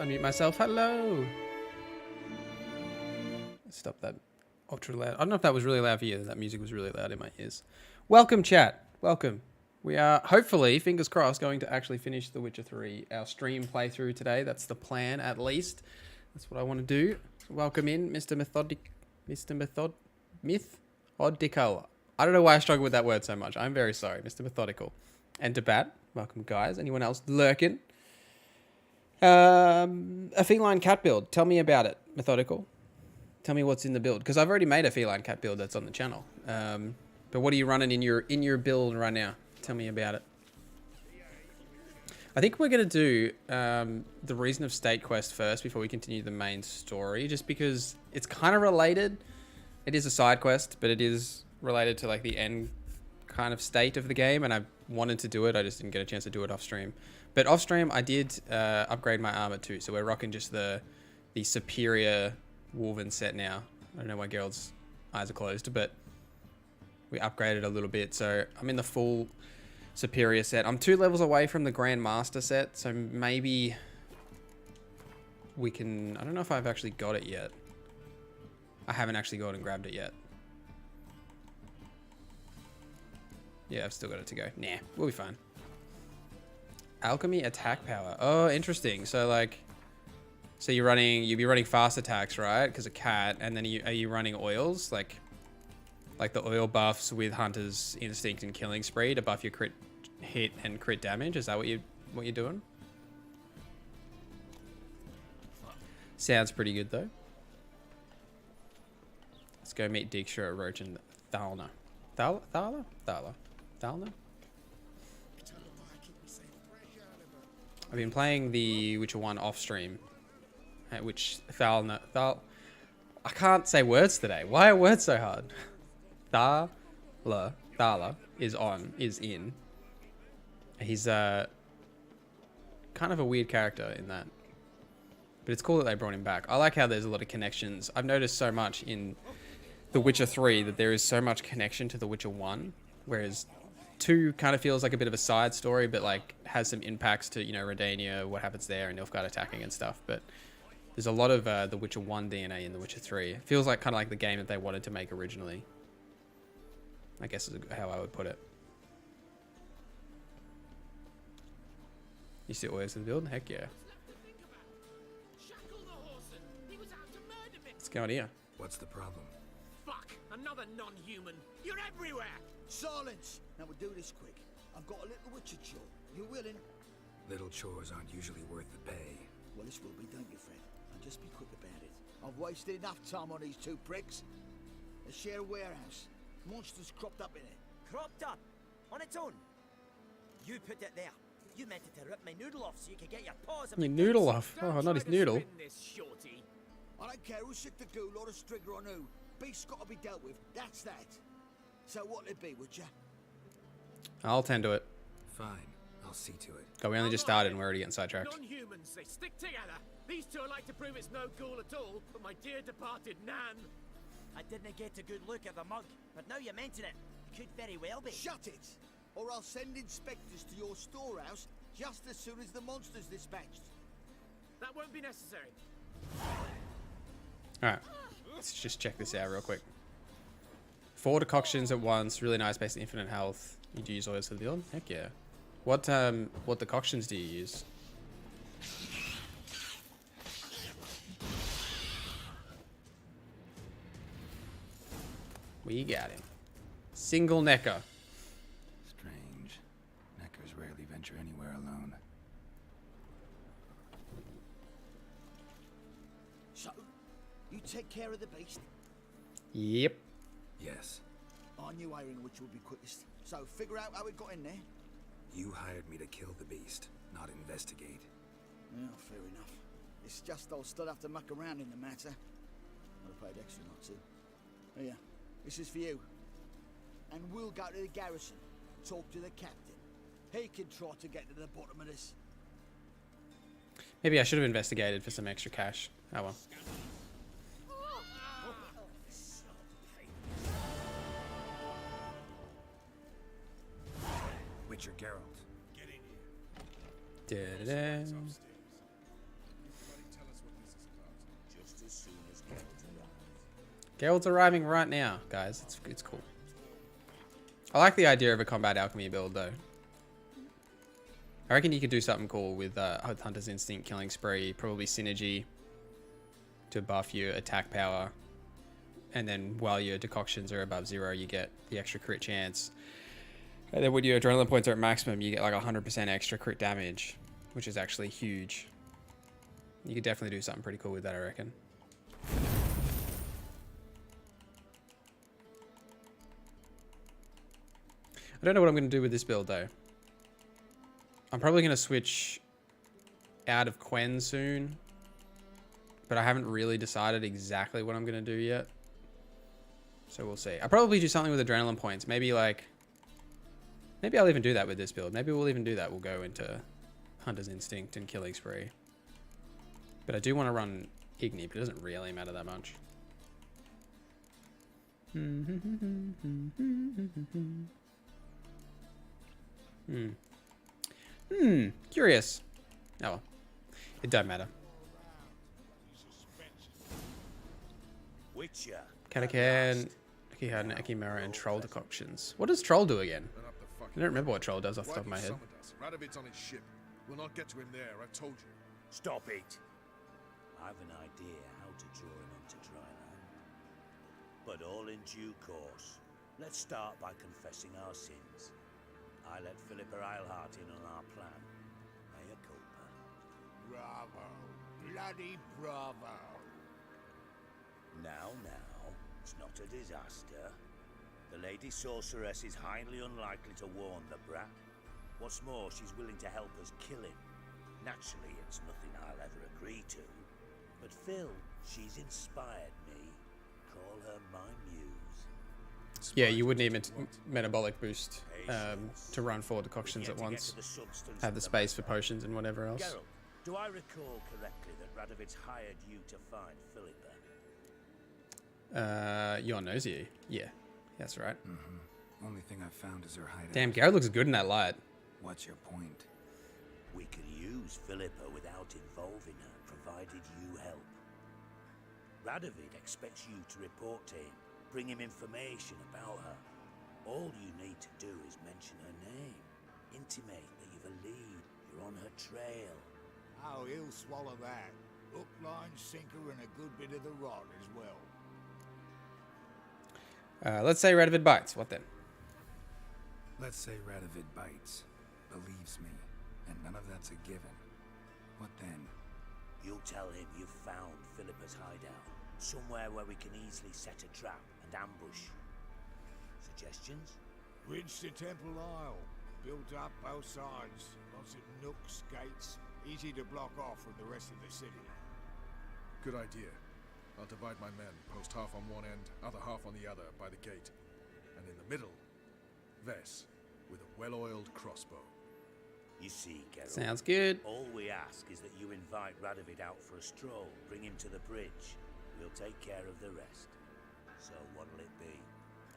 unmute myself. Hello. Stop that ultra loud. I don't know if that was really loud for you. That music was really loud in my ears. Welcome, chat. Welcome. We are hopefully, fingers crossed, going to actually finish The Witcher 3, our stream playthrough today. That's the plan, at least. That's what I want to do. Welcome in, Mr. Methodical. I don't know why I struggle with that word so much. I'm very sorry, Mr. Methodical. And Debat. Welcome, guys. Anyone else lurking? A feline cat build. Tell me about it, Methodical. Tell me what's in the build, because I've already made a feline cat build that's on the channel. But what are you running in your build right now? Tell me about it. I think we're going to do the Reason of State quest first before we continue the main story, just because it's kind of related. It is a side quest, but it is related to like the end kind of state of the game, and I wanted to do it. I just didn't get a chance to do it off stream. But off stream, I did upgrade my armor too, so we're rocking just the superior Wolven set now. I don't know why Geralt's eyes are closed, but we upgraded a little bit, so I'm in the full superior set. I'm 2 levels away from the Grand Master set, so maybe we can... I don't know if I've actually got it yet. I haven't actually gone and grabbed it yet. Yeah, I've still got it to go. Nah, we'll be fine. Alchemy attack power. Oh, interesting. So like... So you'd be running fast attacks, right? Because of cat, and then are you running oils? Like the oil buffs with Hunter's Instinct and Killing Spree to buff your crit hit and crit damage? Is that what you're doing? Sounds pretty good though. Let's go meet Dijkstra at Roach and Thalna. Thalna? I've been playing the Witcher 1 off stream. Which Thalna, I can't say words today. Why are words so hard? Thala is in. He's kind of a weird character in that. But it's cool that they brought him back. I like how there's a lot of connections. I've noticed so much in The Witcher 3 that there is so much connection to The Witcher 1, whereas 2 kind of feels like a bit of a side story, but like has some impacts to, you know, Redania, what happens there, and Nilfgaard attacking and stuff. But there's a lot of The Witcher 1 DNA in The Witcher 3. It feels like kind of like the game that they wanted to make originally, I guess is how I would put it. You see oils in the build? Heck yeah. What's going on here? What's the problem? Fuck! Another non-human! You're everywhere! Silence! Now we'll do this quick. I've got a little Witcher chore. You willing? Little chores aren't usually worth the pay. Well, this will be, don't you, Fred? And just be quick about it. I've wasted enough time on these 2 pricks. They share a warehouse. Monsters cropped up in it. Cropped up? On its own? You put it there. You meant it to rip my noodle off so you could get your paws on Your my noodle face. off? Oh, not his noodle. I don't care who's sick the ghoul or the strigger on who. Beast's got to be dealt with. That's that. So what'll it be, would ya? I'll tend to it. Fine, I'll see to it. God, we only just started and we're already getting sidetracked. Non-humans, they stick together. These 2 are like to prove it's no ghoul at all, but my dear departed Nan. I didn't get a good look at the mug, but now you mention it, it could very well be. Shut it! Or I'll send inspectors to your storehouse just as soon as the monster's dispatched. That won't be necessary. Alright, let's just check this out real quick. 4 decoctions at once, really nice, based on infinite health. You do use oils for the build? Heck yeah. What decoctions do you use? We got him. Single necker. Strange. Neckers rarely venture anywhere alone. So, you take care of the beast? Yep. Yes. I knew hiring which would be quickest. So, figure out how it got in there. You hired me to kill the beast, not investigate. Well, fair enough. It's just I'll still have to muck around in the matter. I'd have paid extra not to. Here, this is for you. And we'll go to the garrison, talk to the captain. He can try to get to the bottom of this. Maybe I should have investigated for some extra cash. Oh well. Witcher Geralt. Da-da-da. Geralt's arriving right now, guys. It's cool. I like the idea of a combat alchemy build, though. I reckon you could do something cool with Hunter's Instinct, Killing Spree, probably Synergy to buff your attack power. And then while your decoctions are above 0, you get the extra crit chance. And then when your adrenaline points are at maximum, you get like 100% extra crit damage, which is actually huge. You could definitely do something pretty cool with that, I reckon. I don't know what I'm going to do with this build, though. I'm probably going to switch out of Quen soon. But I haven't really decided exactly what I'm going to do yet. So we'll see. I'll probably do something with adrenaline points. Maybe like... Maybe I'll even do that with this build. Maybe we'll even do that. We'll go into Hunter's Instinct and Killing Spree. But I do want to run Igni, but it doesn't really matter that much. Curious. Oh well. It don't matter. Catacan, Akihan, Akimara, and Troll decoctions. What does Troll do again? I don't remember what Troll does off the top of my head. Radovid's on his ship. We'll not get to him there, I told you. Stop it! I've an idea how to draw him into dry land. But all in due course. Let's start by confessing our sins. I let Philippa Avallac'h in on our plan. Mea culpa. Bravo. Bloody bravo. Now, it's not a disaster. The Lady Sorceress is highly unlikely to warn the brat. What's more, she's willing to help us kill him. Naturally, it's nothing I'll ever agree to. But Phil, she's inspired me. Call her my muse. Yeah, you wouldn't even metabolic boost to run 4 decoctions at once. Have the space for potions and whatever else. Geralt, do I recall correctly that Radovid's hired you to find Philippa? You're NorZZa. Yeah, that's right. Only thing I've found is her hideout. Damn, Garrett looks good in that light. What's your point? We can use Philippa without involving her, provided you help. Radovid expects you to report to him, bring him information about her. All you need to do is mention her name, intimate that you've a lead, you're on her trail. Oh, he'll swallow that. Hook, line, sinker, and a good bit of the rod as well. Let's say Radovid bites. What then? Let's say Radovid bites, believes me, and none of that's a given. What then? You'll tell him you've found Philippa's hideout, somewhere where we can easily set a trap and ambush. Suggestions? Bridge to Temple Isle. Built up both sides. Lots of nooks, gates. Easy to block off from the rest of the city. Good idea. I'll divide my men, post half on one end, other half on the other, by the gate. And in the middle, Vess, with a well-oiled crossbow. You see, Geralt. Sounds good. All we ask is that you invite Radovid out for a stroll, bring him to the bridge. We'll take care of the rest. So what'll it be?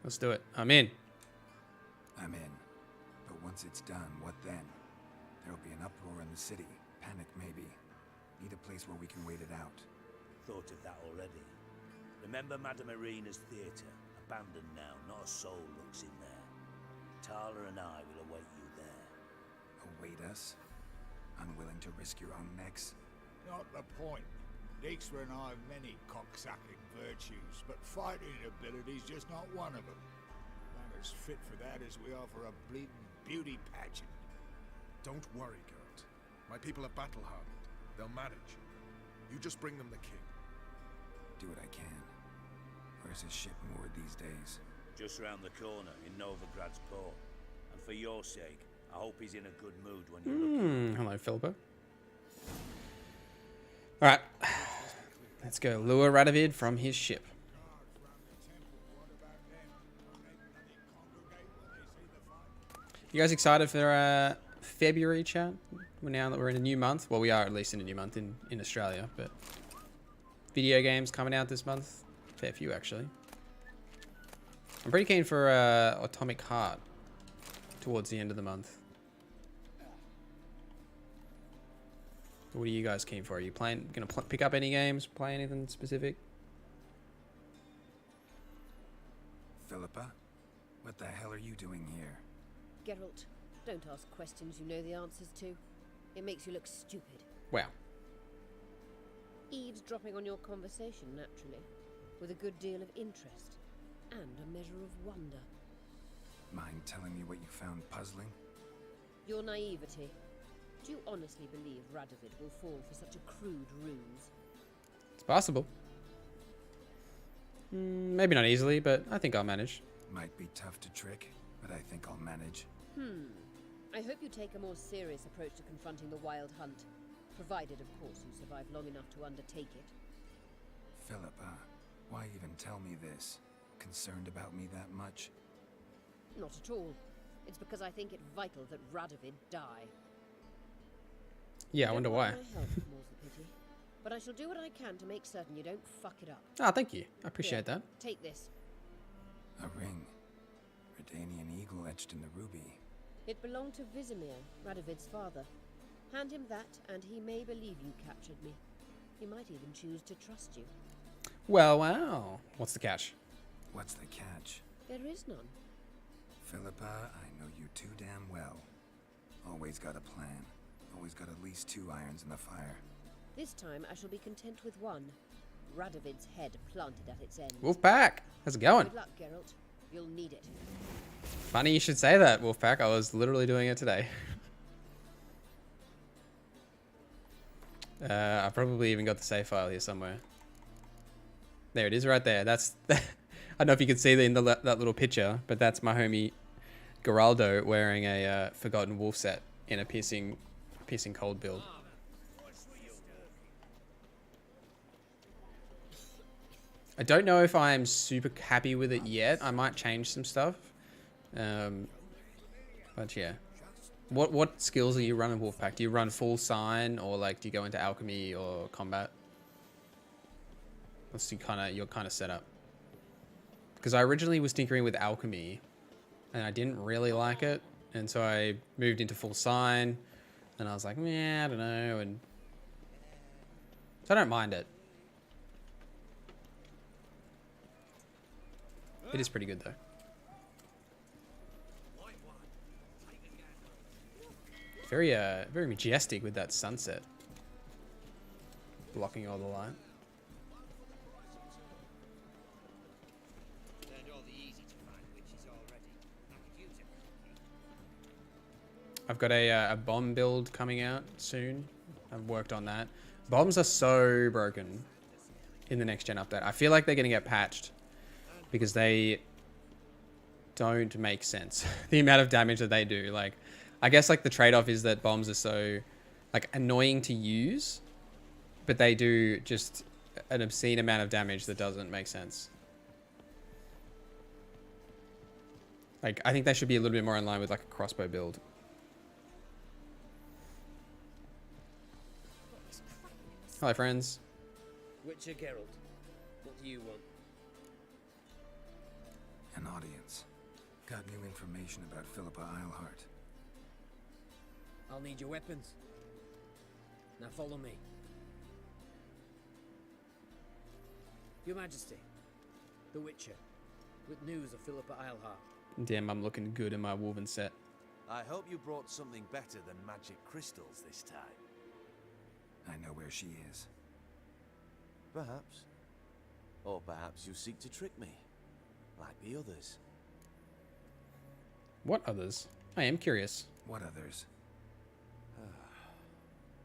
Let's do it. I'm in. I'm in. But once it's done, what then? There'll be an uproar in the city. Panic, maybe. Need a place where we can wait it out. Thought of that already. Remember Madame Irina's theatre? Abandoned now, not a soul looks in there. Tala and I will await you there. Await us? Unwilling to risk your own necks? Not the point. Dijkstra and I have many cocksucking virtues, but fighting ability's just not one of them. Not as fit for that as we are for a bleeding beauty pageant. Don't worry, Geralt. My people are battle-hardened. They'll manage. You just bring them the king. Do what I can. Where's his ship moored these days? Just round the corner in Novigrad's port. And for your sake, I hope he's in a good mood when you're looking. Hello, Philippa. Alright. Let's go lure Radovid from his ship. You guys excited for February, chat? Now that we're in a new month. Well, we are at least in a new month in Australia, but video games coming out this month. Fair few, actually. I'm pretty keen for Atomic Heart towards the end of the month. What are you guys keen for? Are you gonna pick up any games? Play anything specific? Philippa, what the hell are you doing here? Geralt, don't ask questions you know the answers to. It makes you look stupid. Wow. Eavesdropping on your conversation, naturally, with a good deal of interest and a measure of wonder. Mind telling me what you found puzzling? Your naivety. Do you honestly believe Radovid will fall for such a crude ruse? It's possible. Maybe not easily, but I think I'll manage. Might be tough to trick, but I think I'll manage. I hope you take a more serious approach to confronting the Wild Hunt, provided, of course, you survive long enough to undertake it. Philippa, why even tell me this? Concerned about me that much? Not at all. It's because I think it vital that Radovid die. Yeah, I wonder why. Don't want my help, more's the pity. But I shall do what I can to make certain you don't fuck it up. Ah, thank you. I appreciate that. Take this. A ring. Redanian eagle etched in the ruby. It belonged to Vizimir, Radovid's father. Hand him that, and he may believe you captured me. He might even choose to trust you. Well, wow. What's the catch? What's the catch? There is none. Philippa, I know you too damn well. Always got a plan. Always got at least 2 irons in the fire. This time I shall be content with one. Radovid's head planted at its end. Wolfpack! How's it going? Good luck, Geralt. You'll need it. Funny you should say that, Wolfpack. I was literally doing it today. I probably even got the save file here somewhere. There it is right there. That's... I don't know if you can see that in that little picture, but that's my homie Geraldo wearing a Forgotten Wolf set in a piercing cold build. I don't know if I'm super happy with it yet. I might change some stuff. But yeah. What skills are you running, Wolfpack? Do you run full sign, or like do you go into alchemy or combat? What's your kind of setup? Because I originally was tinkering with alchemy, and I didn't really like it, and so I moved into full sign, and I was like, meh, I don't know, and so I don't mind it. It is pretty good though. Very very majestic with that sunset blocking all the light. I've got a bomb build coming out soon. I've worked on that. Bombs are so broken in the next gen update. I feel like they're going to get patched because they don't make sense. The amount of damage that they do. Like, I guess like the trade-off is that bombs are so like annoying to use, but they do just an obscene amount of damage that doesn't make sense. Like, I think they should be a little bit more in line with like a crossbow build. Hello, friends. Witcher Geralt, what do you want? An audience. Got new information about Philippa Eilhart. I'll need your weapons. Now follow me. Your Majesty, the Witcher, with news of Philippa Eilhart. Damn, I'm looking good in my woven set. I hope you brought something better than magic crystals this time. I know where she is. Perhaps. Or perhaps you seek to trick me, like the others. What others? I am curious. What others?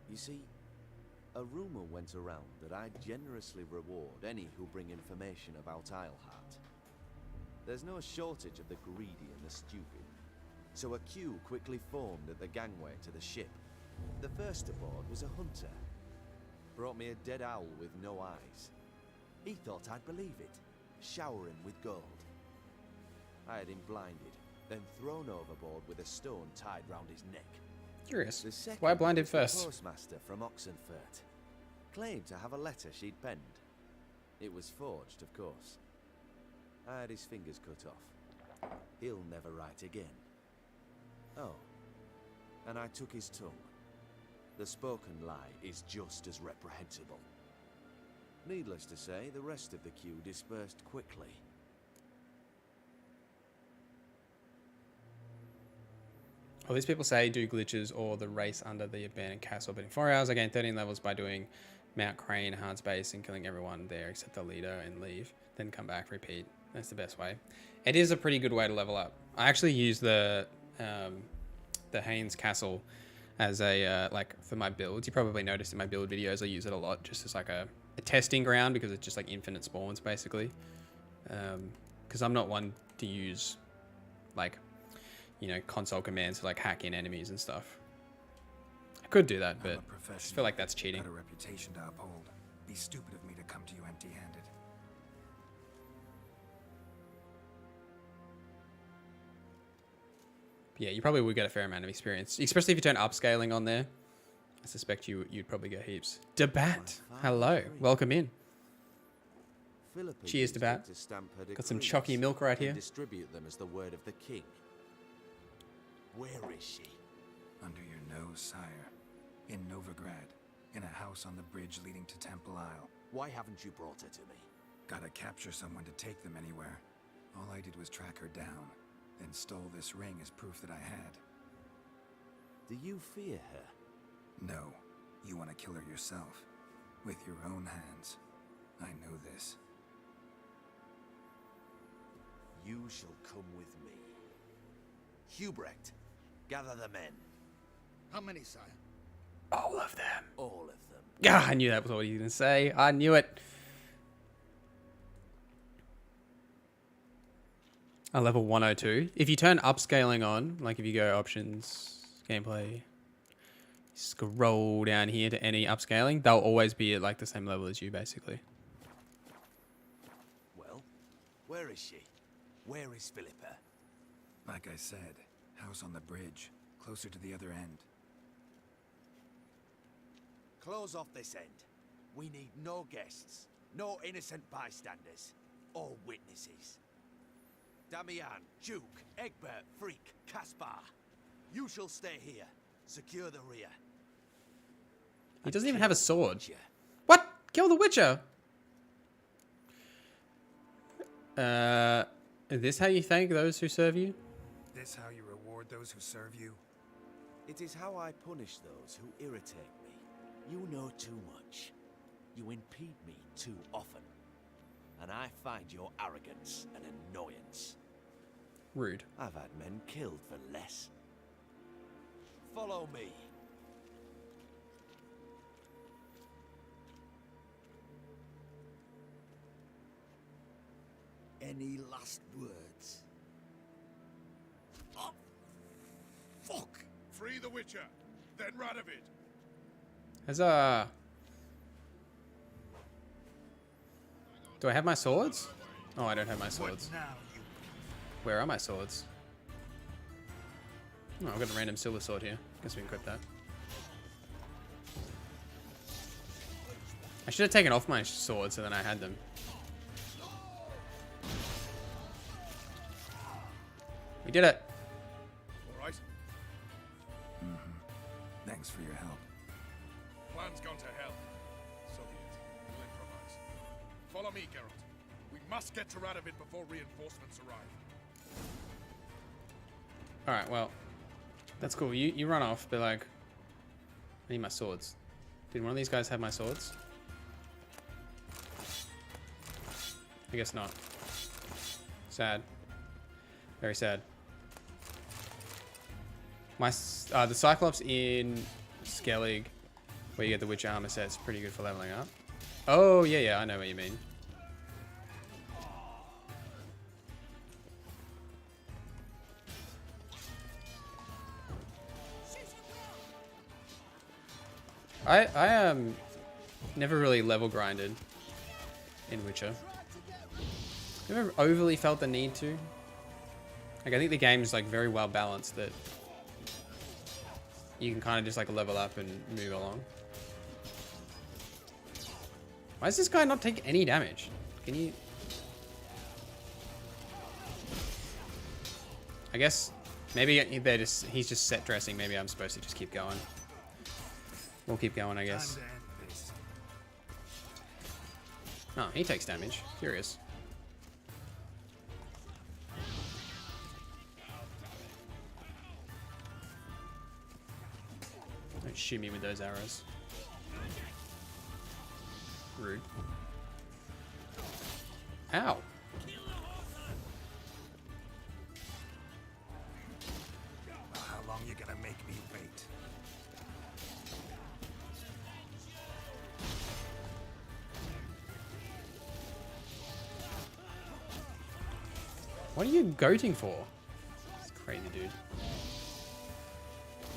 You see, a rumor went around that I'd generously reward any who bring information about Eilhart. There's no shortage of the greedy and the stupid, so a queue quickly formed at the gangway to the ship. The first aboard was a hunter. Brought me a dead owl with no eyes. He thought I'd believe it, shower him with gold. I had him blinded, then thrown overboard with a stone tied round his neck. Curious. The second Why blinded was the first? postmaster from Oxenfurt. Claimed to have a letter she'd penned. It was forged, of course. I had his fingers cut off. He'll never write again. Oh, and I took his tongue. The spoken lie is just as reprehensible. Needless to say, the rest of the queue dispersed quickly. All these people say do glitches or the race under the abandoned castle, but in 4 hours I gain 13 levels by doing Mount Crane hard space and killing everyone there except the leader and leave. Then come back, repeat. That's the best way. It is a pretty good way to level up. I actually use the Haynes Castle as a like for my builds. You probably noticed in my build videos I use it a lot just as like a testing ground because it's just like infinite spawns basically. Because I'm not one to use like, you know, console commands to like hack in enemies and stuff. I could do that, but I just feel like that's cheating. Got a reputation to uphold. Be stupid of me to come to you empty-handed. Yeah, you probably would get a fair amount of experience, especially if you turn upscaling on there. I suspect you'd probably get heaps. Debat, hello, welcome in. Philippa Cheers, used Debat. it to stamp her Got some decrees chalky milk right and here. distribute them as the word of the king. Where is she? Under your nose, sire. In Novigrad. In a house on the bridge leading to Temple Isle. Why haven't you brought her to me? Gotta capture someone to take them anywhere. All I did was track her down. Then stole this ring as proof that I had. Do you fear her? No. You want to kill her yourself. With your own hands. I know this. You shall come with me. Hubrecht, gather the men. How many, sire? All of them. All of them. Yeah, I knew that was what he was going to say. I knew it. A level 102. If you turn upscaling on, like if you go options, gameplay, scroll down here to any upscaling, they'll always be at like the same level as you basically. Well, where is she? Where is Philippa? Like I said, house on the bridge. Closer to the other end. Close off this end. We need no guests, no innocent bystanders, or witnesses. Damian, Duke, Egbert, Freak, Caspar. You shall stay here. Secure the rear. He doesn't even have a sword. What? Kill the Witcher? Is this how you thank those who serve you? This how you reward those who serve you? It is how I punish those who irritate me. You know too much. You impede me too often. And I find your arrogance an annoyance. Rude. I've had men killed for less. Follow me. Any last words? Oh, fuck! Free the Witcher, then Radovid. Huzzah. Do I have my swords? Oh, I don't have my swords. Where are my swords? Oh, I've got a random silver sword here. Guess we can equip that. I should have taken off my swords so then I had them. We did it. All right. Thanks for your help. Plan's gone to hell. So be it. We'll improvise. Follow me, Geralt. We must get to Radovid before reinforcements arrive. Alright, well. That's cool. You run off, but like... I need my swords. Did one of these guys have my swords? I guess not. Sad. Very sad. The Cyclops in Skellig, where you get the Witch armor set's pretty good for leveling up. Oh, yeah, I know what you mean. I never really level grinded in Witcher. Never overly felt the need to. Like, I think the game is like very well balanced that you can kind of just like level up and move along. Why does this guy not take any damage? Can you? I guess maybe he's just set dressing. Maybe I'm supposed to just keep going. We'll keep going, I guess. Time to end this. Oh, he takes damage. Curious. Don't shoot me with those arrows. Rude. Ow. Well, how long you gonna make me wait? What are you goating for? It's crazy, dude.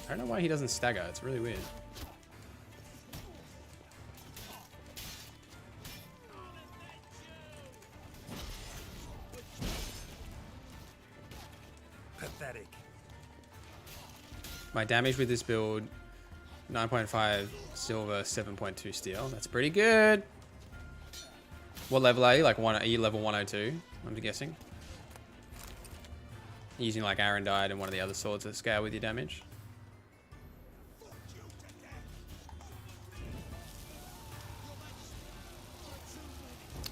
I don't know why he doesn't stagger. It's really weird. Pathetic. My damage with this build, 9.5 silver, 7.2 steel. That's pretty good. What level are you? Like are you level 102? I'm guessing. Using like Arendite and one of the other swords to scale with your damage.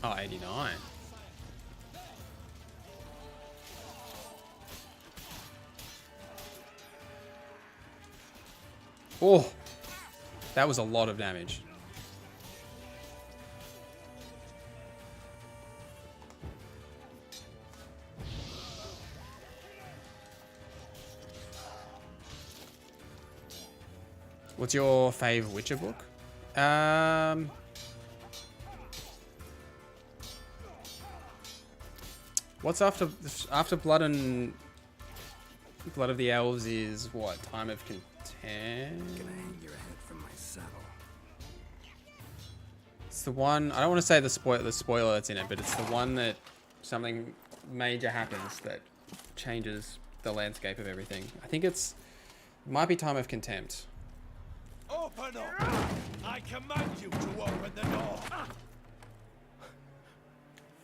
Oh, 89. Oh, that was a lot of damage. What's your fave Witcher book? What's after Blood of the Elves is what? Time of Content? Gonna hang your head from my saddle. It's the one, I don't want to say the spoiler that's in it, but it's the one that something major happens that changes the landscape of everything. I think it might be Time of Contempt. Open up! I command you to open the door!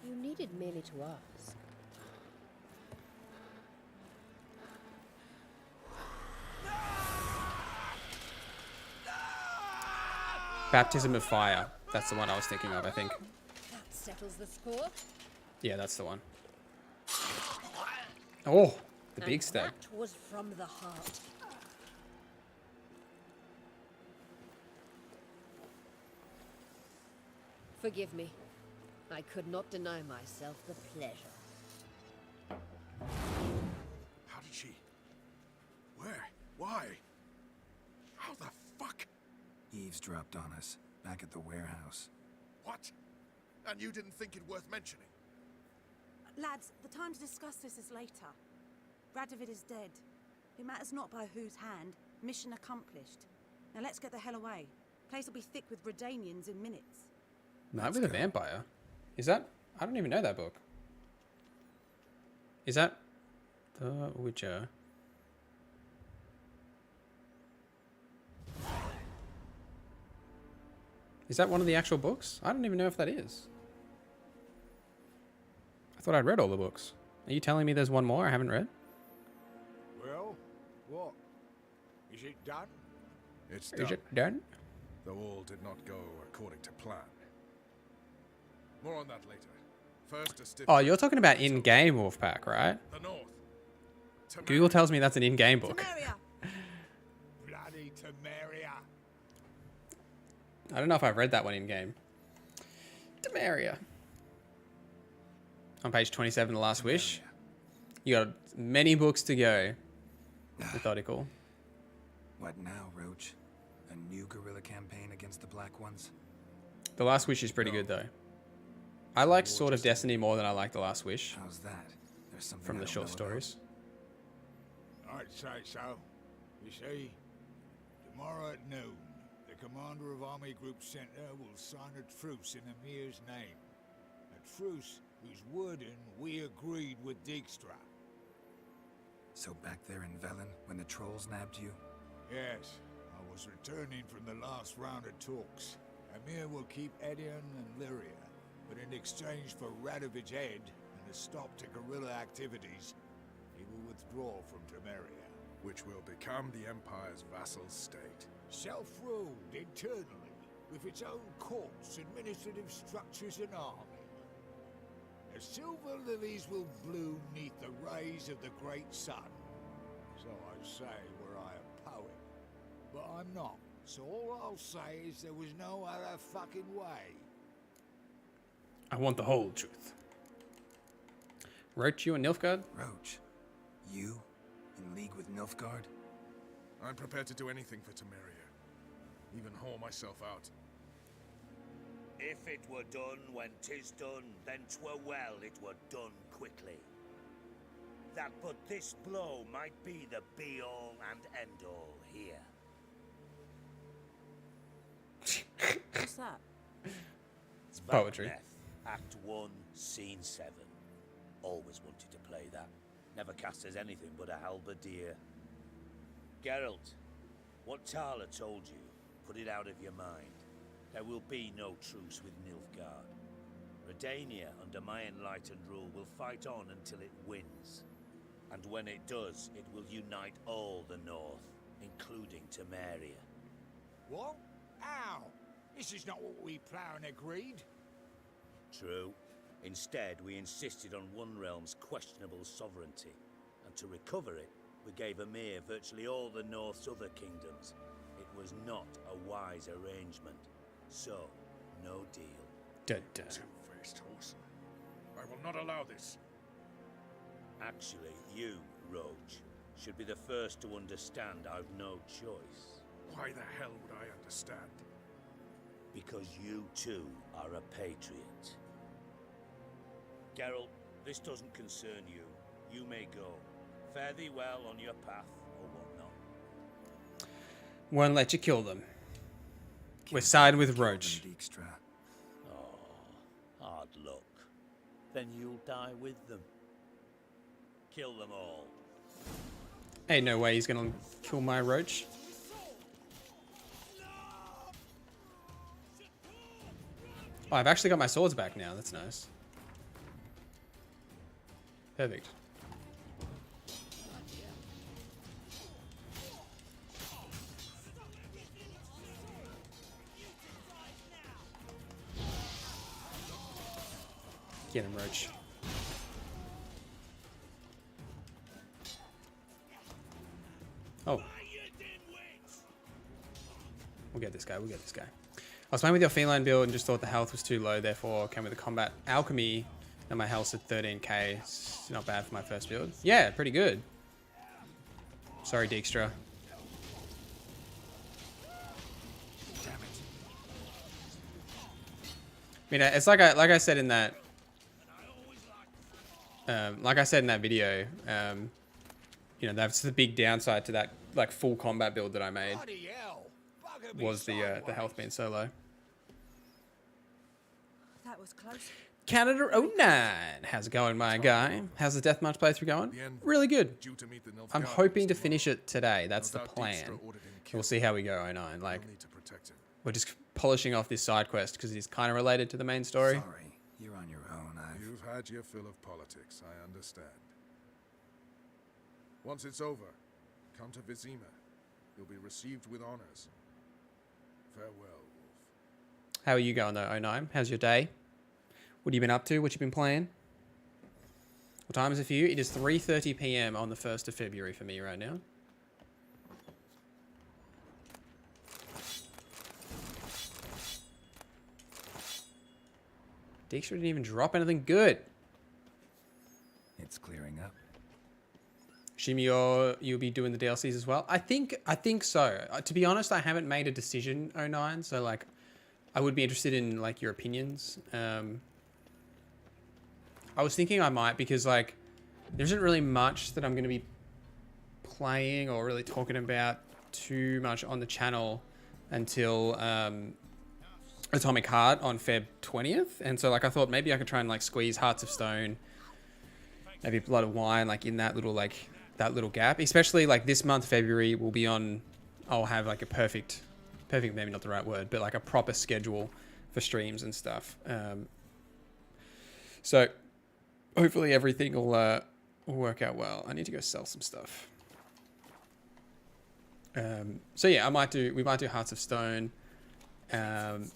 You needed merely to ask. Baptism of Fire. That's the one I was thinking of, I think. That settles the score. Yeah, that's the one. Oh, the big step. That was from the heart. Forgive me. I could not deny myself the pleasure. How did she? Where? Why? How the fuck? Eavesdropped on us, back at the warehouse. What? And you didn't think it worth mentioning? Lads, the time to discuss this is later. Radovid is dead. It matters not by whose hand. Mission accomplished. Now let's get the hell away. Place will be thick with Redanians in minutes. Night with a Vampire? Is that? I don't even know that book. Is that The Witcher? Is that one of the actual books? I don't even know if that is. I thought I'd read all the books. Are you telling me there's one more I haven't read? Well, what? Is it done? It's Is done. it done? Though all did not go according to plan. More on that later. First, a stiff. Oh, you're talking about in-game Wolfpack, right? The North. Google tells me that's an in-game book. Temeria! Bloody Temeria. I don't know if I've read that one in-game. Temeria. On page 27, The Last Wish. You got many books to go. Methodical. What now, Roach? A new guerrilla campaign against the Black Ones? The Last Wish is pretty good, though. I like Sword of Destiny more than I like The Last Wish. How's that? There's something From I the don't short know stories. I'd say so. You see, tomorrow at noon, the commander of Army Group Center will sign a truce in Emir's name. A truce whose wording we agreed with Dijkstra. So back there in Velen, when the trolls nabbed you? Yes, I was returning from the last round of talks. Emir will keep Eredin and Lyria, but in exchange for Radovid's head and a stop to guerrilla activities, he will withdraw from Temeria. which will become the Empire's vassal state. Self-ruled internally, with its own courts, administrative structures and army. The silver lilies will bloom neath the rays of the great sun. So I say were I a poet. But I'm not. So all I'll say is there was no other fucking way. I want the whole truth. Roach, you and Nilfgaard? Roach, you in league with Nilfgaard? I'm prepared to do anything for Temeria. Even haul myself out. If it were done when 'tis done, then 'twere well it were done quickly. That but this blow might be the be-all and end-all here. What's that? It's poetry. Macbeth, Act 1, Scene 7. Always wanted to play that. Never cast as anything but a halberdier. Geralt, what Tala told you, put it out of your mind. There will be no truce with Nilfgaard. Redania, under my enlightened rule, will fight on until it wins. And when it does, it will unite all the North, including Temeria. What? How? This is not what we planned and agreed. True. Instead, we insisted on one realm's questionable sovereignty. And to recover it, we gave Emir virtually all the North's other kingdoms. It was not a wise arrangement. So, no deal. Two-faced horse. I will not allow this. Actually, you, Roach, should be the first to understand I've no choice. Why the hell would I understand? Because you, too, are a patriot. Geralt, this doesn't concern you. You may go. Fare thee well on your path, or whatnot. Won't let you kill them. We're siding with Roach. Dijkstra. Oh, hard luck. Then you'll die with them. Kill them all. Ain't no way he's gonna kill my Roach. Oh, I've actually got my swords back now. That's nice. Perfect. Get him, Roach. Oh. We'll get this guy, we'll get this guy. I was playing with your feline build and just thought the health was too low, therefore came with the combat alchemy. Now my health's at 13k. It's not bad for my first build. Yeah, pretty good. Sorry, Dijkstra. I mean, it's like I said in that video, you know, that's the big downside to that like full combat build that I made was the health being so low. That was close. Canada 09. How's it going, my guy? How's the Deathmatch playthrough going? Really good. I'm hoping to finish it today. That's the plan. We'll see how we go, 09. Like, we're just polishing off this side quest because it's kind of related to the main story. Sorry, you're on your own. You've had your fill of politics, I understand. Once it's over, come to Vizima. You'll be received with honors. Farewell, Wolf. How are you going, though, 09? How's your day? What have you been up to? What you been playing? What time is it for you? It is 3:30 p.m. on the 1st of February for me right now. Dijkstra didn't even drop anything good. It's clearing up. Assume you'll be doing the DLCs as well. I think so. To be honest, I haven't made a decision, 09, so like I would be interested in like your opinions. I was thinking I might because like there isn't really much that I'm going to be playing or really talking about too much on the channel until Atomic Heart on Feb 20th, and so like I thought maybe I could try and like squeeze Hearts of Stone, maybe Blood of Wine, like in that little gap. Especially like this month, February, will be on. I'll have like a perfect, maybe not the right word, but like a proper schedule for streams and stuff. So hopefully everything will work out well. I need to go sell some stuff. So yeah, we might do Hearts of Stone. Then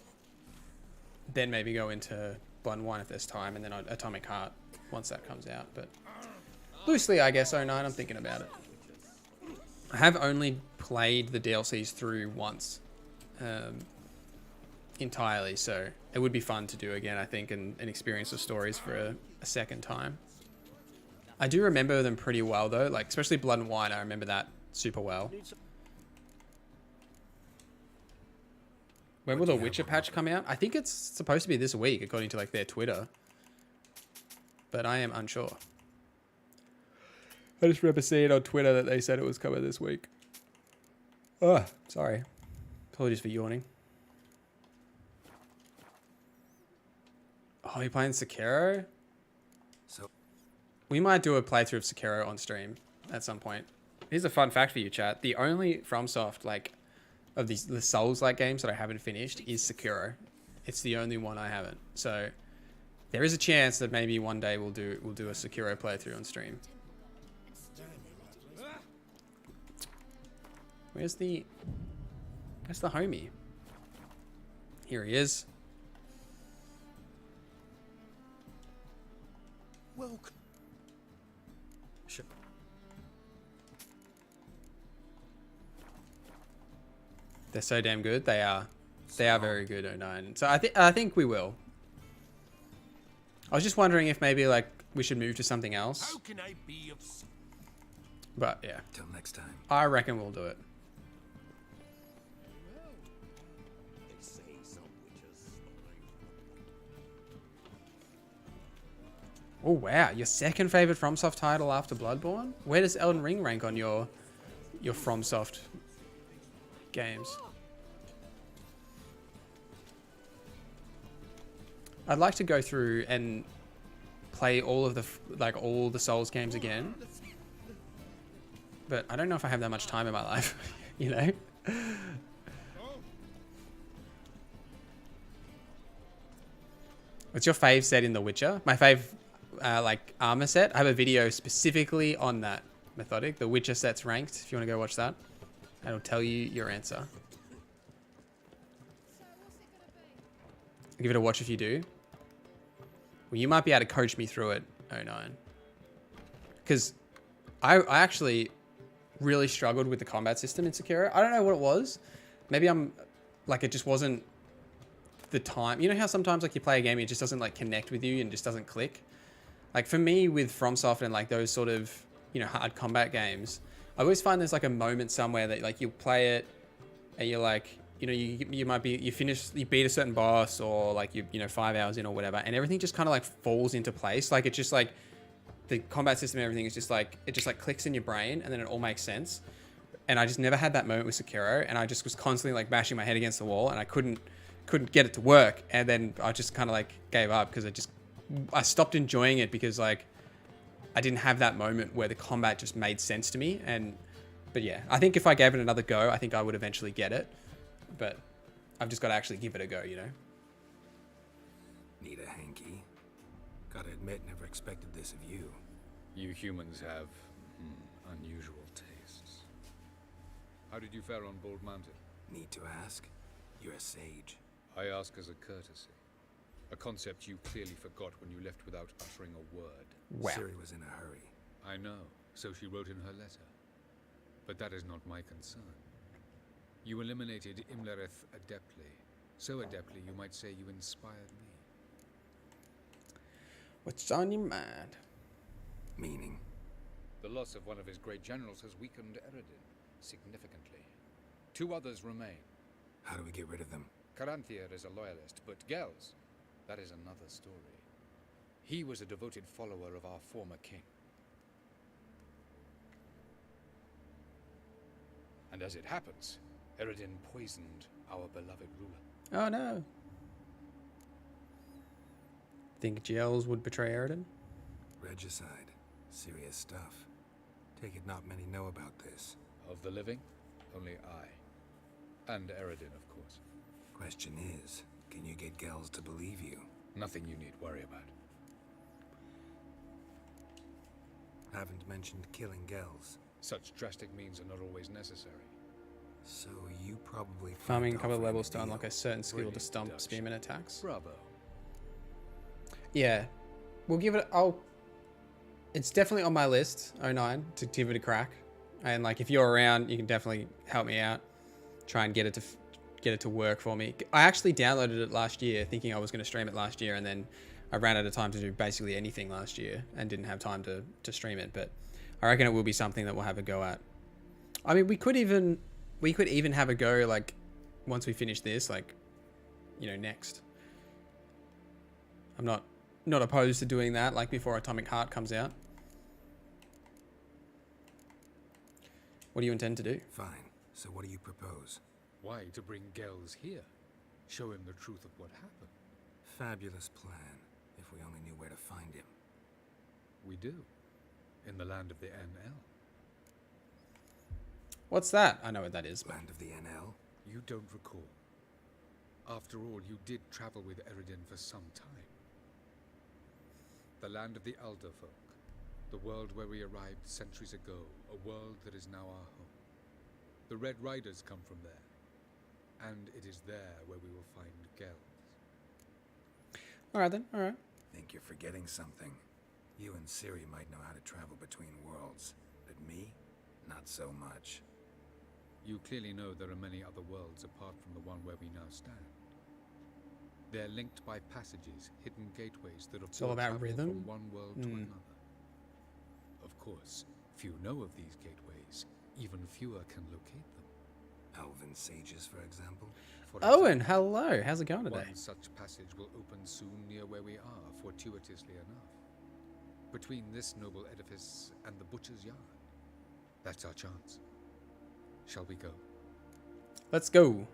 maybe go into Blood and Wine if there's time, and then Atomic Heart once that comes out. But loosely, I guess 09. I'm thinking about it. I have only played the DLCs through once, entirely. So it would be fun to do again, I think, and experience the stories for a second time. I do remember them pretty well though, like especially Blood and Wine. I remember that super well. When will the Witcher patch come out? I think it's supposed to be this week, according to like their Twitter. But I am unsure. I just remember seeing on Twitter that they said it was coming this week. Oh, sorry. Apologies for yawning. Oh, you're playing Sekiro? So we might do a playthrough of Sekiro on stream at some point. Here's a fun fact for you, chat. The only FromSoft, like, of the Souls-like games that I haven't finished is Sekiro. It's the only one I haven't. So there is a chance that maybe one day we'll do a Sekiro playthrough on stream. Where's the homie? Here he is. welcome. Sure. They're so damn good. They are very good, 09. So I think we will. I was just wondering if maybe like we should move to something else. How can I be of... But yeah. Till next time. I reckon we'll do it. Oh wow, your second favorite FromSoft title after Bloodborne? Where does Elden Ring rank on your FromSoft games? I'd like to go through and play all of the Souls games again. But I don't know if I have that much time in my life, you know? What's your fave set in The Witcher? My fave like armor set. I have a video specifically on that, Methodic. The Witcher set's ranked. If you want to go watch that, it'll tell you your answer. I'll give it a watch if you do. Well, you might be able to coach me through it, 09. Because I actually really struggled with the combat system in Sekiro. I don't know what it was. Maybe I'm like, it just wasn't the time. You know how sometimes like you play a game, it just doesn't like connect with you and just doesn't click. Like for me with FromSoft and like those sort of, you know, hard combat games, I always find there's like a moment somewhere that like you play it and you're like, you know, you might be, you beat a certain boss or like you know, 5 hours in or whatever, and everything just kind of like falls into place. Like it just like the combat system and everything is just like, it just like clicks in your brain and then it all makes sense. And I just never had that moment with Sekiro, and I just was constantly like bashing my head against the wall and I couldn't get it to work. And then I just kind of like gave up because I stopped enjoying it because like I didn't have that moment where the combat just made sense to me. But yeah, I think if I gave it another go, I think I would eventually get it. But I've just got to actually give it a go, you know? Need a hanky? Gotta admit, never expected this of you. You humans have unusual tastes. How did you fare on Bald Mountain? Need to ask? You're a sage. I ask as a courtesy. A concept you clearly forgot when you left without uttering a word. Wow. Siri was in a hurry. I know, so she wrote in her letter. But that is not my concern. You eliminated Imlerith adeptly. So adeptly, you might say you inspired me. What's on your mind? Meaning? The loss of one of his great generals has weakened Eredin significantly. 2 others remain. How do we get rid of them? Caranthir is a loyalist, but Gels, that is another story. He was a devoted follower of our former king. And as it happens, Eredin poisoned our beloved ruler. Oh no. Think Gels would betray Eredin? Regicide. Serious stuff. Take it not many know about this. Of the living, only I. And Eredin, of course. Question is, can you get Gels to believe you? Nothing you need worry about. Haven't mentioned killing Gels. Such drastic means are not always necessary. So you probably Farming a couple of offering levels to deal. unlock a certain skill to Brilliant stump deduction. spearman attacks. Bravo. Yeah, we'll give it. It's definitely on my list. 09 to give it a crack. And like, if you're around, you can definitely help me out. Try and get it to work for me. I actually downloaded it last year, thinking I was going to stream it last year, and then I ran out of time to do basically anything last year, and didn't have time to stream it. But I reckon it will be something that we'll have a go at. I mean, we could even have a go like once we finish this, like, you know, next. I'm not opposed to doing that, like before Atomic Heart comes out. What do you intend to do? Fine. So what do you propose? Why, to bring Gels here. Show him the truth of what happened. Fabulous plan, if we only knew where to find him. We do. In the land of the NL. What's that? I know what that is. Land of the NL? You don't recall. After all, you did travel with Eredin for some time. The land of the Alderfolk. The world where we arrived centuries ago. A world that is now our home. The Red Riders come from there. And it is there where we will find Gels. Alright then, alright. Think you're forgetting something. You and Siri might know how to travel between worlds, but me? Not so much. You clearly know there are many other worlds apart from the one where we now stand. They're linked by passages, hidden gateways that It's all afford about travel rhythm? from one world to another. Of course, few know of these gateways. Even fewer can locate them. Elven sages, for example? Owen, hello. How's it going today? One such passage will open soon near where we are, fortuitously enough. Between this noble edifice and the butcher's yard. That's our chance. Shall we go? Let's go.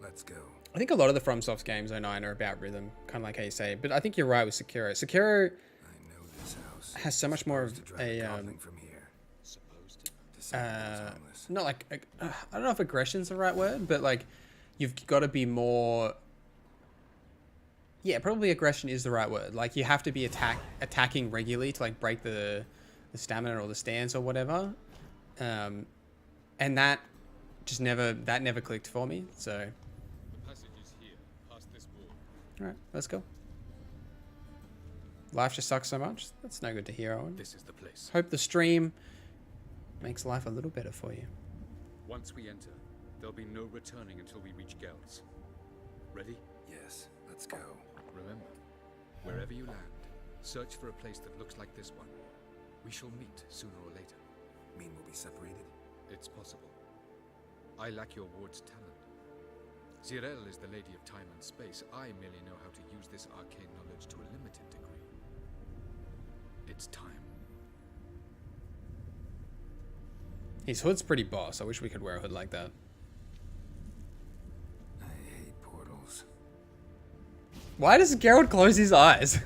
Let's go. I think a lot of the FromSoft games 09 are about rhythm, kind of like how you say. But I think you're right with Sekiro. Sekiro I know this house. has so much more of Supposed to drive a goblin from here. Supposed to. To say he was homeless. not like I don't know if aggression's the right word, but like you've got to be more. Yeah, probably aggression is the right word. Like you have to be attacking regularly to like break the stamina or the stance or whatever, and that just never clicked for me. So, The passage is here, past this wall. all right, let's go. Life just sucks so much. That's no good to hear, Owen. This is the place. Hope the stream makes life a little better for you. Once we enter, there'll be no returning until we reach Gels. Ready? Yes, let's go. Remember, wherever you land, search for a place that looks like this one. We shall meet sooner or later. Mean we'll be separated? It's possible. I lack your ward's talent. Zirel is the lady of time and space. I merely know how to use this arcane knowledge to a limited degree. It's time. His hood's pretty boss. I wish we could wear a hood like that. I hate portals. Why does Geralt close his eyes?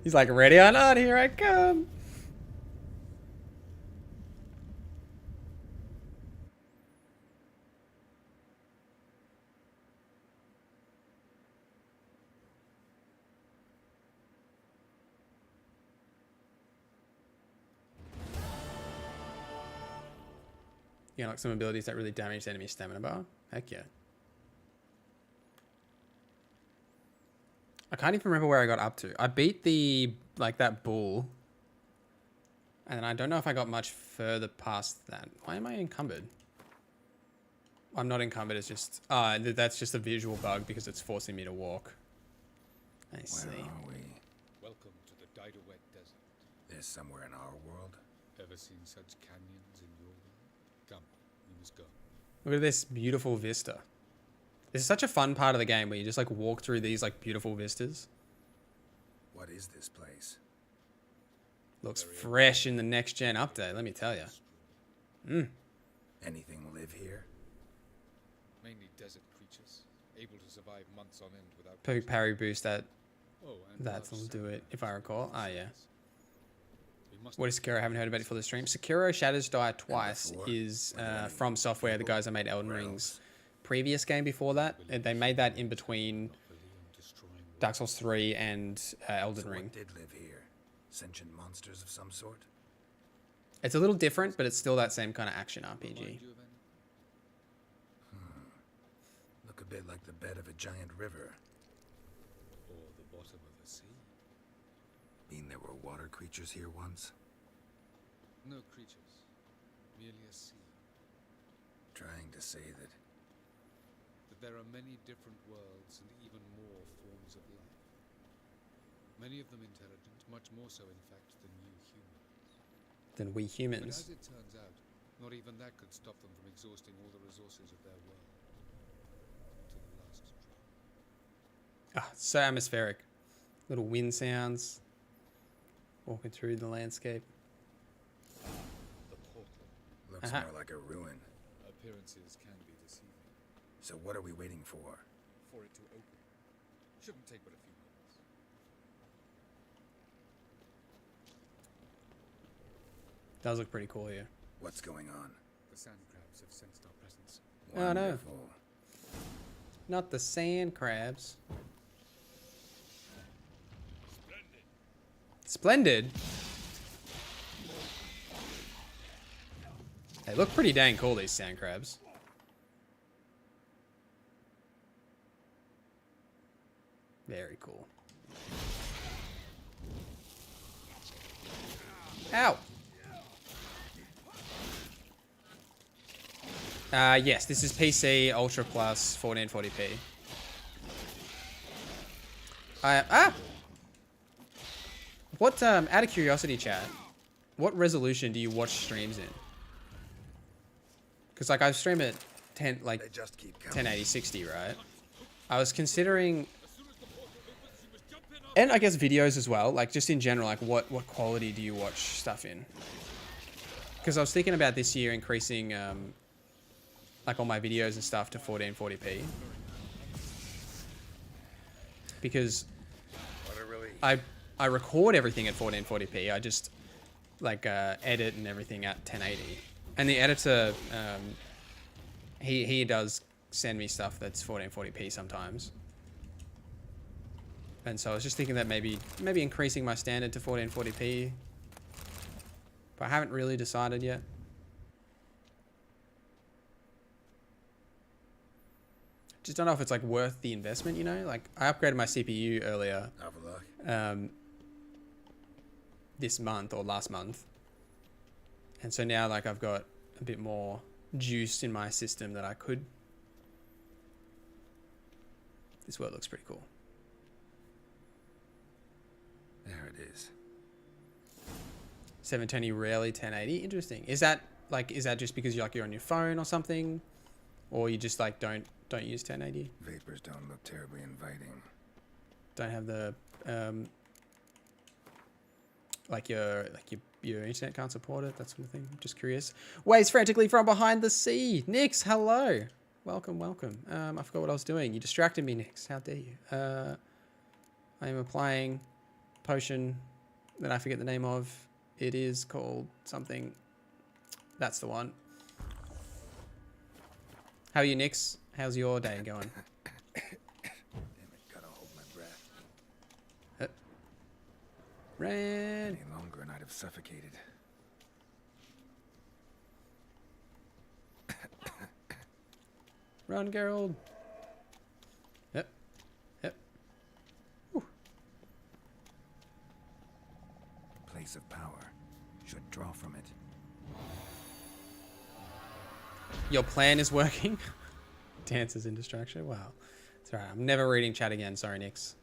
He's like, ready or not, here I come. You unlock some abilities that really damage the enemy stamina bar. Heck yeah. I can't even remember where I got up to. I beat that bull. And I don't know if I got much further past that. Why am I encumbered? I'm not encumbered, it's just... that's just a visual bug because it's forcing me to walk. I see. Where are we? Welcome to the Dijkstra Desert. There's somewhere in our world? Ever seen such canyons in your world? Come, we must go. Look at this beautiful vista. This is such a fun part of the game where you just like walk through these like beautiful vistas. What is this place? Looks fresh in the next gen update, let me tell you. Anything live here? Mainly desert creatures, able to survive months on end without... Perfect parry boost that Oh, and that'll large do it if I recall. Ah, yeah. We must What is Sekiro? I haven't heard about it for the stream. Sekiro Shadows Die Twice before? is Were there any from Software, the guys that made Elden Where Ring's else? previous game before that. And they made that in between destroying Dark Souls 3 and Elden So Ring. what did live here? Sentient monsters of some sort? It's a little different, but it's still that same kind of action RPG. Look a bit like the bed of a giant river. Or the bottom of the sea. Mean there were water creatures here once? No creatures. Merely a sea. Trying to say that There are many different worlds and even more forms of life. Many of them intelligent, much more so in fact than you humans. Than we But humans. as it turns out, not even that could stop them from exhausting all the resources of their world. To the last drop. Ah, so atmospheric. Little wind sounds. Walking through the landscape. The portal. looks more like a ruin. Appearances can be deceiving. So what are we waiting for? For it to open. Shouldn't take but a few moments. Does look pretty cool here. What's going on? The sand crabs have sensed our presence. Oh no. Wonderful. Not the sand crabs. Splendid. They look pretty dang cool, these sand crabs. Very cool. Ow! Yes, this is PC Ultra Plus 1440p. What, out of curiosity, chat, what resolution do you watch streams in? Because, like, I stream at 1080 60, right? I was considering, and I guess videos as well, like, just in general, like, what quality do you watch stuff in? Because I was thinking about this year increasing, like, all my videos and stuff to 1440p. Because I record everything at 1440p. I just, like, edit and everything at 1080. And the editor, he does send me stuff that's 1440p sometimes. And so I was just thinking that maybe increasing my standard to 1440p. But I haven't really decided yet. Just don't know if it's, like, worth the investment, you know? Like, I upgraded my CPU earlier. Avallac'h. This month or last month. And so now, like, I've got a bit more juice in my system that I could. This world looks pretty cool. There it is. 720 rarely 1080. Interesting. Is that just because you're on your phone or something, or you just, like, don't use 1080? Vapors don't look terribly inviting. Don't have the your internet can't support it, that sort of thing. Just curious. Waves frantically from behind the sea. Nix, hello. Welcome. I forgot what I was doing. You distracted me, Nix. How dare you? I am applying potion that I forget the name of. It is called something. That's the one. How are you, Nix? How's your day going? Damn it, gotta hold my breath. Ran. Any longer and I'd have suffocated. Run, Geralt. Yep. Whew. Place of power. Should draw from it. Your plan is working? Dances in distraction? Wow. It's alright. I'm never reading chat again. Sorry, Nix.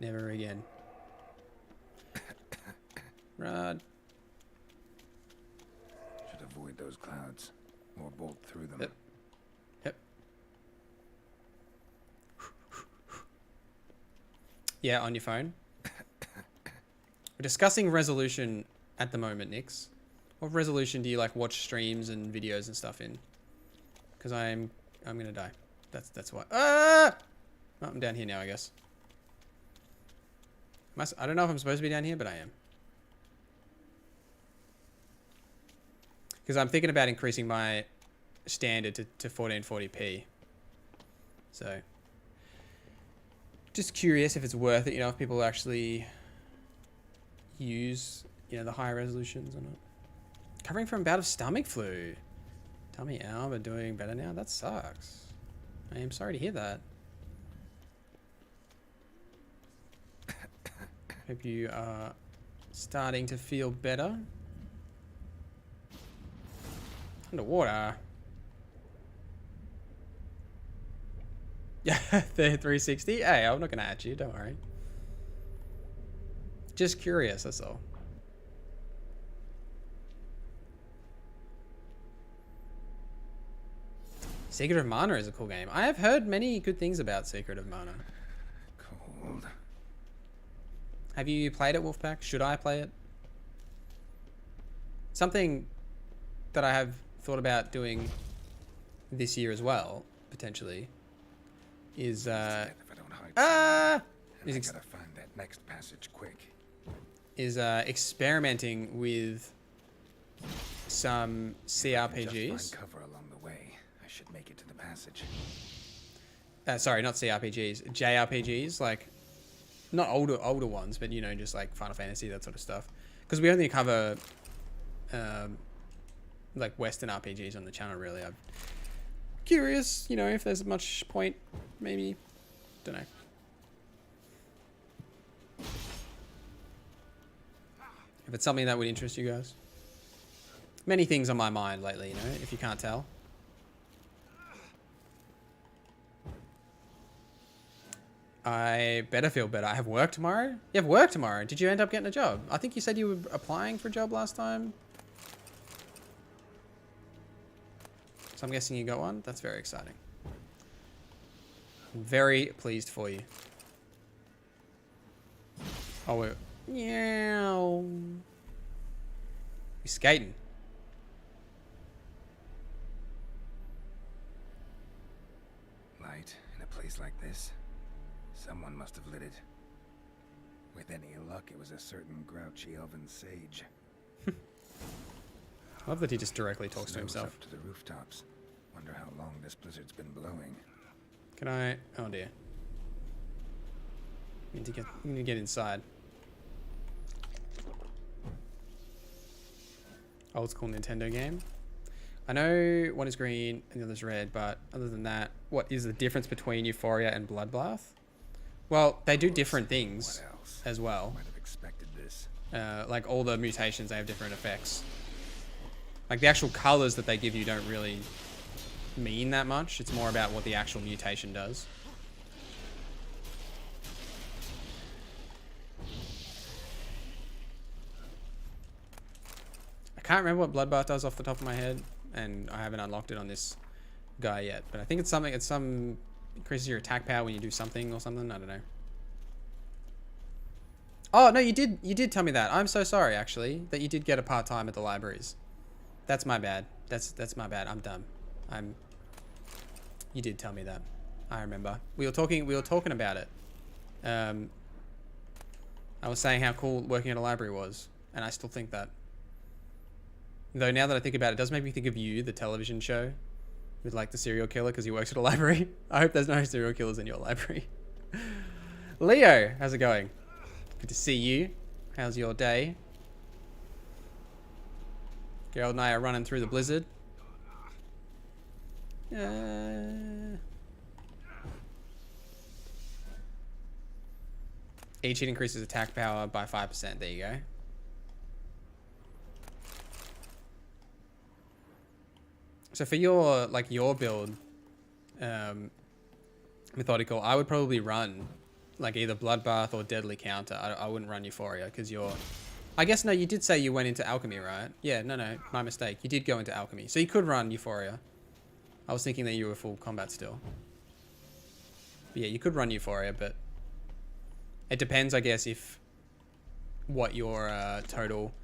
Never again. Rod. Should avoid those clouds. Or bolt through them. Yep. Yeah, on your phone. We're discussing resolution at the moment, Nix. What resolution do you, like, watch streams and videos and stuff in? Because I'm gonna die. That's why. Ah! Oh, I'm down here now, I guess. I don't know if I'm supposed to be down here, but I am. Because I'm thinking about increasing my standard to 1440p. So, just curious if it's worth it, you know, if people actually use, you know, the higher resolutions on it. Covering from a bout of stomach flu. Tell me, Al, we're doing better now? That sucks. I am sorry to hear that. Hope you are starting to feel better. Underwater. Yeah, the 360. Hey, I'm not gonna at you, don't worry. Just curious, that's all. Secret of Mana is a cool game. I have heard many good things about Secret of Mana. Cold. Have you played it, Wolfpack? Should I play it? Something that I have thought about doing this year as well, potentially, is I gotta find that next passage quick. Is experimenting with some CRPGs. Just find cover along the way. I should make it to the passage. Sorry, not CRPGs, JRPGs, like not older ones, but you know, just like Final Fantasy, that sort of stuff. Because we only cover like Western RPGs on the channel, really. I'm curious, you know, if there's much point, maybe, don't know. If it's something that would interest you guys. Many things on my mind lately, you know, if you can't tell. I better feel better. I have work tomorrow? You have work tomorrow? Did you end up getting a job? I think you said you were applying for a job last time. So I'm guessing you got one? That's very exciting. I'm very pleased for you. Oh, we're... Meow. You're skating. Light in a place like this. Someone must have lit it. With any luck, it was a certain grouchy elven sage. I love that he just directly talks to himself. Up to the rooftops. Wonder how long this blizzard's been blowing. Can I? Oh dear. We need to get inside. Old school Nintendo game. I know one is green and the other's red, but other than that, what is the difference between Euphoria and Bloodbath? Well, they do different things as well. Might have expected this. Like all the mutations, they have different effects. Like the actual colors that they give you don't really mean that much. It's more about what the actual mutation does. I can't remember what Bloodbath does off the top of my head, and I haven't unlocked it on this guy yet. But I think it's something. It's some increases your attack power when you do something or something. I don't know. Oh no, you did tell me that. I'm so sorry, actually, that you did get a part-time at the libraries. That's my bad. That's my bad. I'm dumb. You did tell me that. I remember. We were talking about it. I was saying how cool working at a library was, and I still think that. Though now that I think about it, it does make me think of You, the television show, with like the serial killer because he works at a library. I hope there's no serial killers in your library. Leo, how's it going? Good to see you. How's your day? Gerald and I are running through the blizzard. Each hit increases attack power by 5%. There you go. So for your build, methodical, I would probably run like either Bloodbath or Deadly Counter. I wouldn't run Euphoria because you're... I guess, no, you did say you went into Alchemy, right? Yeah, no, my mistake. You did go into Alchemy. So you could run Euphoria. I was thinking that you were full combat still. But yeah, you could run Euphoria, but it depends, I guess, if what your total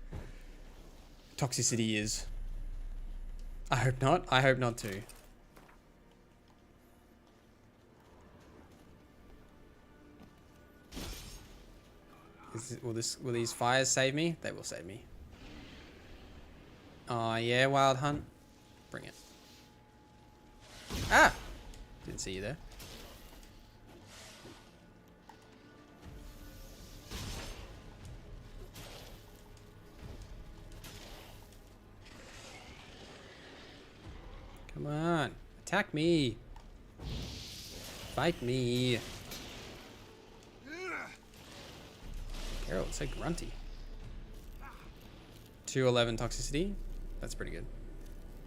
toxicity is. I hope not. I hope not too. Will these fires save me? They will save me. Oh yeah, Wild Hunt. Bring it. Ah! Didn't see you there. Come on. Attack me. Fight me. Geralt, so grunty. 211 toxicity. That's pretty good.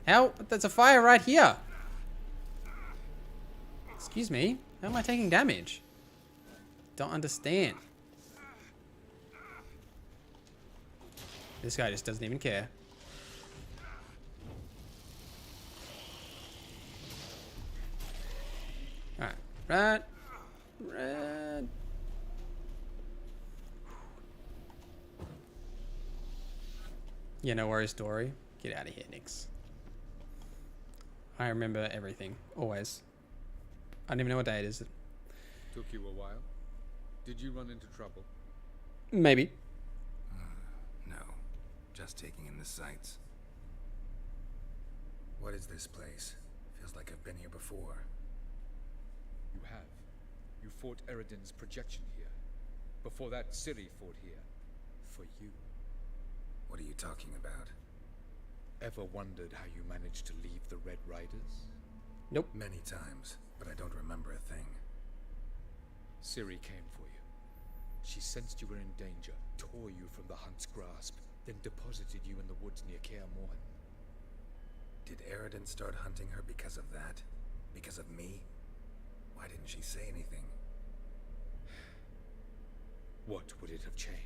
How? There's a fire right here. Excuse me. How am I taking damage? Don't understand. This guy just doesn't even care. Alright. Right. Right. Yeah, no worries, Dory. Get out of here, Nix. I remember everything. Always. I don't even know what day it is. Took you a while? Did you run into trouble? Maybe. No. Just taking in the sights. What is this place? Feels like I've been here before. You have. You fought Eredin's projection here. Before that, Ciri fought here. For you. What are you talking about? Ever wondered how you managed to leave the Red Riders? Nope. Many times, but I don't remember a thing. Ciri came for you. She sensed you were in danger, tore you from the Hunt's grasp, then deposited you in the woods near Kaer Morhen. Did Eredin start hunting her because of that? Because of me? Why didn't she say anything? What would it have changed?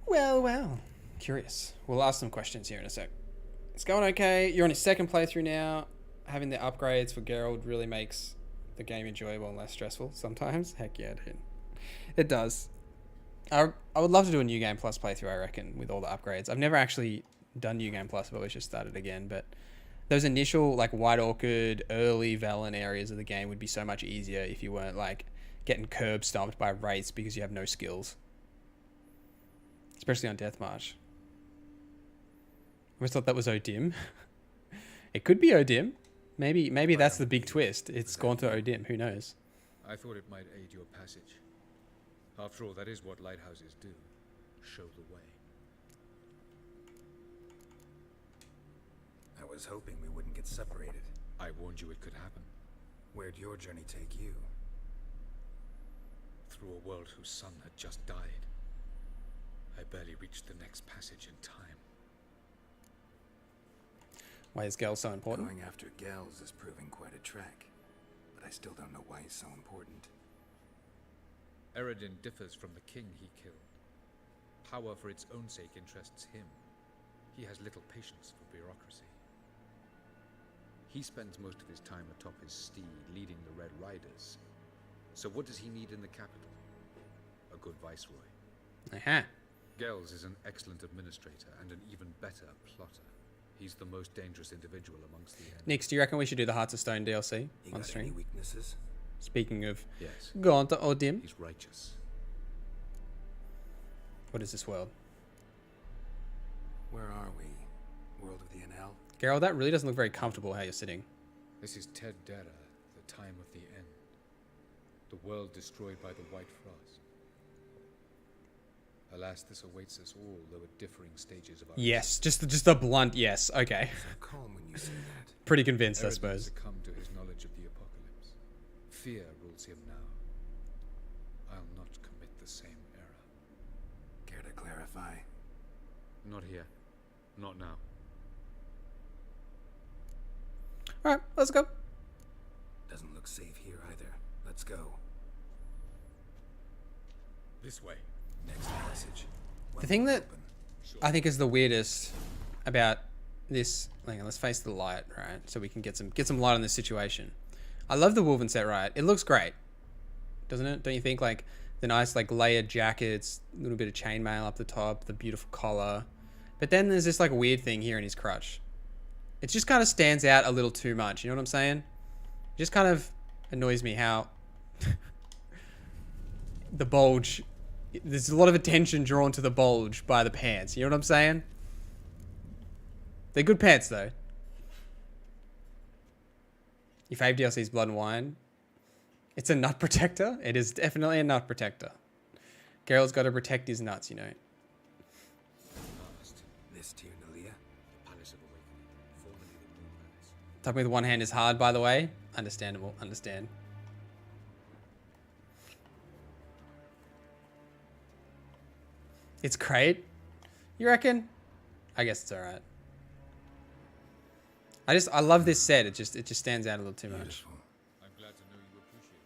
Well, well. Curious. We'll ask some questions here in a sec. It's going okay. You're on your second playthrough now. Having the upgrades for Geralt really makes the game enjoyable and less stressful sometimes. Heck yeah, dude. It does. I would love to do a New Game Plus playthrough, I reckon, with all the upgrades. I've never actually done New Game Plus. I've always just started again. But those initial, like, White Orchid, early Velen areas of the game would be so much easier if you weren't, like, getting curb stomped by wraiths because you have no skills. Especially on Death March. I always thought that was Odim. It could be Odim. Maybe that's the big twist. It's gone to Odim. Who knows? I thought it might aid your passage. After all, that is what lighthouses do. Show the way. I was hoping we wouldn't get separated. I warned you it could happen. Where'd your journey take you? Through a world whose sun had just died. I barely reached the next passage in time. Why is Gel so important? Going after Gels is proving quite a trek, but I still don't know why he's so important. Eredin differs from the king he killed. Power for its own sake interests him. He has little patience for bureaucracy. He spends most of his time atop his steed, leading the Red Riders. So what does he need in the capital? A good viceroy. Aha. Gels is an excellent administrator and an even better plotter. He's the most dangerous individual amongst the enemies. Nix, do you reckon we should do the Hearts of Stone DLC on stream? Any weaknesses? Speaking of, yes. Go on to Odim. He's righteous. What is this world? Where are we? World of the NL? Geralt, that really doesn't look very comfortable how you're sitting. This is Ted Dara, the time of the end. The world destroyed by the White Frost. Alas, this awaits us all, though at differing stages of our Yes, just a blunt yes. Okay. So calm when you say that. Pretty convinced, Eredin I suppose. succumbed to his knowledge of the apocalypse. Fear rules him now. I'll not commit the same error. Care to clarify? Not here. Not now. Alright, let's go. Doesn't look safe here either. Let's go. This way. Next passage. The thing that I think is the weirdest about this, hang on, let's face the light, right? So we can get some light on this situation. I love the woven set, right? It looks great, doesn't it? Don't you think? Like the nice like layered jackets, a little bit of chainmail up the top, the beautiful collar. But then there's this like weird thing here in his crutch. It just kind of stands out a little too much. You know what I'm saying? It just kind of annoys me how the bulge. There's a lot of attention drawn to the bulge by the pants. You know what I'm saying? They're good pants, though. Your fave DLC is Blood and Wine. It's a nut protector. It is definitely a nut protector. Geralt's got to protect his nuts, you know. This Tir Typing with one hand is hard, by the way. Understandable. Understand. It's great. You reckon? I guess it's alright. I love this set. It just stands out a little too much. I'm glad to know you appreciate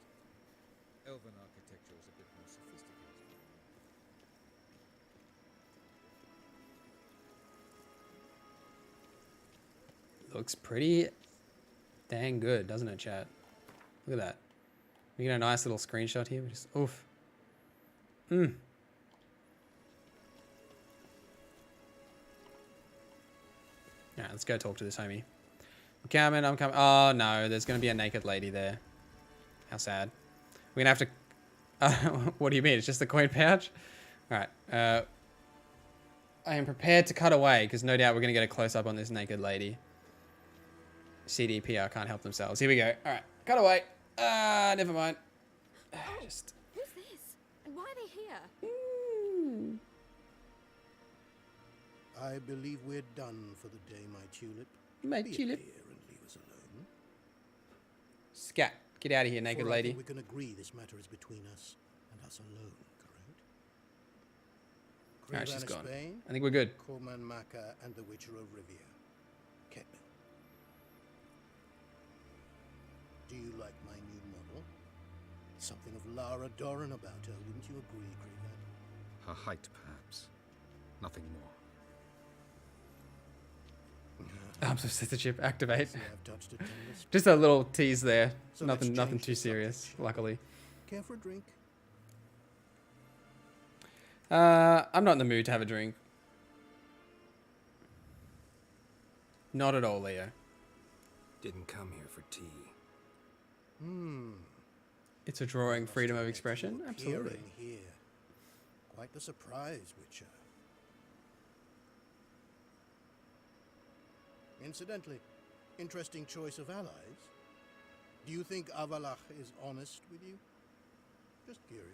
it. Elven architecture is a bit more sophisticated. Looks pretty dang good, doesn't it, chat? Look at that. We get a nice little screenshot here. We just oof. Alright, let's go talk to this homie. I'm coming, I'm coming. Oh no, there's gonna be a naked lady there. How sad. We're gonna have to. What do you mean? It's just the coin pouch? Alright. I am prepared to cut away because no doubt we're gonna get a close up on this naked lady. CDPR can't help themselves. Here we go. Alright, cut away. Never mind. Just. Who's this? And why are they here? I believe we're done for the day, my tulip. My Be tulip. here and leave us alone. Scat. Get out of here, naked For I lady. think we can agree this matter is between us and us alone, correct? Alright, she's Cravan of gone. Spain, I think we're good. Corman Maka and the Witcher of Rivia. Kepin. Do you like my new model? Something of Lara Doran about her, wouldn't you agree, Cravan? Her height, perhaps. Nothing more. Arms of censorship activate. See, I've touched a tender spot. Just a little tease there. So let's nothing change too the serious, subject. luckily. Care for a drink? I'm not in the mood to have a drink. Not at all, Leo. Didn't come here for tea. It's a drawing freedom of expression? Absolutely. Appearing here. Quite the surprise, Witcher. Incidentally, interesting choice of allies. Do you think Avallac'h is honest with you? Just curious.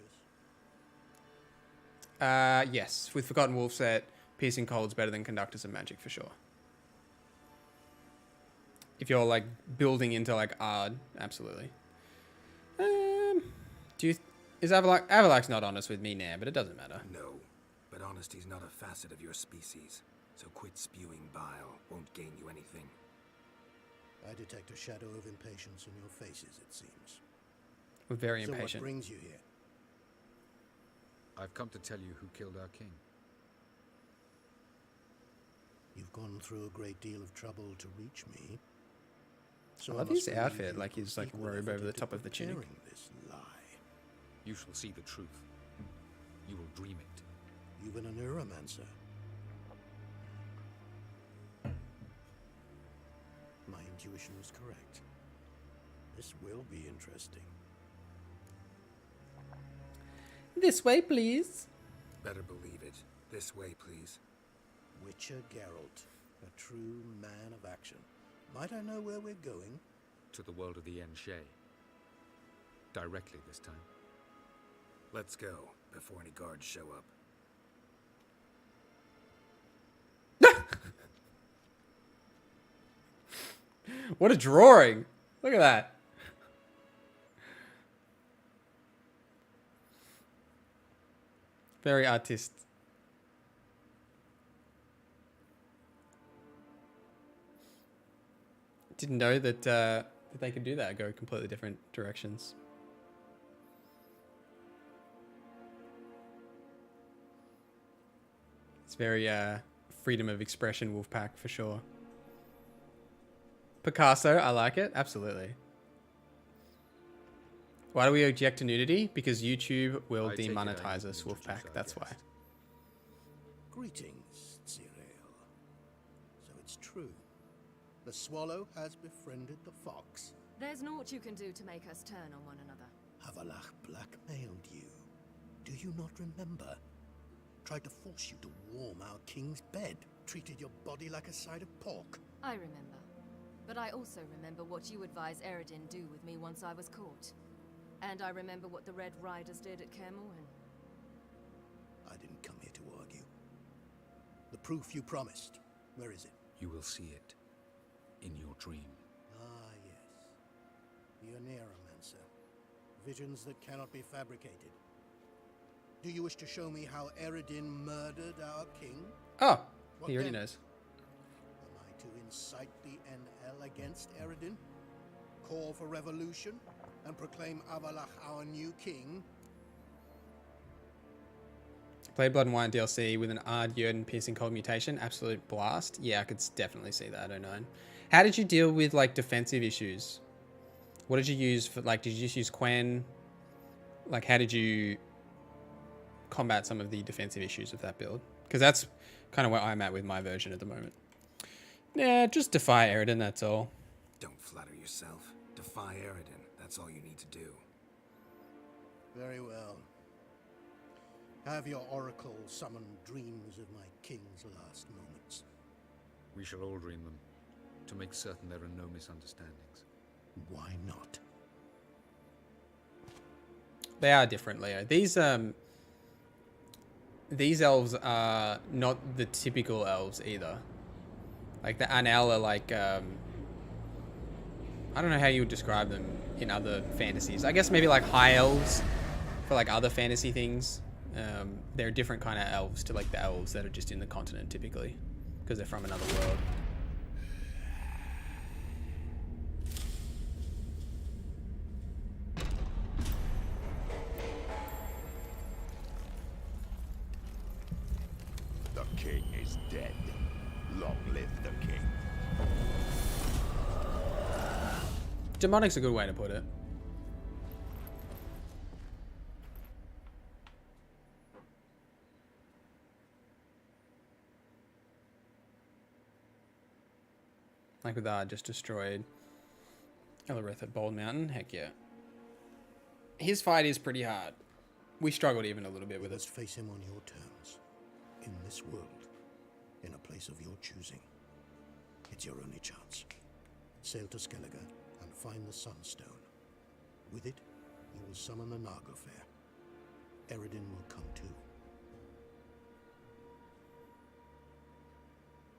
Yes. With Forgotten Wolf set, Piercing Cold's better than Conductors of Magic for sure. If you're like building into like Ard, absolutely. Is Avallac'h's not honest with me now, but it doesn't matter. No, but honesty's not a facet of your species. So quit spewing bile. Won't gain you anything. I detect a shadow of impatience in your faces, it seems. We're very So impatient. what brings you here? I've come to tell you who killed our king. You've gone through a great deal of trouble to reach me. So I love must his believe outfit, you like his put like equal robe effort over the into top of the tunic. preparing this lie. You shall see the truth. You will dream it. Even a neuromancer. My intuition was correct. This will be interesting. This way, please. Better believe it. This way, please. Witcher Geralt, a true man of action. Might I know where we're going? To the world of the Enshe. Directly this time. Let's go, before any guards show up. What a drawing! Look at that. Very artist. Didn't know that that they could do that. Go completely different directions. It's very freedom of expression Wolfpack for sure. Picasso, I like it. Absolutely. Why do we object to nudity? Because YouTube will I take it I demonetize need us, to Wolfpack. introduce our That's why. guest. Greetings, Ciri. So it's true. The swallow has befriended the fox. There's naught you can do to make us turn on one another. Avallac'h blackmailed you. Do you not remember? Tried to force you to warm our king's bed. Treated your body like a side of pork. I remember. But I also remember what you advised Eredin do with me once I was caught. And I remember what the Red Riders did at Kaer Morhen. I didn't come here to argue. The proof you promised. Where is it? You will see it in your dream. The Aneromancer. Visions that cannot be fabricated. Do you wish to show me how Eredin murdered our king? Oh, What he already then? knows. Am I to incite the NL against Eredin? Call for revolution? And proclaim Avallac'h our new king? Play Blood and Wine DLC with an Ard piercing cold mutation. Absolute blast. Yeah, I could definitely see that. I don't know. How did you deal with like defensive issues? What did you use for like? Did you just use Quen? Like, how did you combat some of the defensive issues of that build? Because that's kind of where I'm at with my version at the moment. Yeah, just defy Eredin. That's all. Don't flatter yourself. Defy Eredin. That's all you need to do. Very well. Have your oracle summon dreams of my king's last moments. We shall all dream them, to make certain there are no misunderstandings. Why not? They are different, Leo. These elves are not the typical elves either. Like the Anel are like I don't know how you would describe them in other fantasies. I guess maybe like high elves for like other fantasy things. They're different kind of elves to like the elves that are just in the continent typically, because they're from another world. The king is dead. Long live the king. Demonic's a good way to put it. Like with just destroyed Ellerith at Bald Mountain. Heck yeah. His fight is pretty hard. We struggled even a little bit with Let's it. face him on your terms. In this world. In a place of your choosing. It's your only chance. Sail to Skellige and find the Sunstone. With it, you will summon the Nargofair. Eredin will come too.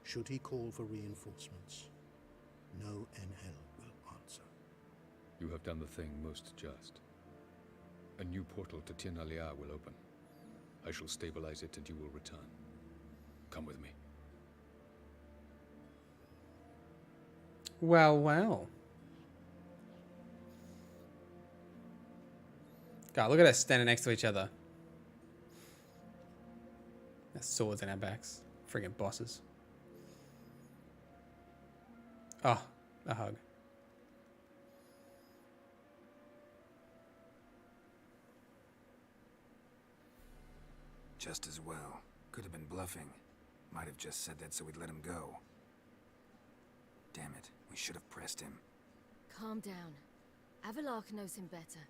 Should he call for reinforcements, no NL will answer. You have done the thing most just. A new portal to Tirnalia will open. I shall stabilize it and you will return. Come with me. Well, well. God, look at us standing next to each other. There's swords in our backs. Friggin' bosses. Oh, a hug. Just as well. Could have been bluffing. Might have just said that so we'd let him go. Damn it. We should have pressed him. Calm down. Avallac'h knows him better.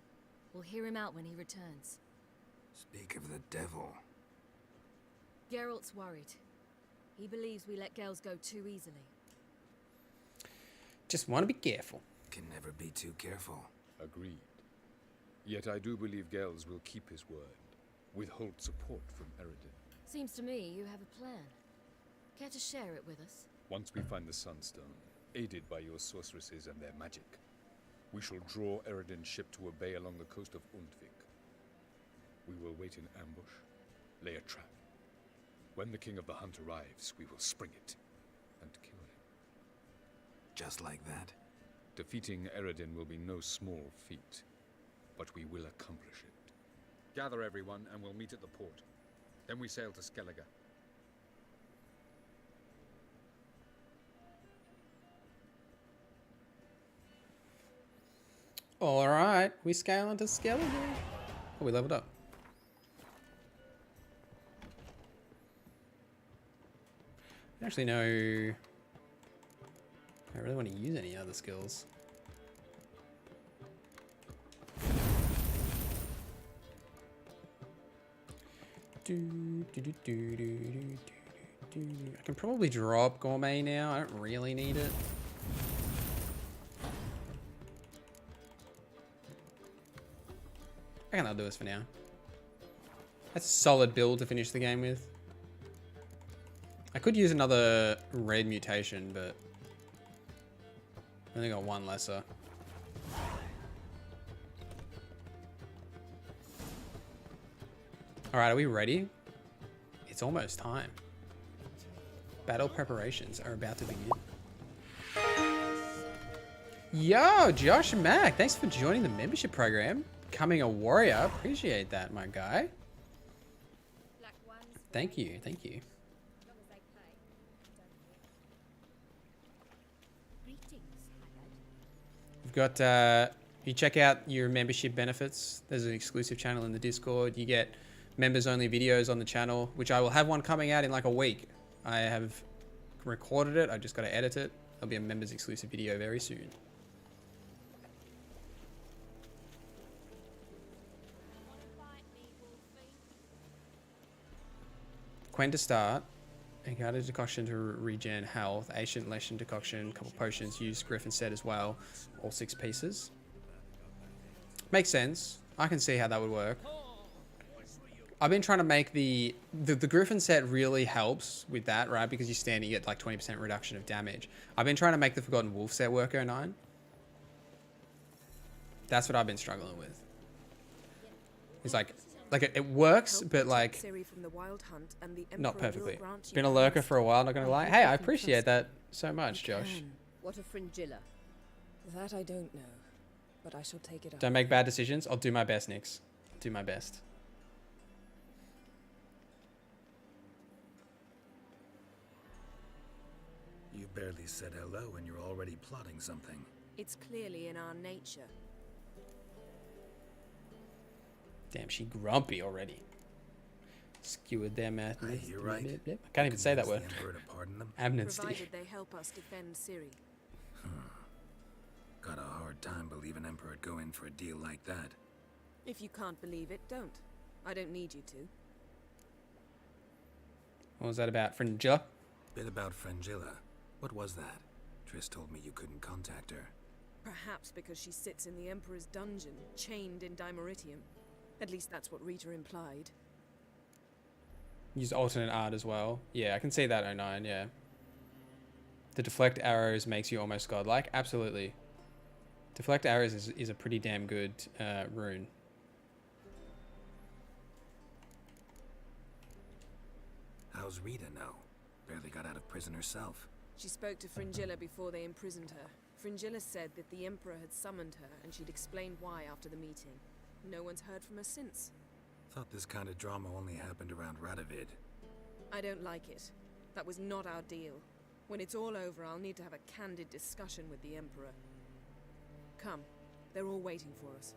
We'll hear him out when he returns. Speak of the devil. Geralt's worried. He believes we let girls go too easily. Just want to be careful. Can never be too careful. Agreed. Yet I do believe Gels will keep his word. Withhold support from Eredin. Seems to me you have a plan. Care to share it with us? Once we find the Sunstone, aided by your sorceresses and their magic, we shall draw Eredin's ship to a bay along the coast of Undvik. We will wait in ambush, lay a trap. When the King of the Hunt arrives, we will spring it and kill him. Just like that? Defeating Eredin will be no small feat, but we will accomplish it. Gather everyone and we'll meet at the port. Then we sail to Skellige. All right, we scale into Skellige. Oh, we leveled up. I don't actually know. I really want to use any other skills. I can probably drop Gourmet now. I don't really need it. I think I'll do this for now. That's a solid build to finish the game with. I could use another red mutation, but I only got one lesser. All right, are we ready? It's almost time. Battle preparations are about to begin. Yo, Josh and Mac, thanks for joining the membership program. Becoming a warrior, appreciate that, my guy. Thank you, thank you. We've got, you check out your membership benefits. There's an exclusive channel in the Discord. You get members only videos on the channel, which I will have one coming out in like a week. I have recorded it. I just got to edit it. There'll be a members exclusive video very soon. Quen to start. A guarded decoction to regen health. Ancient Leshen decoction. Couple potions. Use Griffin set as well. All 6 pieces. Makes sense. I can see how that would work. I've been trying to make the Griffin set really helps with that, right? Because you stand, you get like 20% reduction of damage. I've been trying to make the Forgotten Wolf set work 09. That's what I've been struggling with. It's like it works, but like Ciri from the Wild Hunt and the not Emperor perfectly. will grant you Been a lurker for a while, not gonna lie. Hey, I appreciate that so much, Josh. What a fringilla. That I don't know, but I shall take it up. Don't make bad decisions. I'll do my best, Nix. Do my best. You barely said hello and you're already plotting something. It's clearly in our nature. Damn, she grumpy already. Skewered their math. You're right. I can't even say that word. Amnesty. Provided they help us defend Siri. Got a hard time believing Emperor would go in for a deal like that. If you can't believe it, don't. I don't need you to. What was that about? Fringilla? Bit about Fringilla. What was that? Triss told me you couldn't contact her. Perhaps because she sits in the Emperor's dungeon, chained in Dimeritium. At least that's what Rita implied. Use alternate art as well. Yeah, I can see that 09, yeah. The deflect arrows makes you almost godlike. Absolutely. Deflect arrows is a pretty damn good rune. How's Rita now? Barely got out of prison herself. She spoke to Fringilla before they imprisoned her. Fringilla said that the Emperor had summoned her and she'd explained why after the meeting. No one's heard from her since. Thought this kind of drama only happened around Radovid. I don't like it. That was not our deal. When it's all over, I'll need to have a candid discussion with the Emperor. Come. They're all waiting for us.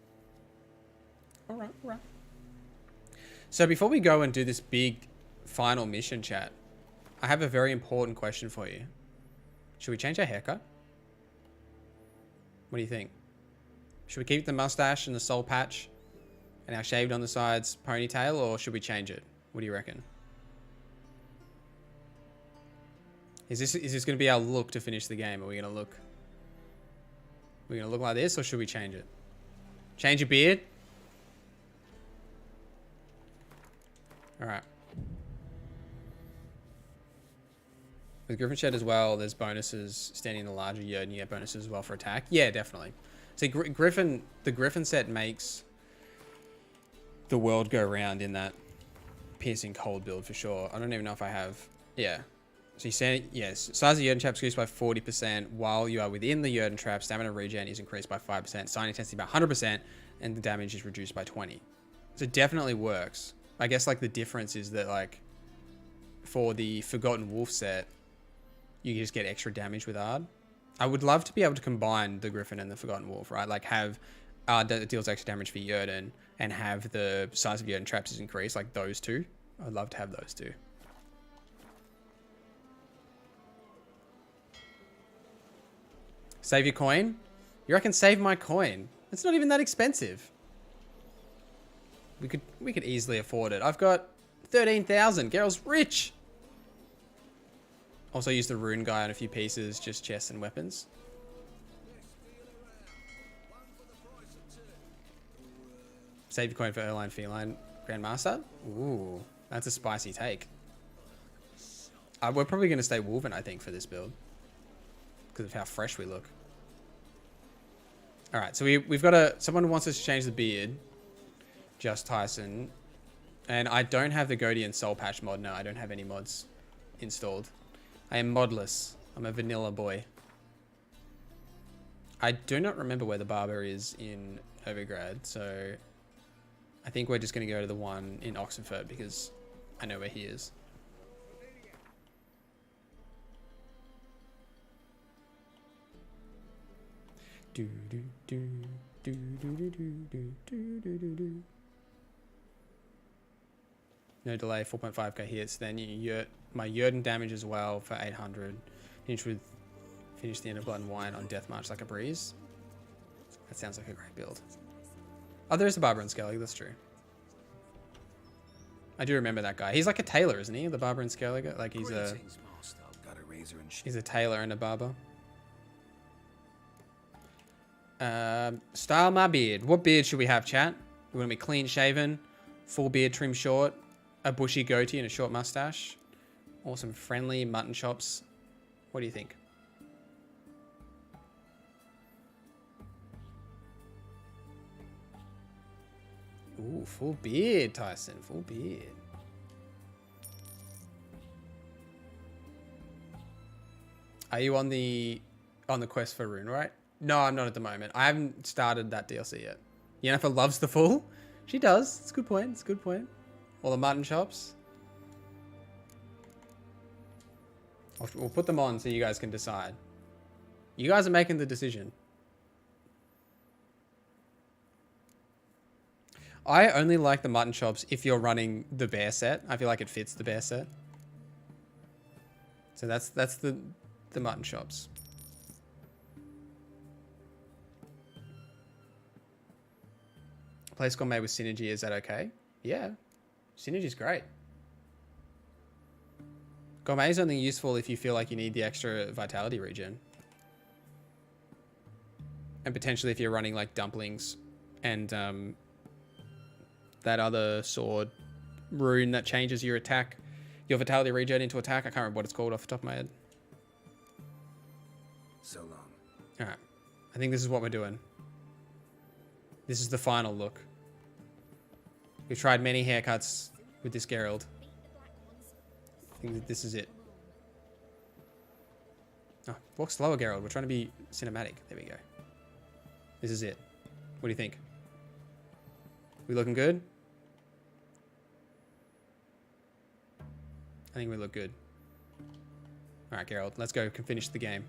Alright. So before we go and do this big final mission chat, I have a very important question for you. Should we change our haircut? What do you think? Should we keep the mustache and the soul patch and our shaved on the sides ponytail, or should we change it? What do you reckon? Is this going to be our look to finish the game? Are we going to look like this, or should we change it? Change your beard? All right. With Griffin Shed as well, there's bonuses standing in the larger yard, and you get bonuses as well for attack. Yeah, definitely. See, the Griffin set makes the world go round in that piercing cold build for sure. I don't even know if I have. Yeah. So you say, yes, size of Eredin trap is increased by 40% while you are within the Eredin trap. Stamina regen is increased by 5%, sign intensity by 100%, and the damage is reduced by 20. So it definitely works. I guess like the difference is that like for the Forgotten Wolf set, you just get extra damage with Ard. I would love to be able to combine the Griffin and the Forgotten Wolf, right? Like have Ard that deals extra damage for Eredin and have the size of Eredin traps is increased, like those two. I'd love to have those two. Save your coin? You reckon save my coin? It's not even that expensive. We could easily afford it. I've got 13,000. Geralt's rich. Also use the rune guy on a few pieces, just chests and weapons. Save your coin for Erline Feline Grandmaster. Ooh, that's a spicy take. We're probably going to stay Wolven, I think, for this build. Because of how fresh we look. Alright, so we've got someone who wants us to change the beard. Just Tyson. And I don't have the Godian Soul Patch mod. No, I don't have any mods installed. I am modless. I'm a vanilla boy. I do not remember where the barber is in Novigrad, so I think we're just going to go to the one in Oxenfurt because I know where he is. Do do do do do do do do do do do. No delay, 4.5k hits. Then my Eredin damage as well for 800. Finish the end of Blood and Wine on Death March like a breeze. That sounds like a great build. Oh, there is a barber in Skellige, that's true. I do remember that guy. He's like a tailor, isn't he? The barber in Skellige? Like he's a tailor and a barber. Style my beard. What beard should we have, chat? We want to be clean shaven, full beard trim short, a bushy goatee and a short mustache, or some friendly mutton chops. What do you think? Ooh, full beard, Tyson. Full beard. Are you on the quest for Rune, right? No, I'm not at the moment. I haven't started that DLC yet. Yennefer loves the full. She does. It's a good point. It's a good point. All the mutton chops. We'll put them on so you guys can decide. You guys are making the decision. I only like the mutton chops if you're running the bear set. I feel like it fits the bear set. So that's the mutton chops. Place gourmet with synergy, is that okay? Yeah. Synergy's great. Gourmet is only useful if you feel like you need the extra vitality regen. And potentially if you're running like dumplings and that other sword rune that changes your attack, your vitality regen into attack. I can't remember what it's called off the top of my head. So long. All right. I think this is what we're doing. This is the final look. We've tried many haircuts with this Geralt. I think that this is it. Oh, walk slower, Geralt. We're trying to be cinematic. There we go. This is it. What do you think? We looking good? I think we look good. All right, Geralt. Let's go finish the game.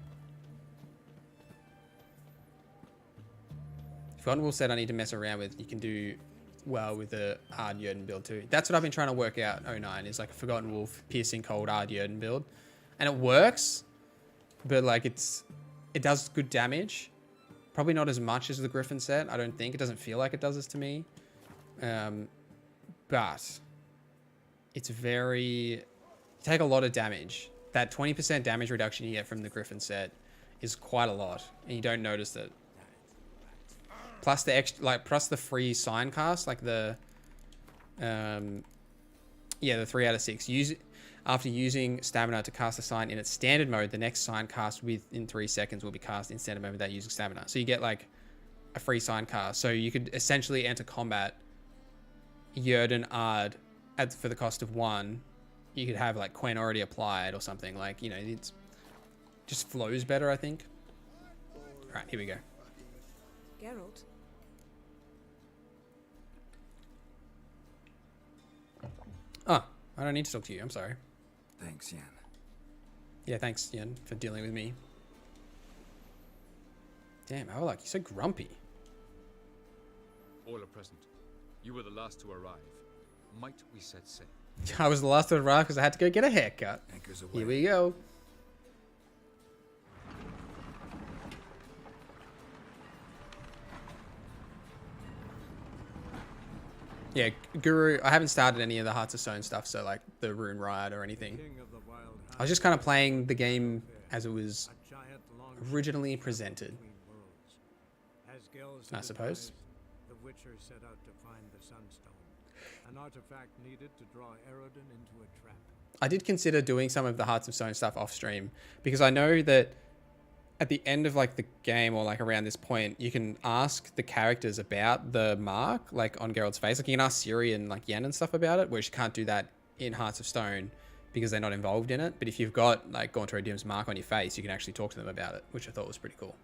Forgotten Wolf said I need to mess around with. You can do well with the hard Eredin build too. That's what I've been trying to work out. 09 is like a Forgotten Wolf piercing cold hard Eredin build, and it works, but like it does good damage. Probably not as much as the Griffin set. I don't think it doesn't feel like it does this to me, but it's very. You take a lot of damage. That 20% damage reduction you get from the Griffin set is quite a lot, and you don't notice it. Plus the extra, like, plus the free sign cast, like the, yeah, the 3 out of 6. After using stamina to cast a sign in its standard mode, the next sign cast within 3 seconds will be cast in standard mode without using stamina. So you get like a free sign cast. So you could essentially enter combat Eredin Ard for the cost of 1. You could have like Quen already applied or something. Like, you know, it just flows better, I think. All right, here we go. Geralt. Oh, I don't need to talk to you. I'm sorry. Thanks, Yen. Yeah, thanks, Yen, for dealing with me. Damn, Avallac'h, you're so grumpy. All are present. You were the last to arrive. Might we set sail? I was the last to arrive because I had to go get a haircut. Anchors away. Here we go. Yeah, Guru, I haven't started any of the Hearts of Stone stuff, so like the Rune Riot or anything. I was just kind of playing the game as it was originally presented, I suppose. The Witcher set out to find the Sunstone, an artifact needed to draw Eredin into a trap. I did consider doing some of the Hearts of Stone stuff off stream because I know that at the end of like the game or like around this point, you can ask the characters about the mark like on Geralt's face. Like you can ask Siri and like Yen and stuff about it, whereas you can't do that in Hearts of Stone because they're not involved in it. But if you've got like Gauntlet Dim's mark on your face, you can actually talk to them about it, which I thought was pretty cool.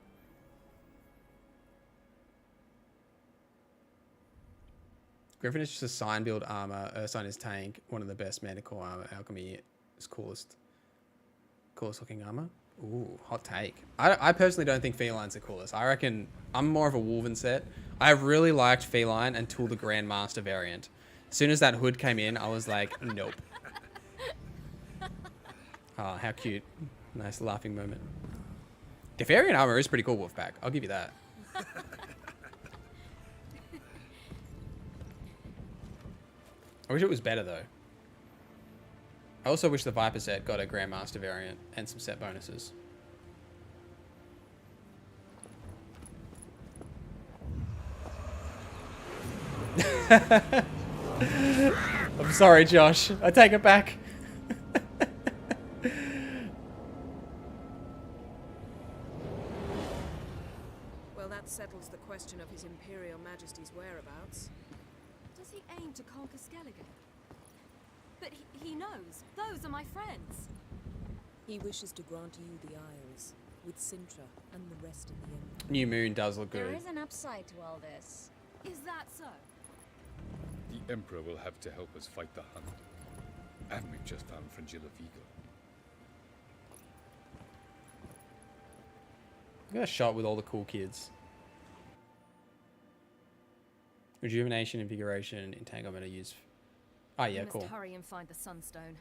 Griffin is just a sign build armor. Ursine is tank. One of the best mana core armor. Alchemy is coolest looking armor. Ooh, hot take. I personally don't think Felines are coolest. I reckon I'm more of a Wolven set. I really liked Feline until the Grandmaster variant. As soon as that hood came in, I was like, nope. Oh, how cute. Nice laughing moment. Defarian armor is pretty cool, Wolfpack. I'll give you that. I wish it was better, though. I also wish the Viper set got a Grandmaster variant and some set bonuses. I'm sorry, Josh. I take it back. Well, that settles the question of His Imperial Majesty's whereabouts. Does he aim to conquer Skellige? But he knows. Those are my friends. He wishes to grant you the Isles, with Sintra and the rest of the Empire. New Moon does look There good. is an upside to all this. Is that so? The Emperor will have to help us fight the Hunt. And we've just found Fringilla Vigo. I got a shot with all the cool kids. Rejuvenation, invigoration, entanglement are used. Oh yeah, we must cool. hurry and find the Sunstone.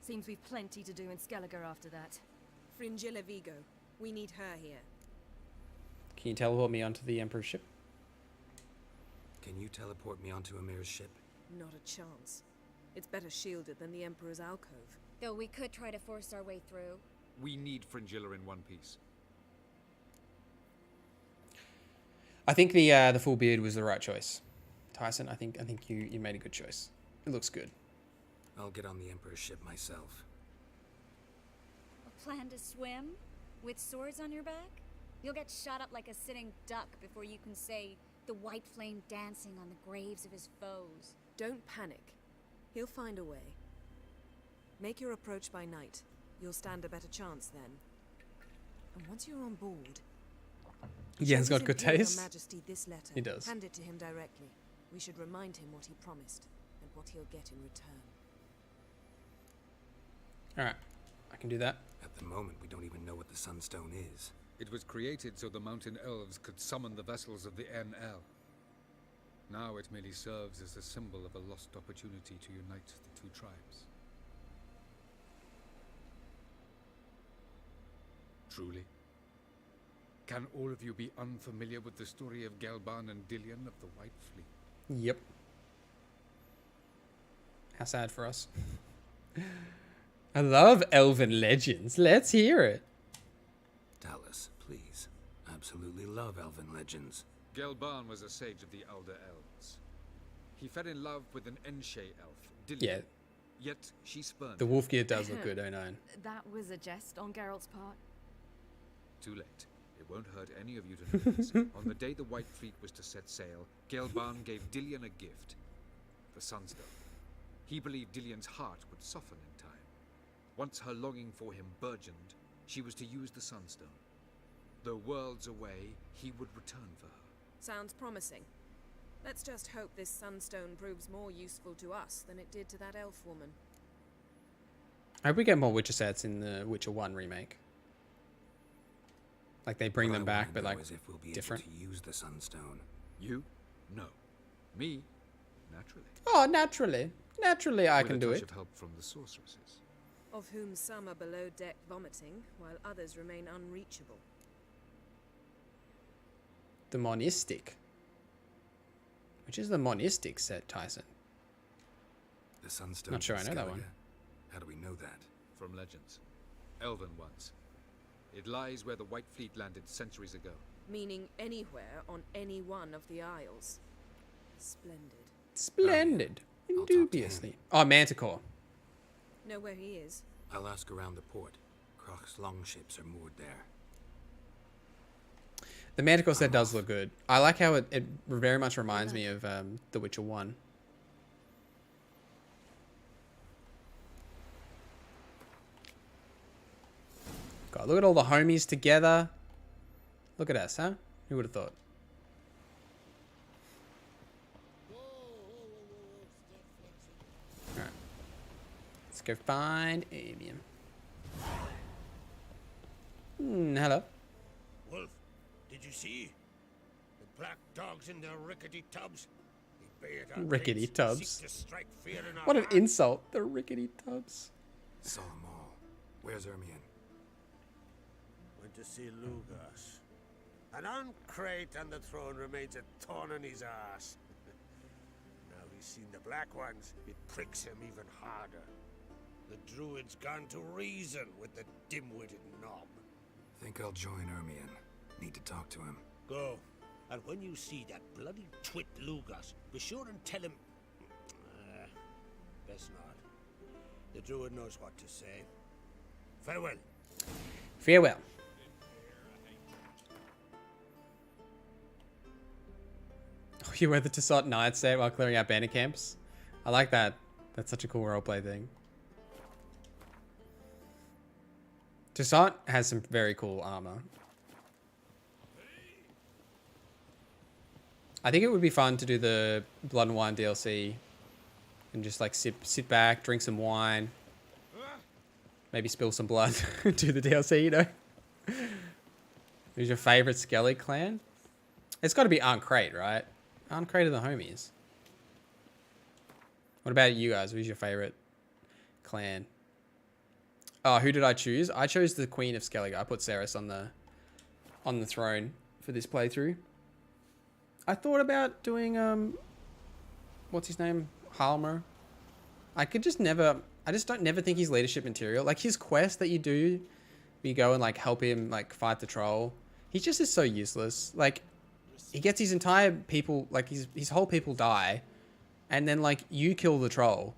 Seems we've plenty to do in Skellige after that. Fringilla Vigo. We need her here. Can you teleport me onto the Emperor's ship? Can you teleport me onto Amir's ship? Not a chance. It's better shielded than the Emperor's alcove. Though we could try to force our way through. We need Fringilla in one piece. I think the full beard was the right choice, Tyson. I think you made a good choice. It looks good. I'll get on the Emperor's ship myself. A plan to swim? With swords on your back? You'll get shot up like a sitting duck before you can say the white flame dancing on the graves of his foes. Don't panic. He'll find a way. Make your approach by night. You'll stand a better chance then. And once you're on board... Yen's got good Imperial taste. Majesty this letter. He does. Hand it to him directly. We should remind him what he promised, and what he'll get in return. Alright, I can do that. At the moment, we don't even know what the Sunstone is. It was created so the mountain elves could summon the vessels of the NL. Now it merely serves as a symbol of a lost opportunity to unite the two tribes. Truly? Can all of you be unfamiliar with the story of Gelban and Dillion of the White Fleet? Yep. How sad for us. I love elven legends. Let's hear it. Tell us, please. Absolutely love elven legends. Gelban was a sage of the Elder Elves. He fell in love with an Enshe elf, Dillion. Yeah. Yet she spurned The him. wolf gear does look good, oh no. That was a jest on Geralt's part. Too late. It won't hurt any of you to know this. On the day the White Fleet was to set sail, Gelban gave Dillion a gift. The Sunstone. He believed Dillion's heart would soften in time. Once her longing for him burgeoned, she was to use the Sunstone. Though worlds away, he would return for her. Sounds promising. Let's just hope this Sunstone proves more useful to us than it did to that elf woman. I hope we get more Witcher sets in the Witcher 1 remake. Like they bring them back, but like As if we'll be different. able to use the Sunstone. You? No. Me? Naturally. Oh, naturally. Naturally I With can a do touch it. of help from the sorceresses. Of whom some are below deck vomiting, while others remain unreachable. The monistic. Which is the monistic set, Tyson? The Sunstone. Not sure I know that one. How do we know that? From legends. Elven ones. It lies where the White Fleet landed centuries ago. Meaning anywhere on any one of the Isles. Splendid. Splendid. Indubiously. Oh, Manticore. Know where he is? I'll ask around the port. Croc's longships are moored there. The Manticore set does look good. I like how it very much reminds me of The Witcher 1. God, look at all the homies together. Look at us, huh? Who would have thought? Alright. Let's go find Avian. Hello. Wolf, did you see? The black dogs in their rickety tubs? They bay at our Rickety gates, tubs. seek to strike fear in our What an hearts. insult. The rickety tubs. Saw them all. Where's Ermion? Went to see Lugas. An uncrate on the throne remains a thorn in his ass. Now he's seen the black ones, it pricks him even harder. The druids gone to reason with the dim-witted knob. Think I'll join Ermion. Need to talk to him. Go. And when you see that bloody twit Lugas, be sure and tell him... best not. The druid knows what to say. Farewell. Farewell. Oh, you wear the Tissot Knight set while clearing out bandit camps? I like that. That's such a cool roleplay thing. Tissot has some very cool armor. I think it would be fun to do the Blood and Wine DLC and just like sit back, drink some wine, maybe spill some blood, do the DLC, you know? Who's your favorite Skelly clan? It's got to be Ankh-Crate, right? Ankh-Crate are the homies. What about you guys? Who's your favorite clan? Oh, who did I choose? I chose the Queen of Skellige. I put Ceres on the throne for this playthrough. I thought about doing what's his name? Halmer. I just don't never think he's leadership material. Like his quest that you do, you go and like help him like fight the troll. He just is so useless. Like he gets his entire people, like his whole people die, and then like you kill the troll.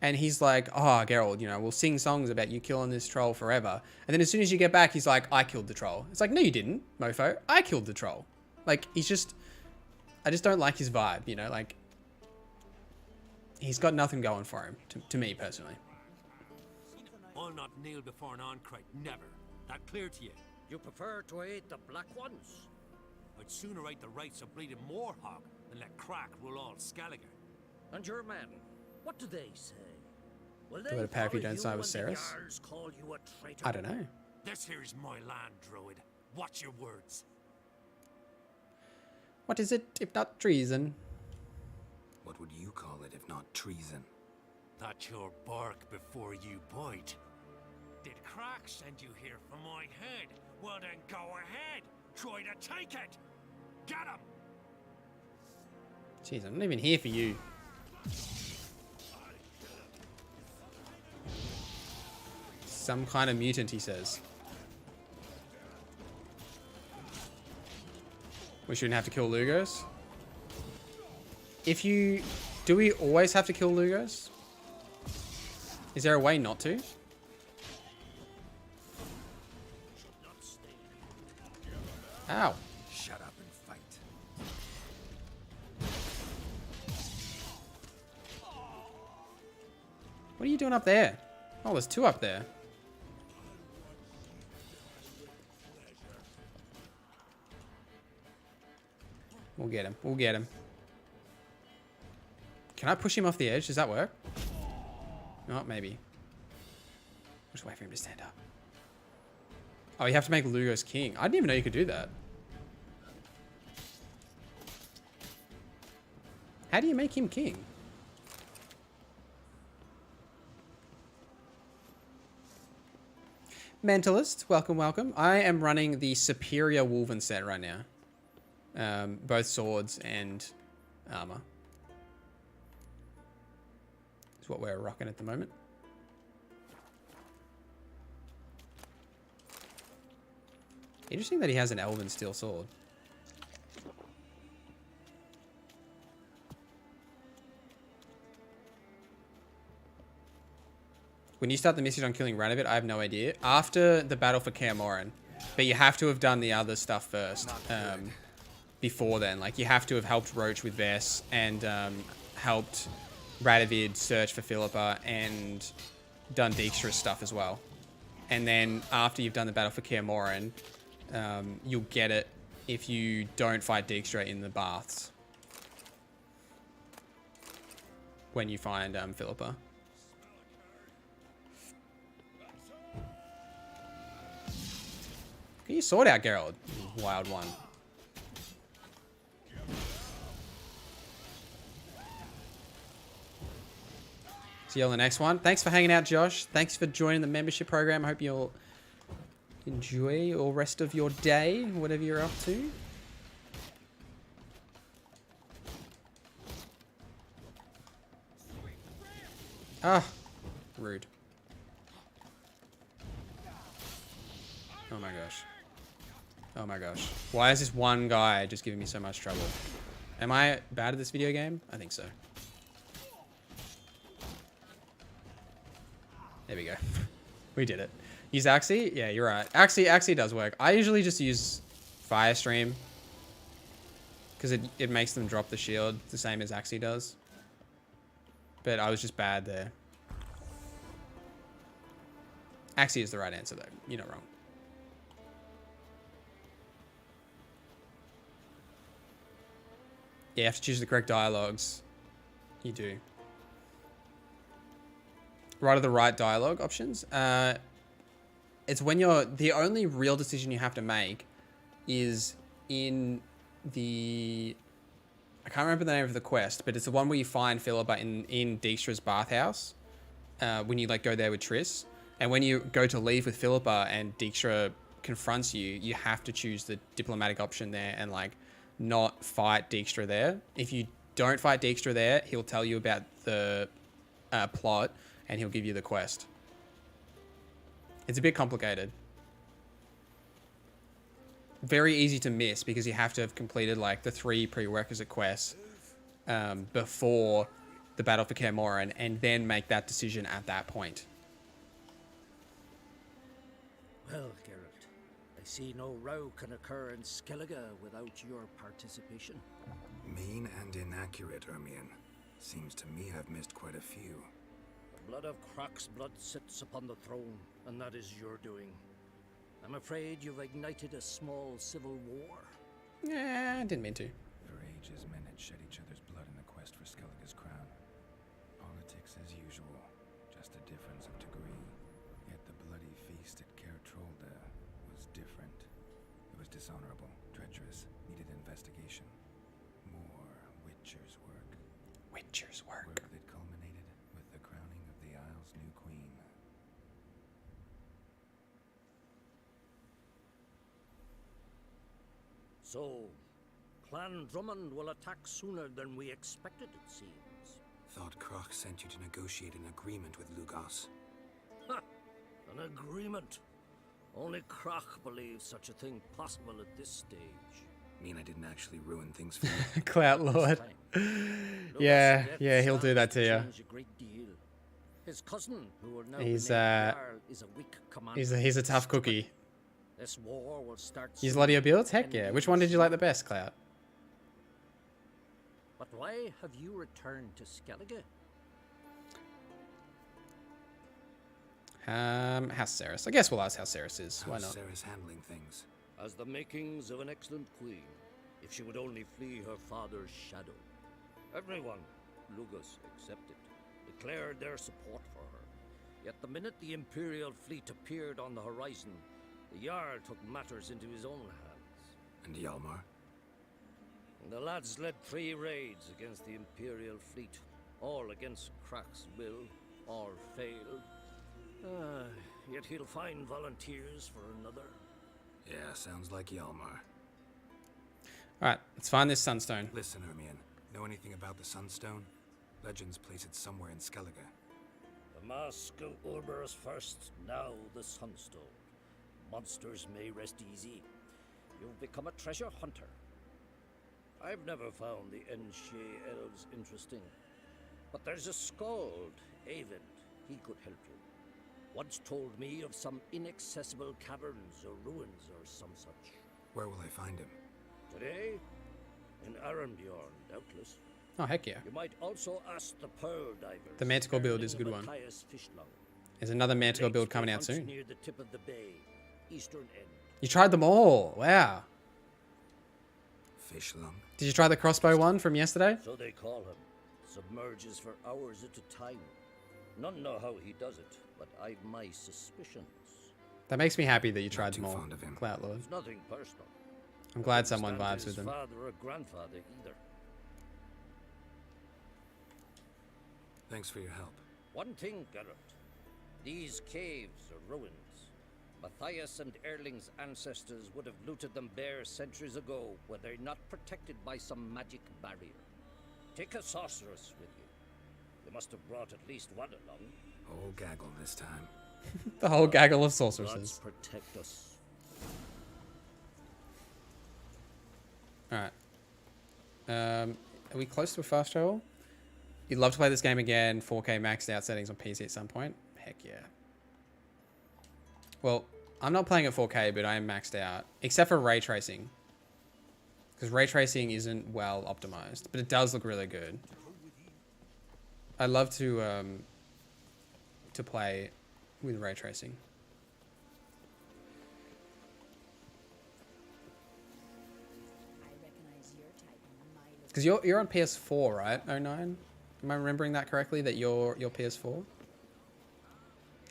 And he's like, oh, Geralt, you know, we'll sing songs about you killing this troll forever. And then as soon as you get back, he's like, I killed the troll. It's like, no, you didn't, mofo. I killed the troll. Like, I just don't like his vibe, you know? Like, he's got nothing going for him, to me, personally. I'll not kneel before an Ankh-Crate, never. That clear to you? You prefer to aid the Black Ones? I'd sooner right the rights of bleeding Moorhog than let Crack rule all Skellige. And your men, what do they say? Will Do it if you don't side with Ceres? I don't know. This here is my land, Druid. Watch your words. What is it if not treason? What would you call it if not treason? That's your bark before you bite. Did Crack send you here for my head? Well then go ahead. Try to take it. Get him. Jeez, I'm not even here for you. Some kind of mutant, he says. We shouldn't have to kill Lugos. Do we always have to kill Lugos? Is there a way not to? Ow. Shut up and fight. What are you doing up there? Oh, there's two up there. We'll get him. We'll get him. Can I push him off the edge? Does that work? No, maybe. Just wait for him to stand up. Oh, you have to make Lugos king. I didn't even know you could do that. How do you make him king? Mentalist, welcome, welcome. I am running the superior Wolven set right now. Both swords and armor. Is what we're rocking at the moment. Interesting that he has an elven steel sword. When you start the message on killing Radovid, I have no idea. After the battle for Kaer Morhen, But you have to have done the other stuff first. Before then. Like, you have to have helped Roach with Vess and helped Radovid search for Philippa and done Dijkstra stuff as well. And then after you've done the battle for Kaer Morhen, you'll get it if you don't fight Dijkstra in the baths. When you find Philippa. Get your sword out, Geralt, you wild one. See you on the next one. Thanks for hanging out, Josh. Thanks for joining the membership program. I hope you'll enjoy all rest of your day, whatever you're up to. Ah, rude. Oh my gosh. Oh my gosh. Why is this one guy just giving me so much trouble? Am I bad at this video game? I think so. There we go. We did it. Use Axie? Yeah, you're right. Axie does work. I usually just use Firestream because it makes them drop the shield the same as Axie does. But I was just bad there. Axie is the right answer, though. You're not wrong. Yeah, you have to choose the correct dialogues. You do. What are the right dialogue options? It's when the only real decision you have to make is in the... I can't remember the name of the quest, but it's the one where you find Philippa in Dijkstra's bathhouse. When you like go there with Triss. And when you go to leave with Philippa and Dijkstra confronts you, you have to choose the diplomatic option there and like not fight Dijkstra there. If you don't fight Dijkstra there, he'll tell you about the plot and he'll give you the quest. It's a bit complicated. Very easy to miss because you have to have completed like the 3 prerequisite quests before the battle for Kaer Morhen and then make that decision at that point. Well, Geralt, I see no row can occur in Skellige without your participation. Mean and inaccurate, Ermion. Seems to me I've missed quite a few. The blood of Crach's blood sits upon the throne, and that is your doing. I'm afraid you've ignited a small civil war. Yeah, I didn't mean to. For ages, men had shed each other's blood in the quest for Skellige's crown. Politics as usual, just a difference of degree. Yet the bloody feast at Kaer Trolde was different. It was dishonorable, treacherous, needed investigation. More Witcher's work. Witcher's work. Work that culminated with the crowning of the Isle's new queen. So, Clan Drummond will attack sooner than we expected, it seems. Thought Crach sent you to negotiate an agreement with Lugos. Ha! An agreement? Only Crach believes such a thing possible at this stage. Mean I didn't actually ruin things for you? Clout Lord. Yeah, he'll do that to you. His cousin, who will now He's is a weak commander. he's a tough cookie. This war will start. Use a lot of your builds? Heck yeah. Which one did you like the best, Clout? But why have you returned to Skellige? House Ceres. I guess we'll ask how Ceres is. Why not? How's Ceres handling things? As the makings of an excellent queen, if she would only flee her father's shadow. Everyone, Lugos excepted, declared their support for her. Yet the minute the Imperial fleet appeared on the horizon, the Jarl took matters into his own hands. And Hjalmar? The lads led 3 raids against the Imperial fleet, all against Crach's will, all failed. Yet he'll find volunteers for another. Yeah, sounds like Hjalmar. Alright, let's find this Sunstone. Listen, Ermion, know anything about the Sunstone? Legends place it somewhere in Skellige. The Mask of Urberus first, now the Sunstone. Monsters may rest easy. You've become a treasure hunter. I've never found the Enshe elves interesting. But there's a skald, Avallac'h. He could help you. once told me of some inaccessible caverns or ruins or some such. Where will I find him? Today? In Arenbjorn, doubtless. Oh, heck yeah. You might also ask the Pearl Divers. The Manticore build is a good one. There's another Manticore build coming out soon. Near the tip of the bay, eastern end. You tried them all. Wow. Fish lung. Did you try the crossbow one from yesterday? So they call him. Submerges for hours at a time. None know how he does it, but I've my suspicions. That makes me happy that you tried them all, fond of him. Clout Lord. It's nothing personal. I'm glad someone vibes with them. Father or grandfather either. Thanks for your help. One thing, Geralt. These caves are ruins. Matthias and Erling's ancestors would have looted them bare centuries ago were they not protected by some magic barrier. Take a sorceress with you. You must have brought at least one along. Oh, gaggle this time. The whole gaggle of sorceresses. Protect us. Alright. Are we close to a fast travel? You'd love to play this game again, 4K maxed out settings on PC at some point? Heck yeah. Well, I'm not playing at 4K, but I am maxed out. Except for ray tracing. Because ray tracing isn't well optimized, but it does look really good. I love to play with ray tracing. Because you're on PS4, right? 09? Am I remembering that correctly? That you're PS4?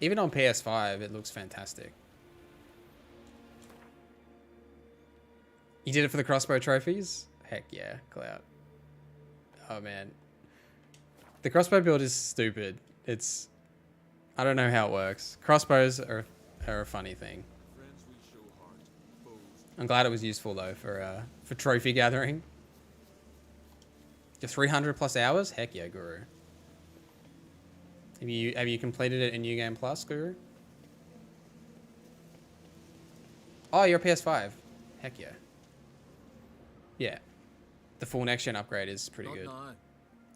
Even on PS5, it looks fantastic. You did it for the crossbow trophies? Heck yeah, Clout. Oh man. The crossbow build is stupid. It's... I don't know how it works. Crossbows are a funny thing. I'm glad it was useful though for trophy gathering. Your 300 plus hours? Heck yeah, Guru. Have you completed it in New Game Plus, Guru? Oh, you're PS5. Heck yeah. Yeah. The full next gen upgrade is pretty good.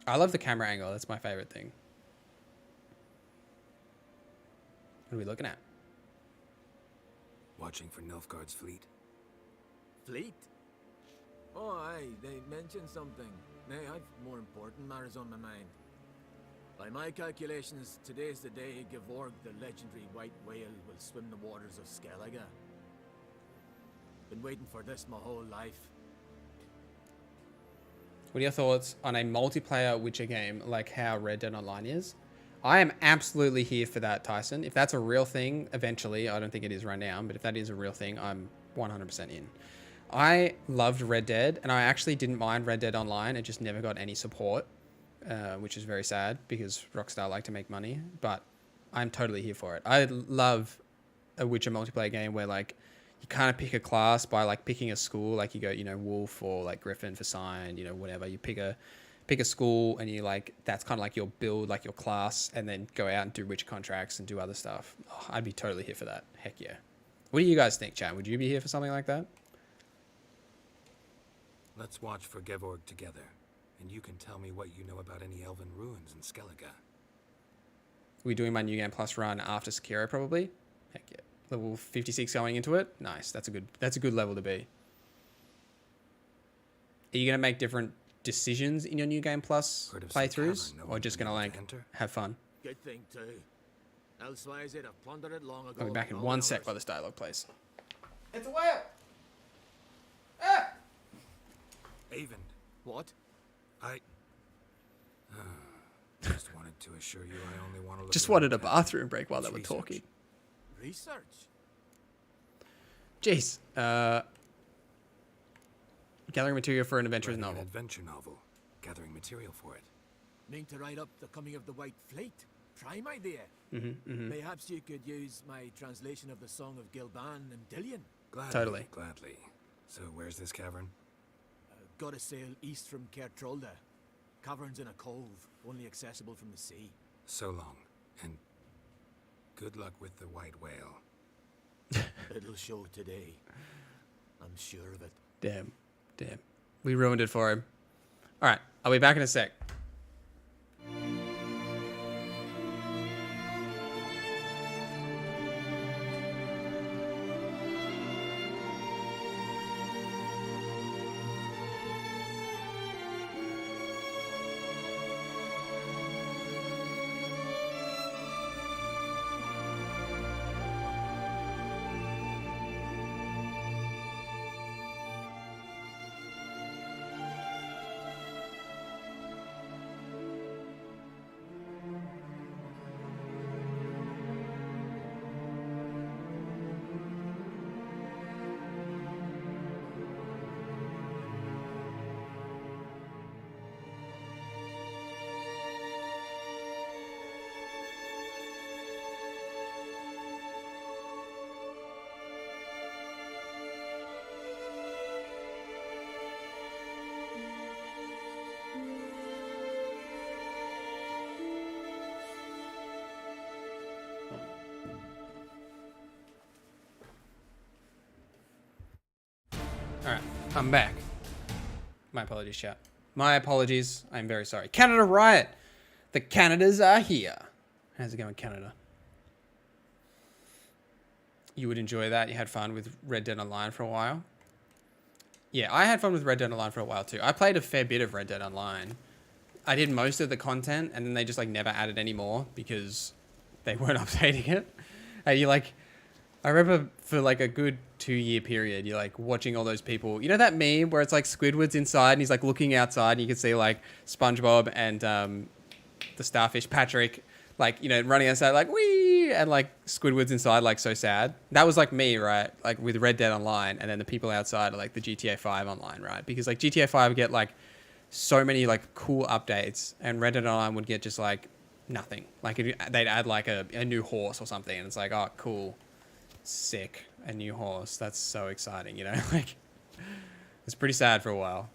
I love the camera angle. That's my favorite thing. What are we looking at? Watching for Nilfgaard's fleet. Fleet? Oh, aye, they mentioned something. Nay, I've more important matters on my mind. By my calculations, today's the day Gevorg, the legendary white whale, will swim the waters of Skellige. Been waiting for this my whole life. What are your thoughts on a multiplayer Witcher game like how Red Dead Online is? I am absolutely here for that, Tyson. If that's a real thing, eventually, I don't think it is right now, but if that is a real thing, I'm 100% in. I loved Red Dead, and I actually didn't mind Red Dead Online. It just never got any support, which is very sad because Rockstar like to make money, but I'm totally here for it. I love a Witcher multiplayer game where like you kind of pick a class by like picking a school, like you go, you know, Wolf or like Griffin for Sign, you know, whatever. You pick a school and you like, that's kind of like your build, like your class, and then go out and do Witcher contracts and do other stuff. Oh, I'd be totally here for that. Heck yeah. What do you guys think, chat? Would you be here for something like that? Let's watch for Gevorg together, and you can tell me what you know about any elven ruins in Skellige. We doing my New Game Plus run after Sekiro probably? Heck yeah. Level 56 going into it? Nice. That's a good level to be. Are you gonna make different decisions in your New Game Plus playthroughs? Or just gonna like have fun? Good thing too. Elsewise they'd have plundered it long ago. I'll be back in one sec while this dialogue plays. It's a whale! Ah! Avon. What? I just wanted to assure you I only want to look. Just wanted a bathroom break while they were talking. Research? Jeez. Gathering material for an adventurous novel. An adventure novel. Gathering material for it. Mean to write up the coming of the White Fleet? Prime idea. Perhaps you could use my translation of the Song of Gilban and Dillion. Gladly. So where's this cavern? Gotta sail east from Kertrolda. Cavern's in a cove, only accessible from the sea. So long, and good luck with the white whale. It'll show today. I'm sure of it. Damn. We ruined it for him. Alright, I'll be back in a sec. Alright, I'm back. My apologies, chat. My apologies. I'm very sorry. Canada Riot! The Canadas are here. How's it going, Canada? You would enjoy that. You had fun with Red Dead Online for a while. Yeah, I had fun with Red Dead Online for a while too. I played a fair bit of Red Dead Online. I did most of the content, and then they just like never added any more because they weren't updating it. And you like, I remember for like a good 2-year period, you're like watching all those people. You know that meme where it's like Squidward's inside and he's like looking outside and you can see like SpongeBob and the starfish Patrick, like, you know, running outside like wee, and like Squidward's inside like so sad. That was like me, right? Like with Red Dead Online, and then the people outside are like the GTA 5 Online, right? Because like GTA 5 get like so many like cool updates, and Red Dead Online would get just like nothing. Like they'd add like a new horse or something, and it's like, oh cool, sick, a new horse. That's so exciting, you know? Like it's pretty sad for a while,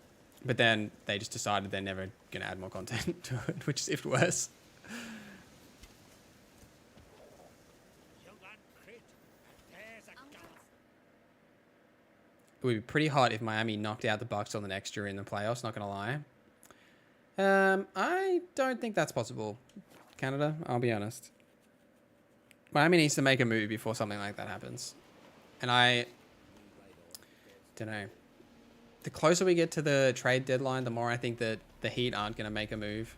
but then they just decided they're never gonna add more content to it, which is even worse. It would be pretty hot if Miami knocked out the Bucks on the next year in the playoffs, not gonna lie. I don't think that's possible, Canada, I'll be honest. Miami needs to make a move before something like that happens. And I don't know. The closer we get to the trade deadline, the more I think that the Heat aren't gonna make a move.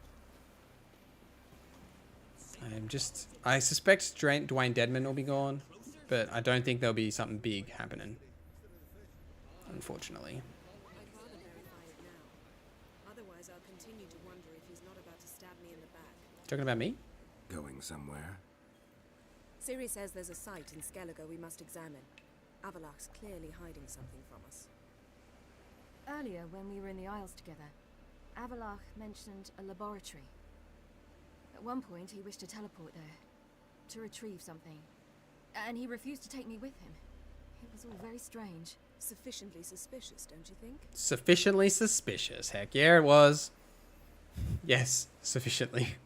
I suspect Dwayne Dedman will be gone, but I don't think there'll be something big happening. Unfortunately. I'd rather verify it now. Otherwise, I'll continue to wonder if he's not about to stab me in the back. Talking about me? Going somewhere? Siri says there's a site in Skellige we must examine. Avallac'h's clearly hiding something from us. Earlier, when we were in the Isles together, Avallac'h mentioned a laboratory. At one point, he wished to teleport there, to retrieve something. And he refused to take me with him. It was all very strange. Sufficiently suspicious, don't you think? Sufficiently suspicious. Heck yeah, it was. Yes, sufficiently.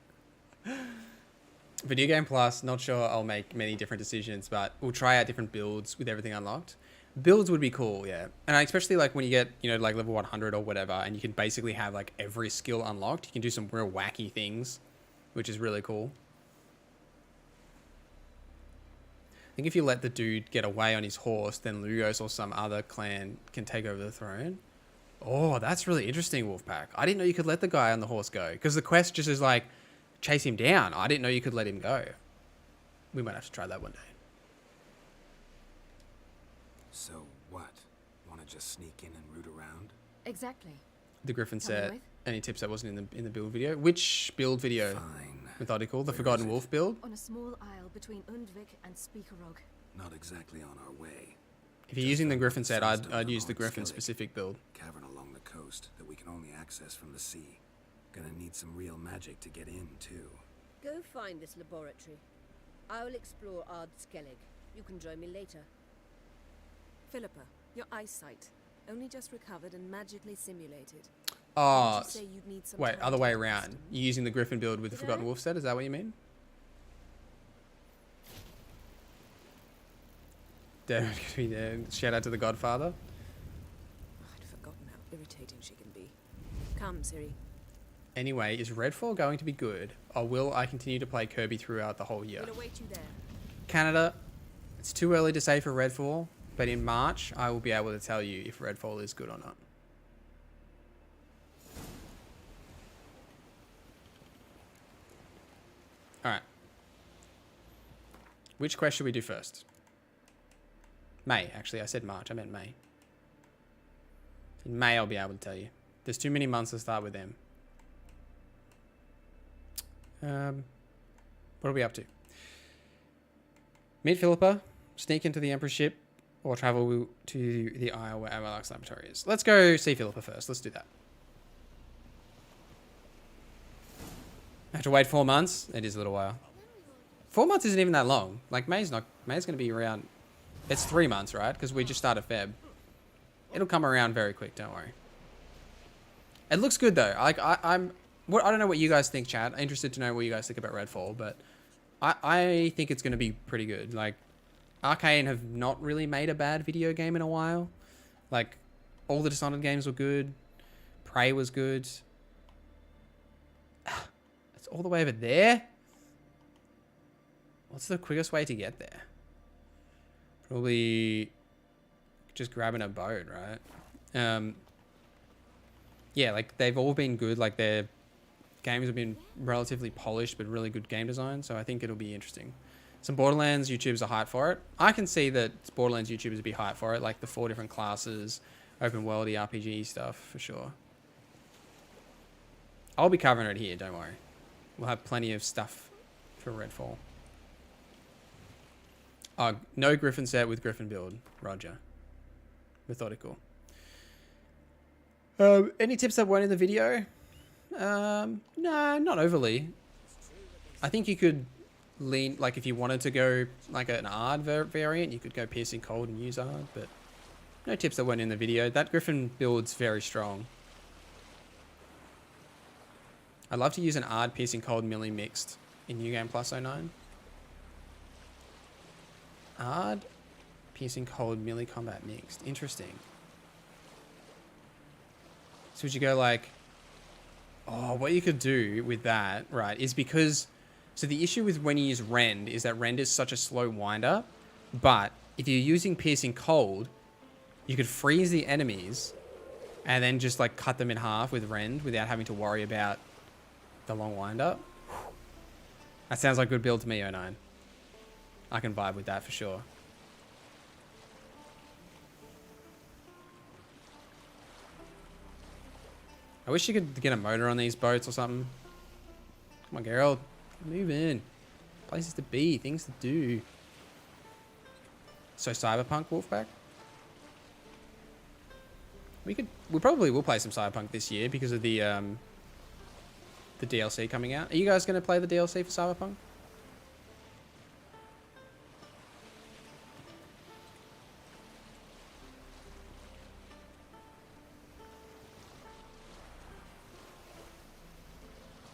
Video Game Plus, not sure I'll make many different decisions, but we'll try out different builds with everything unlocked. Builds would be cool, yeah. And especially like when you get, you know, like level 100 or whatever, and you can basically have like every skill unlocked. You can do some real wacky things, which is really cool. I think if you let the dude get away on his horse, then Lugos or some other clan can take over the throne. Oh, that's really interesting, Wolfpack. I didn't know you could let the guy on the horse go, because the quest just is like, chase him down. I didn't know you could let him go. We might have to try that one day. So what? Want to just sneak in and root around? Exactly. The Griffin Tell me said, with. any tips that wasn't in the build video? Which build video? Fine. Methodical, the Forgotten Wolf build? On a small isle between Undvik and Speakerog. Not exactly on our way. If you're using the Griffin set, I'd use the Griffin specific build. Cavern along the coast that we can only access from the sea. Gonna need some real magic to get in, too. Go find this laboratory. I will explore Ard Skellig. You can join me later. Philippa, your eyesight. Only just recovered and magically simulated. Oh, Didn't you say you'd need some wait, time other to way rest? around. You're using the Griffin build with the Forgotten Wolf set? Is that what you mean? Shout out to the Godfather. I'd forgotten how irritating she can be. Come, Siri. Anyway, is Redfall going to be good, or will I continue to play Kirby throughout the whole year? We'll await you there. Canada, it's too early to say for Redfall, but in March, I will be able to tell you if Redfall is good or not. Alright. Which quest should we do first? May, actually. I said March. I meant May. In May, I'll be able to tell you. There's too many months to start with them. What are we up to? Meet Philippa, sneak into the Emperor's ship, or travel to the isle where Avallac'h's laboratory is. Let's go see Philippa first. Let's do that. I have to wait 4 months. It is a little while. 4 months isn't even that long. Like May's going to be around. It's 3 months, right? Because we just started Feb. It'll come around very quick. Don't worry. It looks good though. Like I don't know what you guys think, chat. I'm interested to know what you guys think about Redfall, but I think it's going to be pretty good. Like, Arcane have not really made a bad video game in a while. Like, All the Dishonored games were good. Prey was good. It's all the way over there. What's the quickest way to get there? Probably just grabbing a boat, right? Yeah, like they've all been good. Like their games have been relatively polished, but really good game design. So I think it'll be interesting. Some Borderlands YouTubers are hyped for it. I can see that Borderlands YouTubers would be hyped for it, like the 4 different classes, open worldy RPG stuff for sure. I'll be covering it here, don't worry. We'll have plenty of stuff for Redfall. No Griffin set with Griffin build. Roger. Methodical. Any tips that weren't in the video? No, not overly. I think you could lean, like if you wanted to go like an Ard variant, you could go Piercing Cold and use Ard, but no tips that weren't in the video. That Griffin build's very strong. I'd love to use an Ard Piercing Cold melee mixed in New Game Plus 09. Ard Piercing Cold melee combat mixed. Interesting. So would you go like... Oh, what you could do with that, right, is because... So the issue with when you use Rend is that Rend is such a slow wind-up, but if you're using Piercing Cold, you could freeze the enemies and then just like cut them in half with Rend without having to worry about the long wind-up. That sounds like a good build to me, 09. I can vibe with that for sure. I wish you could get a motor on these boats or something. Come on, Geralt. Move in. Places to be. Things to do. So Cyberpunk, Wolfpack? We probably will play some Cyberpunk this year because of the DLC coming out. Are you guys going to play the DLC for Cyberpunk?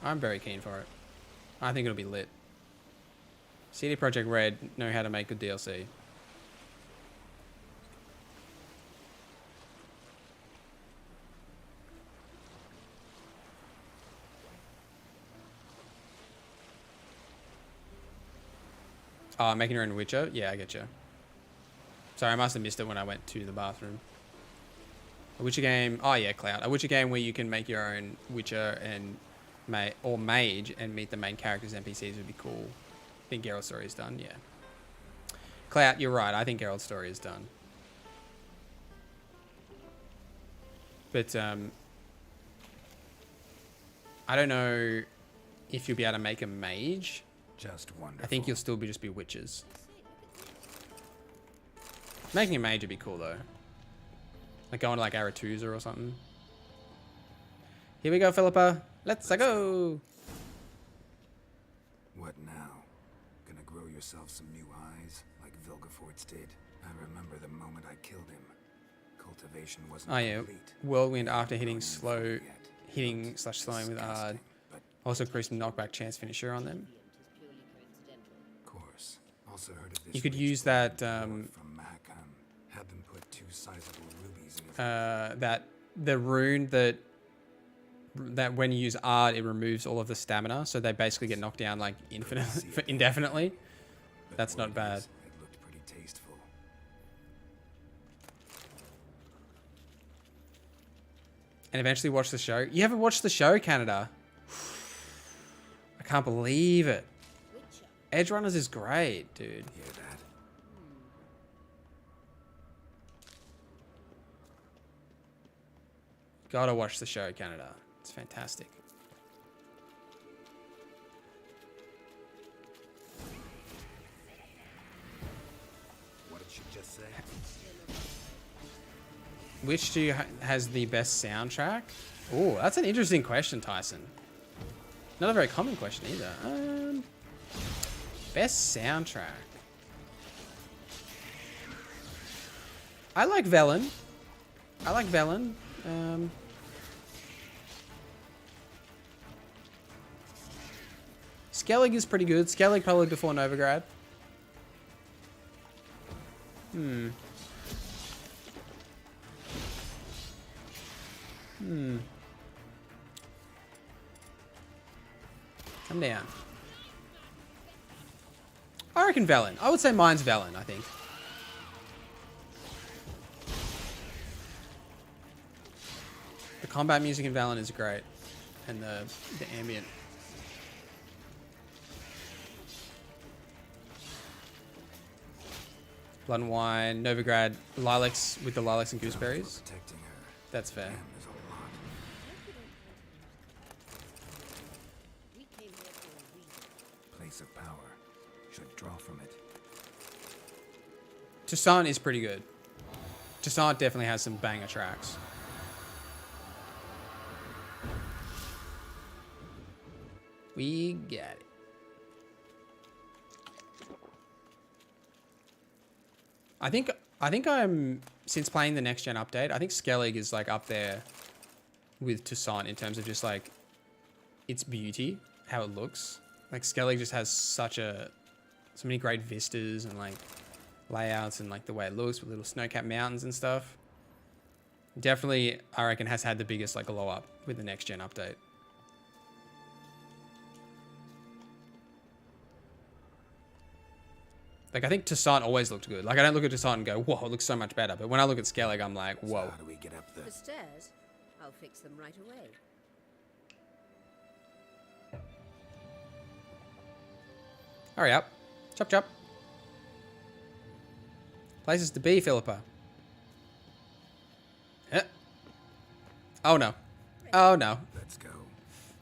I'm very keen for it. I think it'll be lit. CD Projekt Red know how to make good DLC. Oh, making your own Witcher? Yeah, I get you. Sorry, I must have missed it when I went to the bathroom. A Witcher game... Oh, yeah, Cloud. A Witcher game where you can make your own Witcher and... or mage and meet the main characters NPCs would be cool. I think Geralt's story is done, yeah. Clout, you're right. I think Geralt's story is done. But I don't know if you'll be able to make a mage. Just wonderful. I think you'll still just be witches. Making a mage would be cool though. Like going to like Aretuza or something. Here we go, Philippa. Let's go. What now? Gonna grow yourself some new eyes, like Vilgefortz did? I remember the moment I killed him. Cultivation wasn't complete. Whirlwind after hitting slowing with Ard. Also increased knockback chance finisher on them. Of course. Also heard of this. You could use that from Mahakam. Had them put 2 sizable rubies in his the rune that when you use Ard, it removes all of the stamina, so they basically get knocked down like indefinitely. That's not bad. It looked pretty tasteful. And eventually watch the show. You haven't watched the show, Canada? I can't believe it. Edge Runners is great, dude. Hear that? Gotta watch the show, Canada. It's fantastic. What did she just say? Which do you has the best soundtrack? Oh, that's an interesting question, Tyson. Not a very common question either. Best soundtrack. I like Velen. Skellig is pretty good. Skellig probably before Novigrad. Come down. I reckon Velen. I would say mine's Velen, I think. The combat music in Velen is great. And the ambient. Blood and Wine, Novigrad, lilacs with the lilacs and gooseberries. That's fair. Place of power. Should draw from it. Toussaint is pretty good. Toussaint definitely has some banger tracks. We got it. I think I'm, since playing the next gen update, I think Skellig is like up there with Toussaint in terms of just like its beauty, how it looks. Like Skellig just has so many great vistas and like layouts and like the way it looks with little snow-capped mountains and stuff. Definitely, I reckon, has had the biggest like glow up with the next gen update. Like, I think Toussaint always looked good. Like, I don't look at Toussaint and go, whoa, it looks so much better. But when I look at Skellig, I'm like, whoa. So how do we get up The stairs? I'll fix them right away. Hurry up. Chop, chop. Places to be, Philippa. Oh, no. Oh, no. Let's go.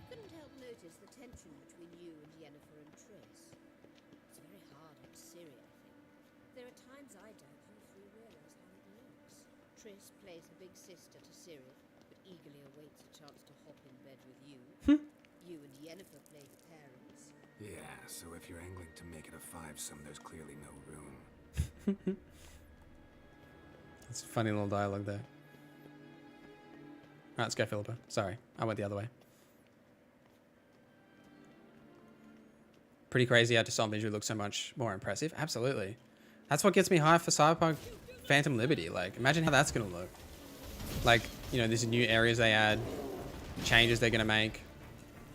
Couldn't help notice the tension between you and Yennefer and Triss. It's very hard on Siri, I think. There are times I doubt you three realize how it looks. Triss plays the big sister to Siri, but eagerly awaits a chance to hop in bed with you. You and Yennefer play the parents. Yeah, so if you're angling to make it a five-some, there's clearly no room. That's a funny little dialogue there. Alright, let's go, Philippa. Sorry, I went the other way. Pretty crazy how Toussaint visually looks so much more impressive. Absolutely. That's what gets me hyped for Cyberpunk Phantom Liberty. Like, imagine how that's going to look. Like, you know, there's new areas they add, changes they're going to make.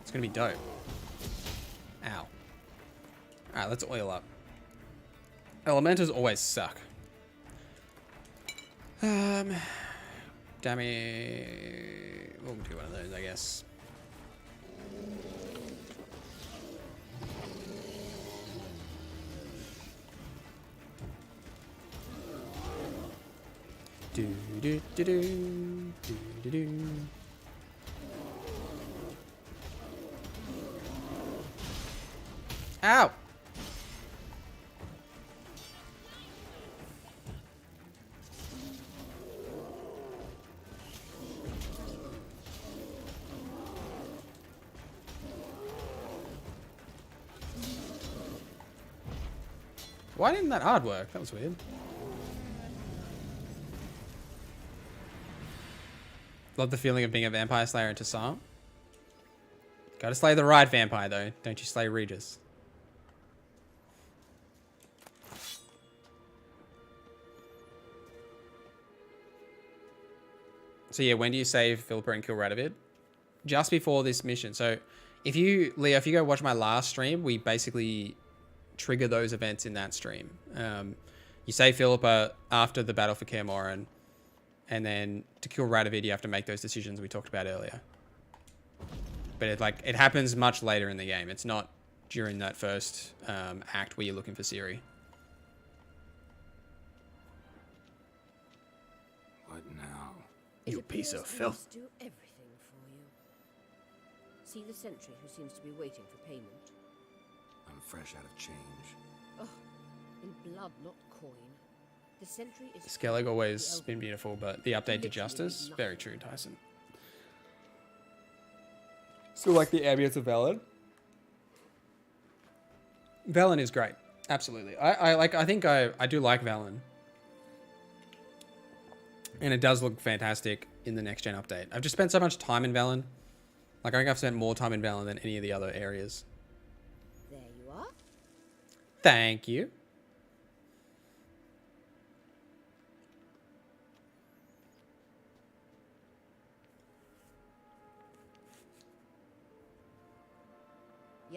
It's going to be dope. Ow. Alright, let's oil up. Elementals always suck. Dummy. We'll do one of those, I guess. Do do do do do do do. Ow! Why didn't that art work? That was weird. Love the feeling of being a vampire slayer in Toussaint. Gotta slay the right vampire though. Don't you slay Regis. So yeah, when do you save Philippa and kill Radovid? Just before this mission. So if you, Leo, if you go watch my last stream, we basically trigger those events in that stream. You save Philippa after the battle for Kaer Morhen, and then to kill Radovid, you have to make those decisions we talked about earlier. But it happens much later in the game. It's not during that first act where you're looking for Ciri. What now? You piece of filth. Do everything for you. See the sentry who seems to be waiting for payment. I'm fresh out of change. Oh, in blood, not coin. The sentry is... Skellig always been beautiful, but the update to Justice, very true, Tyson. Still like the ambience of Velen. Velen is great, absolutely. I think I do like Velen, and it does look fantastic in the next gen update. I've just spent so much time in Velen. Like, I think I've spent more time in Velen than any of the other areas. There you are. Thank you.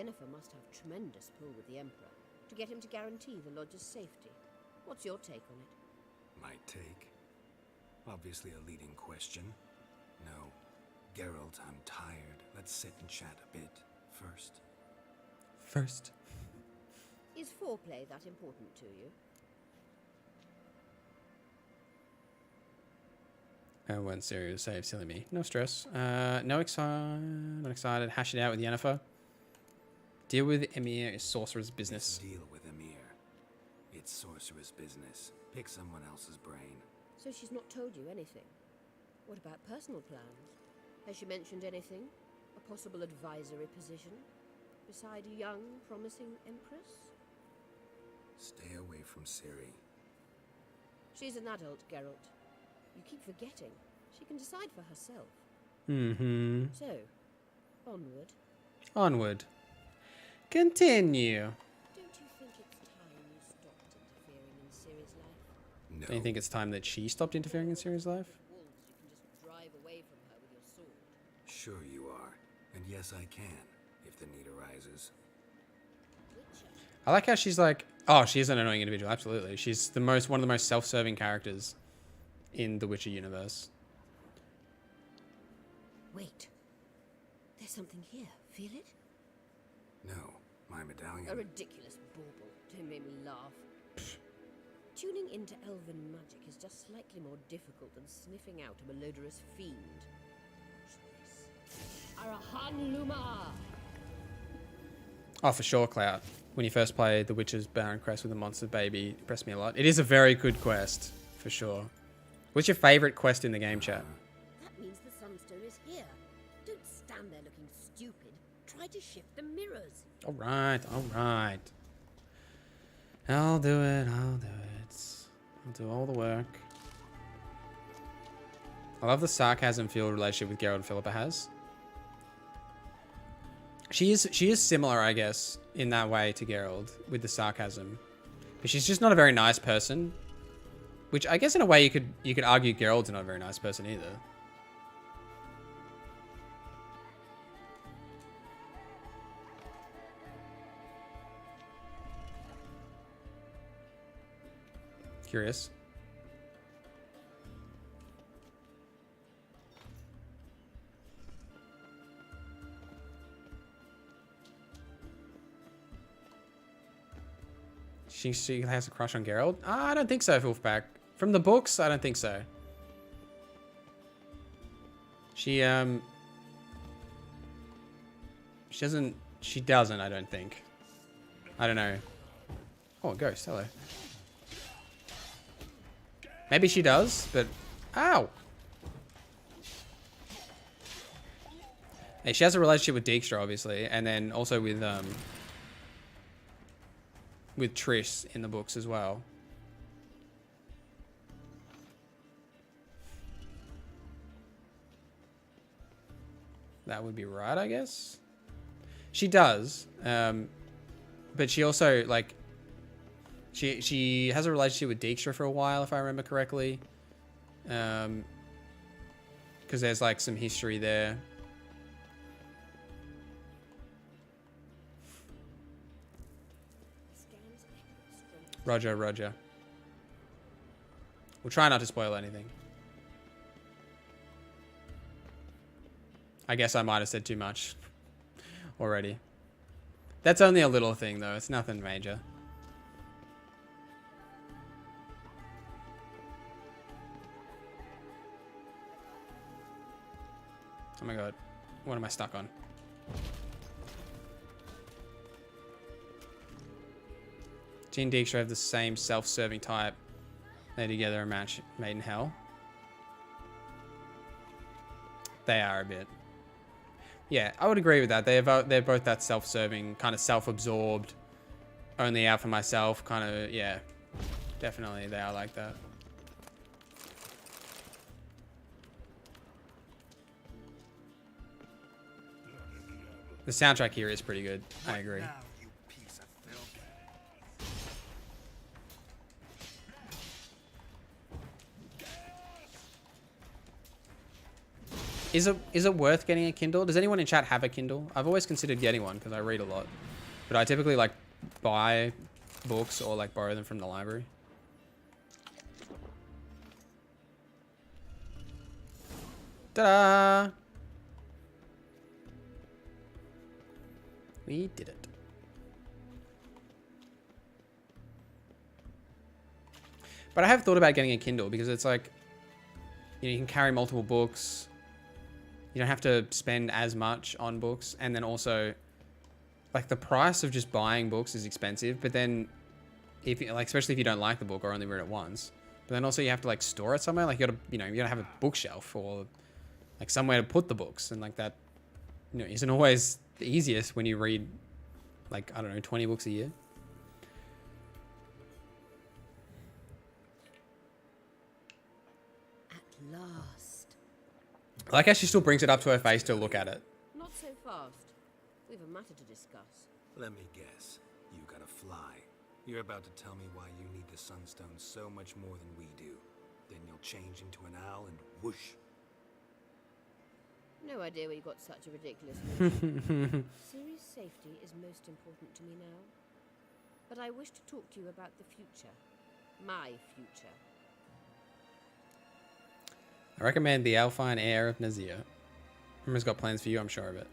Yennefer must have tremendous pull with the Emperor to get him to guarantee the Lodge's safety. What's your take on it? My take? Obviously a leading question. No. Geralt, I'm tired. Let's sit and chat a bit first. First. Is foreplay that important to you? When Ciri was saved, silly me. No stress. Not excited. Hash it out with Yennefer. Deal with Emir is sorcerer's business. Deal with Emir. It's sorcerer's business. Pick someone else's brain. So she's not told you anything? What about personal plans? Has she mentioned anything? A possible advisory position? Beside a young, promising Empress? Stay away from Siri. She's an adult, Geralt. You keep forgetting. She can decide for herself. Mm-hmm. So, onward. Onward. Continue. Don't you think it's time you stopped interfering in Ciri's life? No. Don't you think it's time that she stopped interfering in Ciri's life? Wolves, you can just drive away from her with your sword. Sure you are. And yes, I can, if the need arises. I like how she's like, oh, she is an annoying individual. Absolutely. She's one of the most self-serving characters in the Witcher universe. Wait. There's something here. Feel it? No, my medallion. A ridiculous bauble. Don't make me laugh. Tuning into elven magic is just slightly more difficult than sniffing out a malodorous fiend. Arahan Luma! Oh, for sure, Cloud. When you first play The Witcher's Baron quest with the monster baby, it impressed me a lot. It is a very good quest, for sure. What's your favorite quest in the game, chat? That means the Sunstone is here. Don't stand there looking stupid. Try to shift the mirrors. All right, all right. I'll do it, I'll do it. I'll do all the work. I love the sarcasm-filled relationship with Geralt and Philippa has. She is similar, I guess, in that way to Geralt with the sarcasm. But she's just not a very nice person. Which I guess in a way you could argue Geralt's not a very nice person either. Curious. She has a crush on Geralt? I don't think so, Wolfpack. From the books, I don't think so. She doesn't, I don't think. I don't know. Oh, a ghost, hello. Maybe she does, but... Ow! Hey, she has a relationship with Dijkstra, obviously, and then also with Triss in the books as well. That would be right, I guess. She does, but she also like she has a relationship with Dijkstra for a while, if I remember correctly. Because there's like some history there. Roger, Roger. We'll try not to spoil anything. I guess I might have said too much already. That's only a little thing, though. It's nothing major. Oh my god. What am I stuck on? Jean and Dijkstra have the same self-serving type. They're together a match made in hell. They are a bit. Yeah, I would agree with that. They're both that self-serving, kind of self-absorbed, only out for myself, kind of, yeah. Definitely, they are like that. The soundtrack here is pretty good. I agree. Is it worth getting a Kindle? Does anyone in chat have a Kindle? I've always considered getting one because I read a lot. But I typically like buy books or like borrow them from the library. Ta-da! We did it. But I have thought about getting a Kindle because it's like, you know, you can carry multiple books. You don't have to spend as much on books. And then also, like, the price of just buying books is expensive. But then, if you, like, especially if you don't like the book or only read it once. But then also you have to, like, store it somewhere. Like, you gotta have a bookshelf or, like, somewhere to put the books. And, like, that, you know, isn't always the easiest when you read, like, I don't know, 20 books a year. At last. I like how she still brings it up to her face to look at it. Not so fast. We've a matter to discuss. Let me guess. You gotta fly. You're about to tell me why you need the Sunstone so much more than we do. Then you'll change into an owl and whoosh. No idea where you got such a ridiculous notion. Ciri's safety is most important to me now. But I wish to talk to you about the future. My future. I recommend the Alpine Air of NorZZa. Rumor's got plans for you, I'm sure of it.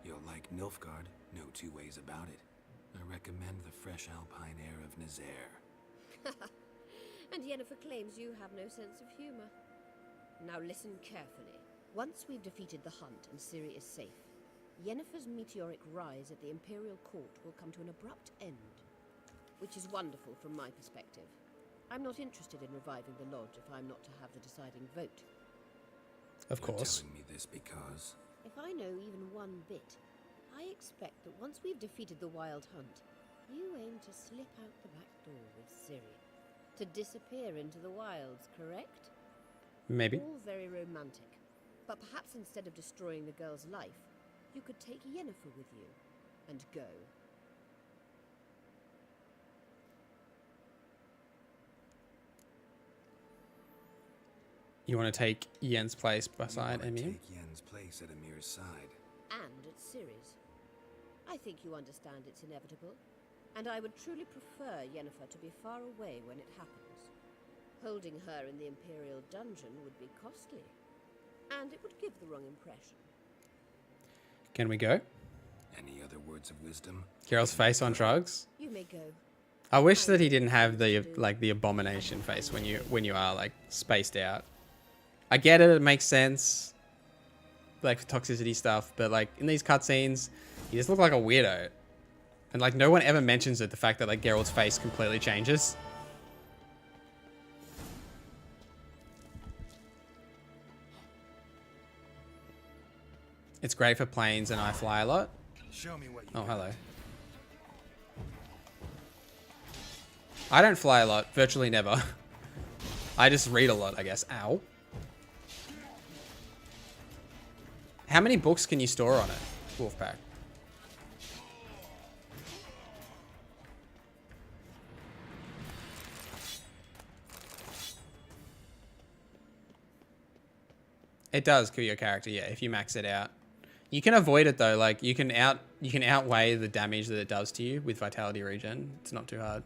You'll like Nilfgaard, no two ways about it. I recommend the fresh alpine air of Nazaire. And Yennefer claims you have no sense of humor. Now listen carefully. Once we've defeated the hunt and Ciri is safe, Yennefer's meteoric rise at the Imperial Court will come to an abrupt end. Which is wonderful from my perspective. I'm not interested in reviving the Lodge if I'm not to have the deciding vote. Of course. You're telling me this because... If I know even one bit, I expect that once we've defeated the Wild Hunt, you aim to slip out the back door with Ciri. To disappear into the wilds, correct? Maybe. All very romantic. But perhaps instead of destroying the girl's life, you could take Yennefer with you and go. You want to take Yen's place beside Emir? Take Yen's place at Emir's side. And at Ciri's. I think you understand it's inevitable, and I would truly prefer Yennefer to be far away when it happens. Holding her in the Imperial dungeon would be costly, and it would give the wrong impression. Can we go? Any other words of wisdom? Geralt's face on drugs? You may go. I wish that he didn't have the like the abomination face when you are like spaced out. I get it, it makes sense. Like toxicity stuff, but like in these cutscenes, he just looks like a weirdo. And like no one ever mentions it, the fact that like Geralt's face completely changes. It's great for planes and I fly a lot. Show me what you Oh, hello. I don't fly a lot, virtually never. I just read a lot, I guess. Ow. How many books can you store on it, Wolfpack? It does kill your character, yeah, if you max it out. You can avoid it though, like you can outweigh the damage that it does to you with vitality regen. It's not too hard.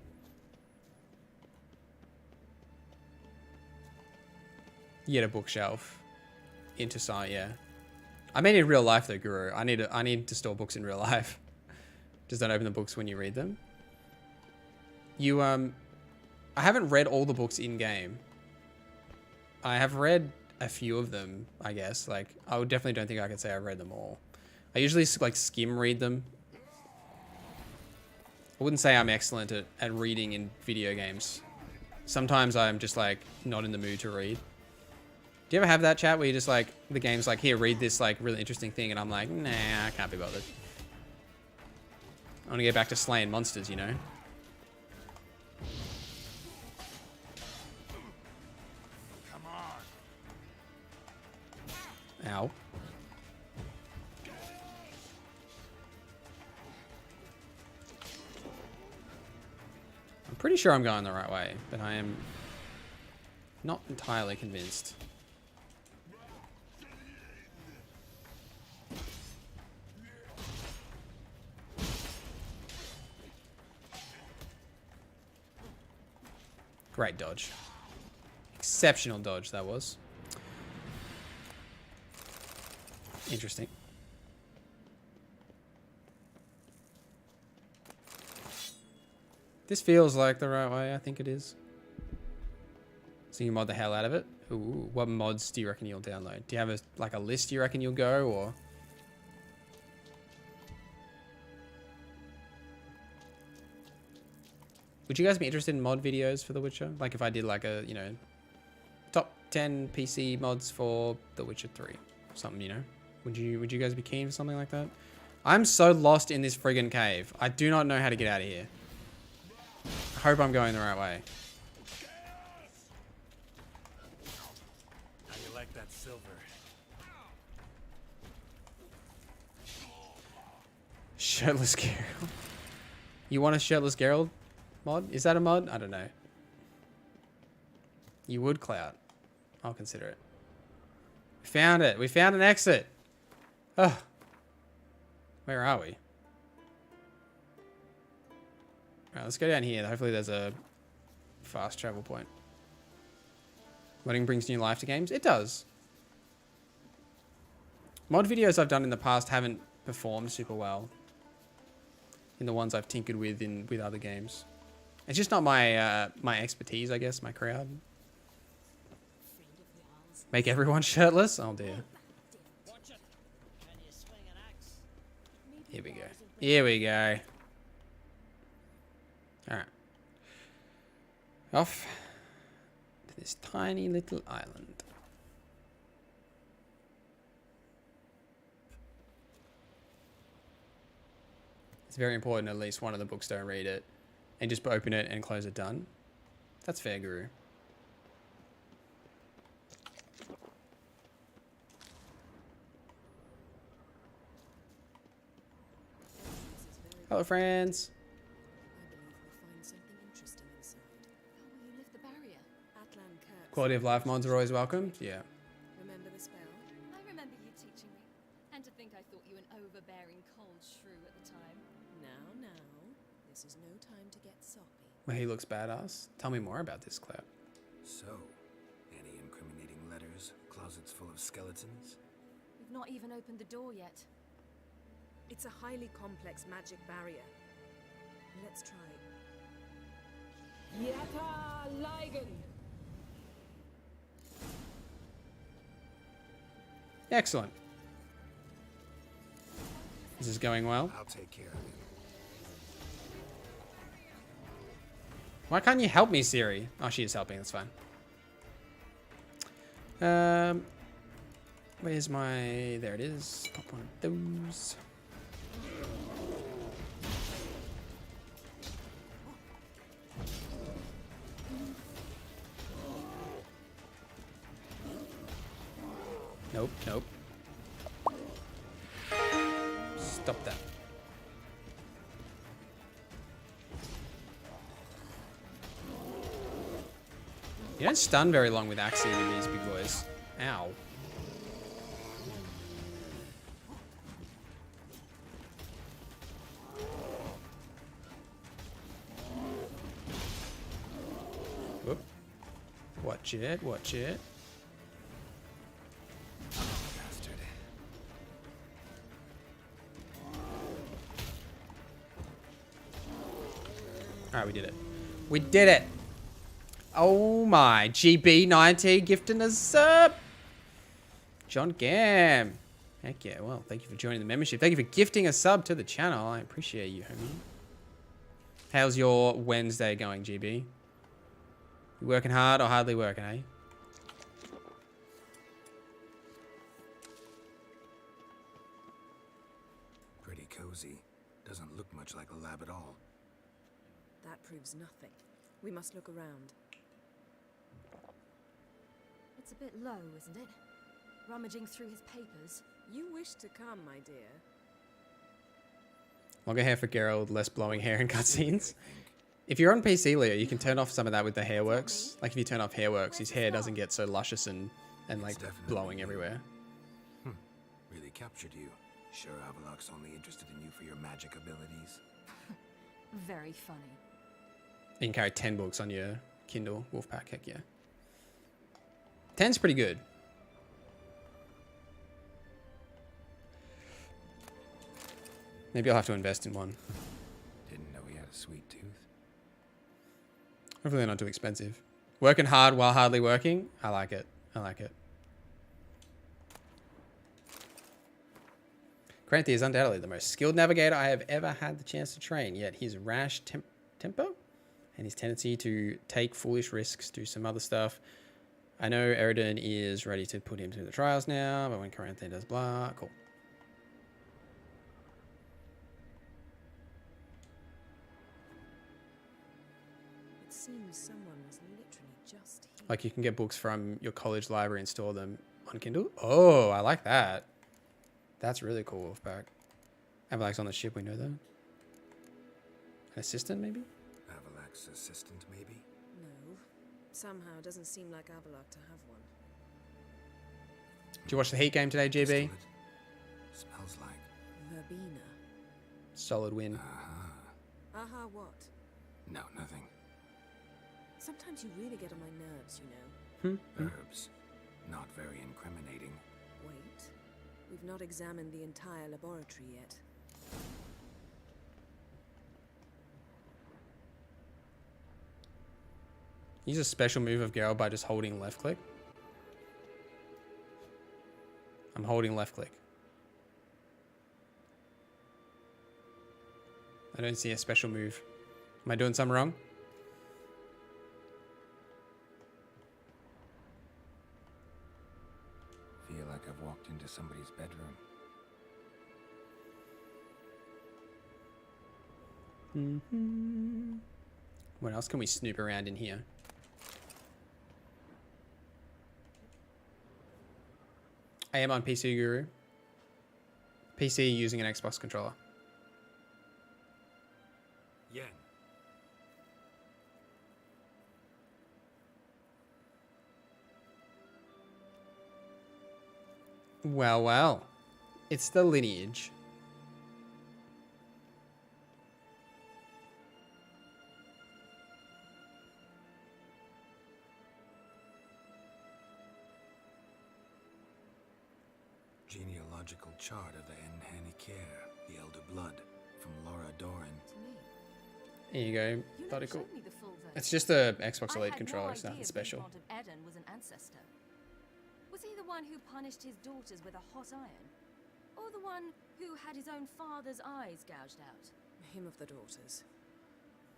You get a bookshelf into sight, yeah. I mean in real life though, Guru. I need to store books in real life. Just don't open the books when you read them. You I haven't read all the books in game. I have read a few of them, I guess. Like I would definitely don't think I could say I've read them all. I usually like skim read them. I wouldn't say I'm excellent at reading in video games. Sometimes I'm just like not in the mood to read. Do you ever have that chat where you just like, the game's like, here, read this like really interesting thing, and I'm like, nah, I can't be bothered. I want to get back to slaying monsters, you know? Come on. Ow. I'm pretty sure I'm going the right way, but I am not entirely convinced. Great dodge. Exceptional dodge, that was. Interesting. This feels like the right way. I think it is. So you mod the hell out of it. Ooh, what mods do you reckon you'll download? Do you have a list you reckon you'll go, or? Would you guys be interested in mod videos for The Witcher? Like if I did like a, you know, top 10 PC mods for The Witcher 3. Something, you know? Would you guys be keen for something like that? I'm so lost in this friggin' cave. I do not know how to get out of here. I hope I'm going the right way. How you like that silver? Shirtless Geralt. You want a Shirtless Geralt mod? Is that a mod? I don't know. You would, Cloud. I'll consider it. We found it. We found an exit. Oh. Where are we? Alright, let's go down here. Hopefully there's a fast travel point. Modding brings new life to games. It does. Mod videos I've done in the past haven't performed super well in the ones I've tinkered with with other games. It's just not my my expertise, I guess, my crowd. Make everyone shirtless? Oh dear. Here we go. Here we go. Alright. Off to this tiny little island. It's very important at least one of the books don't read it. And just open it and close it done. That's fair, Guru. Hello, friends. Quality of life mods are always welcome. Yeah. Remember the spell? I remember you teaching me. And to think I thought you an overbearing cold shrew at the time. Now. This is no time to get soppy. Well, he looks badass. Tell me more about this, Cloud. So, any incriminating letters, closets full of skeletons? We've not even opened the door yet. It's a highly complex magic barrier. Let's try. Yata Ligen. Excellent. This is going well. I'll take care of it. Why can't you help me, Siri? Oh, she is helping. That's fine. Where's my... There it is. Pop one of those. Nope, nope. Stop that. You don't stun very long with Axie with these big boys. Ow. Whoop. Watch it, watch it. Alright, we did it. We did it! Oh my, GB90 gifting us sub! John Gam. Heck yeah, well, thank you for joining the membership. Thank you for gifting a sub to the channel. I appreciate you, homie. How's your Wednesday going, GB? You working hard or hardly working, eh? Pretty cozy. Doesn't look much like a lab at all. That proves nothing. We must look around. It's a bit low, isn't it? Rummaging through his papers. You wish to come, my dear. Longer hair for Geralt, less blowing hair in cutscenes. If you're on PC, Leo, you can turn off some of that with the Hairworks. Like if you turn off Hairworks, his hair doesn't get so luscious and like blowing everywhere. Really captured you. Sure Avallac'h's only interested in you for your magic abilities. Very funny. You can carry 10 books on your Kindle, Wolfpack, heck yeah. 10's pretty good. Maybe I'll have to invest in one. Didn't know he had a sweet tooth. Hopefully they're not too expensive. Working hard while hardly working. I like it. I like it. Cranty is undoubtedly the most skilled navigator I have ever had the chance to train, yet his rash tempo and his tendency to take foolish risks do some other stuff. I know Eredin is ready to put him through the trials now, but when Cranty does blah, cool. It seems someone was literally just here. Like you can get books from your college library and store them on Kindle. Oh, I like that. That's really cool, Wolfpack. Avallac'h's on the ship, we know that. An assistant, maybe? Avallac'h's assistant, maybe? No. Somehow it doesn't seem like Avallac'h to have one. Did you watch the Heat game today, GB? Smells like Verbena. Solid win. Aha, what? No, nothing. Sometimes you really get on my nerves, you know. Herbs. Not very incriminating. Wait. We've not examined the entire laboratory yet. Use a special move of Geralt by just holding left click. I'm holding left click. I don't see a special move. Am I doing something wrong? Feel like I've walked into somebody's bedroom. What else can we snoop around in here? I am on PC Guru. PC using an Xbox controller. Yen. Well, well. It's the lineage. Genealogical chart of the Enhanikir, the Elder Blood, from Laura Doran. Here you go, Methodical. It's just a Xbox Elite controller, it's nothing special. Of Eredin was an ancestor. Was he the one who punished his daughters with a hot iron? Or the one who had his own father's eyes gouged out? Him of the daughters.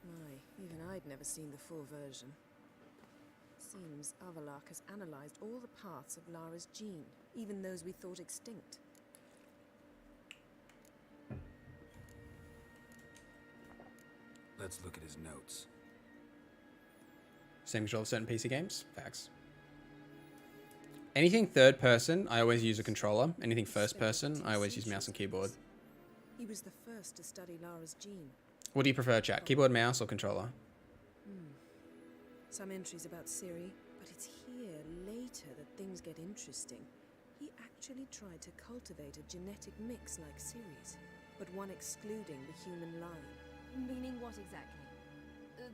My, even I'd never seen the full version. Seems Avallac'h has analyzed all the parts of Lara's gene, even those we thought extinct. Let's look at his notes. Same control of certain PC games? Facts. Anything third person, I always use a controller. Anything first person, I always use mouse and keyboard. He was the first to study Lara's gene. What do you prefer, chat? Keyboard, mouse, or controller? Some entries about Siri, but it's here later that things get interesting. He actually tried to cultivate a genetic mix like Ciri's, but one excluding the human line. Meaning what exactly?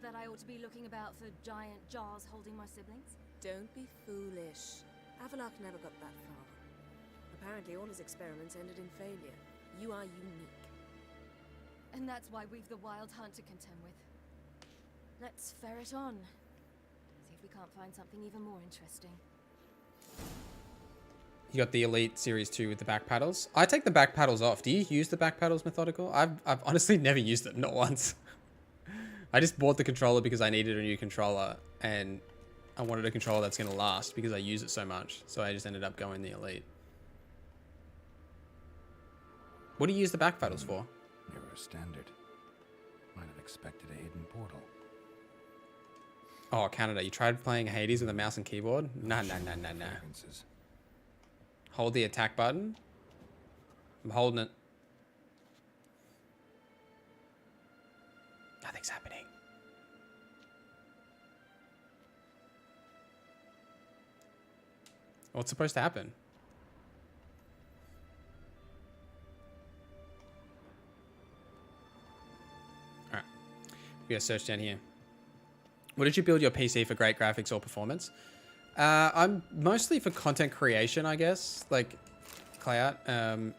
That I ought to be looking about for giant jars holding my siblings? Don't be foolish. Avallac'h never got that far. Apparently all his experiments ended in failure. You are unique. And that's why we've the wild hunt to contend with. Let's ferret on. See if we can't find something even more interesting. You got the Elite Series 2 with the back paddles. I take the back paddles off. Do you use the back paddles, Methodical? I've honestly never used them, not once. I just bought the controller because I needed a new controller, and I wanted a controller that's going to last because I use it so much. So I just ended up going the Elite. What do you use the back paddles for? Mirror standard. Might have expected a hidden portal. Oh, Canada. You tried playing Hades with a mouse and keyboard? Nah. Hold the attack button. I'm holding it. Nothing's happening. What's supposed to happen? Alright. We gotta search down here. What did you build your PC for great graphics or performance? I'm mostly for content creation, I guess. Like, Clout. I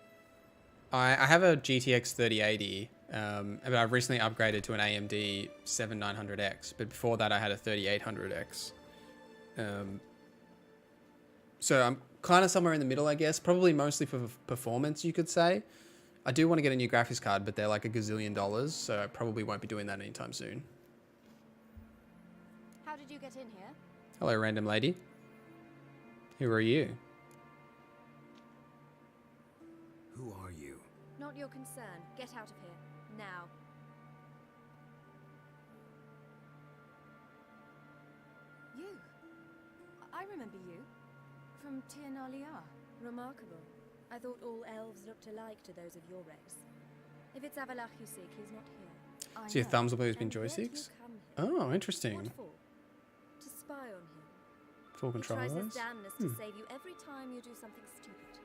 have a GTX 3080, but I've recently upgraded to an AMD 7900X. But before that, I had a 3800X. So I'm kind of somewhere in the middle, I guess. Probably mostly for performance, you could say. I do want to get a new graphics card, but they're like $1 gazillion, so I probably won't be doing that anytime soon. How did you get in here? Hello, random lady. Who are you? Who are you? Not your concern. Get out of here. Now. You. I remember you. From Tirnalia. Remarkable. I thought all elves looked alike to those of your race. If it's Avallac'h you seek, he's not here. So your thumbs will always been joysticks? Oh, interesting. What for? To spy on him. Full control He tries of his those? damnedest to save you every time you do something stupid.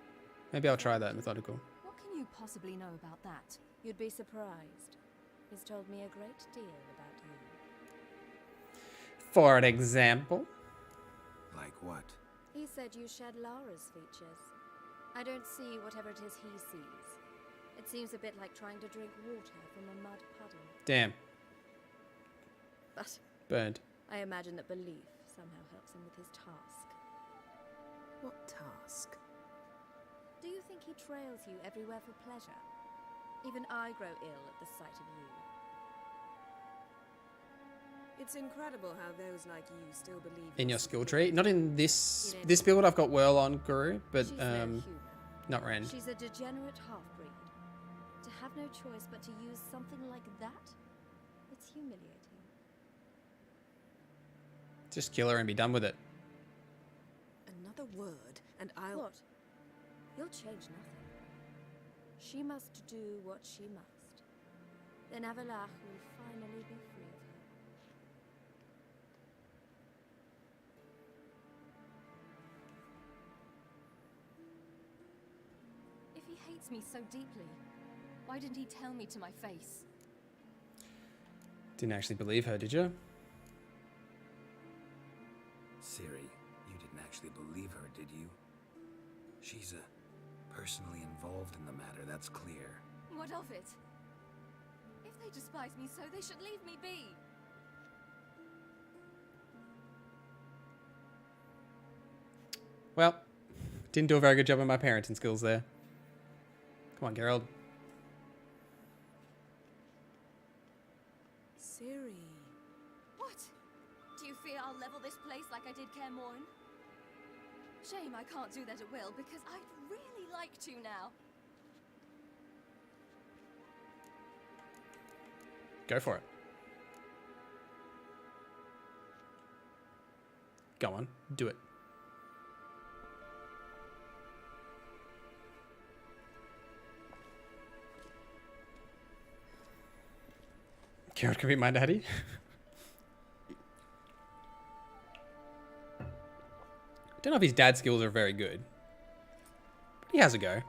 Maybe I'll try that, methodical. What can you possibly know about that? You'd be surprised. He's told me a great deal about you. For an example? Like what? He said you shared Lara's features. I don't see whatever it is he sees. It seems a bit like trying to drink water from a mud puddle. Damn. But Burned. I imagine that belief somehow helps him with his task. What task? Do you think he trails you everywhere for pleasure? Even I grow ill at the sight of you. It's incredible how those like you still believe In your skill tree? Not in this build. I've got Whirl on Guru, but She's no human. not Ren. She's a degenerate half-breed. To have no choice but to use something like that? It's humiliating. Just kill her and be done with it. Another word, and I'll... What? You'll change nothing. She must do what she must. Then Avallac'h will finally be free of her. If he hates me so deeply, why didn't he tell me to my face? Didn't actually believe her, did you? Siri, you didn't actually believe her, did you? She's personally involved in the matter, that's clear. What of it? If they despise me so, they should leave me be. Well, didn't do a very good job of my parenting skills there. Come on, Geralt. Siri. What? Do you fear I'll level this place like I did Kaer Morhen? Shame I can't do that at will, because I'd really like to now. Go for it. Go on, do it. Geralt can be my daddy. Don't know if his dad skills are very good. But he has a go.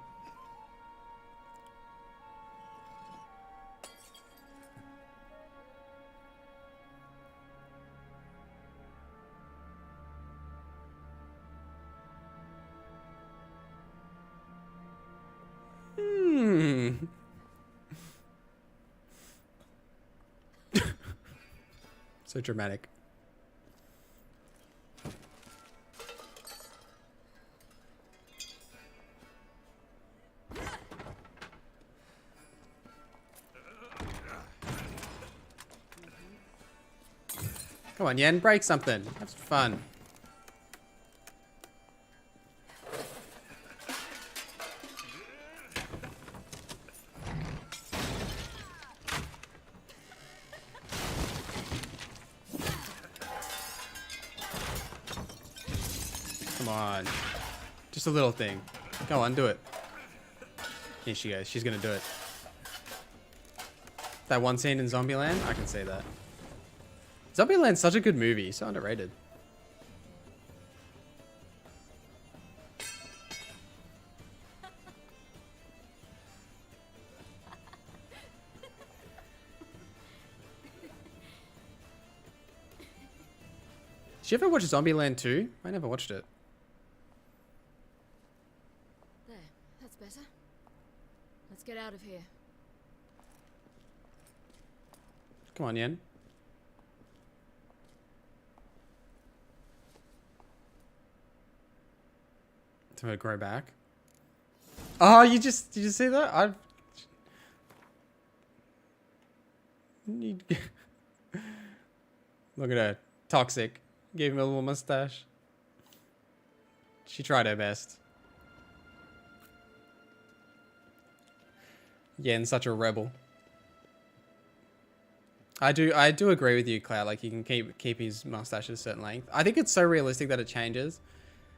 So dramatic. Come on, Yen, break something. Have some fun. Come on. Just a little thing. Go on, do it. Here she goes. She's gonna do it. That one scene in Zombieland, I can say that. Zombieland's such a good movie. So underrated. Did you ever watch Zombieland 2? I never watched it. There, that's better. Let's get out of here. Come on, Yen. To grow back. Oh, did you see that? Look at her. Toxic. Gave him a little mustache. She tried her best. Yen's such a rebel. I do agree with you, Cloud. Like, you can keep his mustache at a certain length. I think it's so realistic that it changes.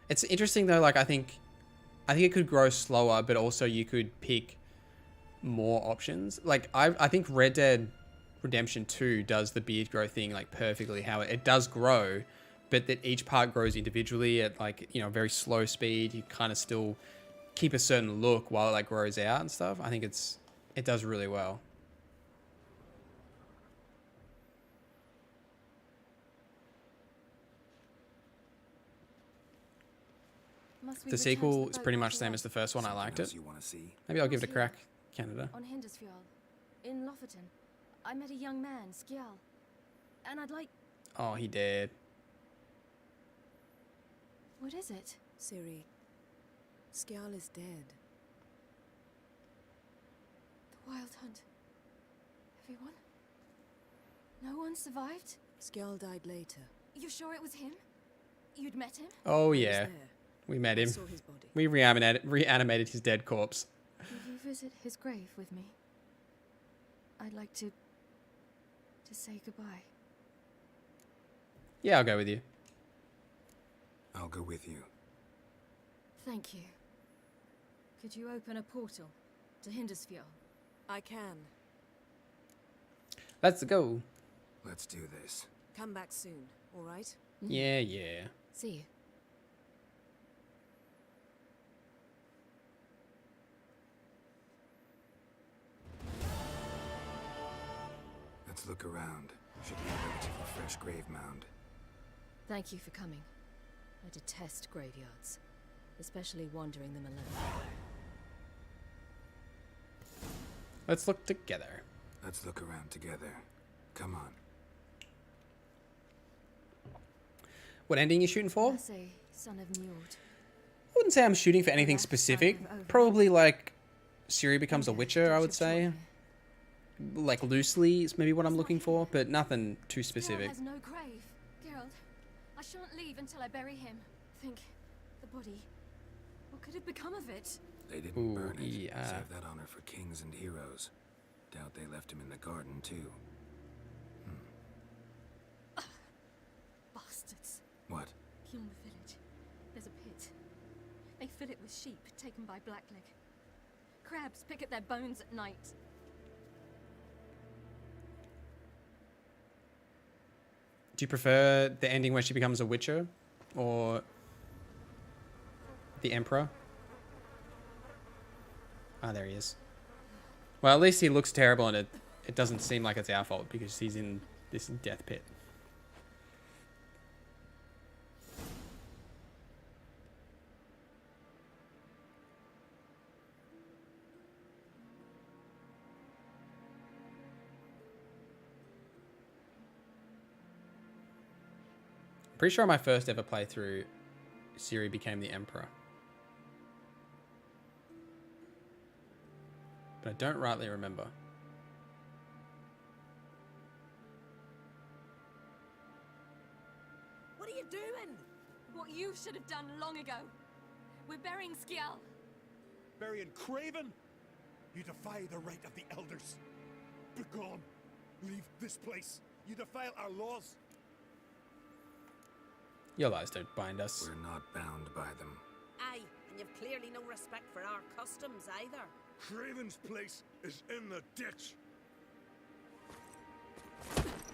It's interesting though. Like, I think it could grow slower, but also you could pick more options. Like, I think Red Dead Redemption 2 does the beard grow thing like perfectly. How it does grow, but that each part grows individually at, like, you know, very slow speed. You kind of still keep a certain look while it like grows out and stuff. I think it does really well. The sequel is pretty much the same as the first one. I liked it. Maybe I'll give it a crack. Canada. On Hindersfjord, in Lofoten, I met a young man, Skjal, and I'd like... Oh, he did. What is it? Ciri, Skjal is dead. The Wild Hunt. Everyone? No one survived? Skjal died later. You sure it was him? You'd met him? Oh yeah, we met him. Saw his body. We reanimated his dead corpse. Will you visit his grave with me? I'd like to say goodbye. Yeah, I'll go with you. I'll go with you. Thank you. Could you open a portal to Hindersfjord? I can. Let's go. Let's do this. Come back soon, all right? Yeah, yeah. See you. Let's look around. Should be a relatively fresh grave mound. Thank you for coming. I detest graveyards, especially wandering them alone. Let's look together. Let's look around together. Come on. What ending are you shooting for? I say, son of Njord. I wouldn't say I'm shooting for anything specific. Probably like Siri becomes a witcher, I would say. Like loosely is maybe what I'm looking for, but nothing too specific. Has no grave. Geralt, I shouldn't leave until I bury him. Think, the body. What could have become of it? They didn't burn it. Yeah. Save that honor for kings and heroes. Doubt they left him in the garden too. Bastards. What? Beyond the village, there's a pit. They fill it with sheep taken by Blackleg. Crabs pick at their bones at night. Do you prefer the ending where she becomes a witcher, or the emperor? Ah, there he is. Well, at least he looks terrible, and it doesn't seem like it's our fault because he's in this death pit. Pretty sure my first ever playthrough, Siri became the Emperor. But I don't rightly remember. What are you doing? What you should have done long ago. We're burying Skjal. Burying Craven? You defy the right of the elders. Begone. Leave this place. You defile our laws. Your lies don't bind us. We're not bound by them. Aye, and you've clearly no respect for our customs either. Craven's place is in the ditch.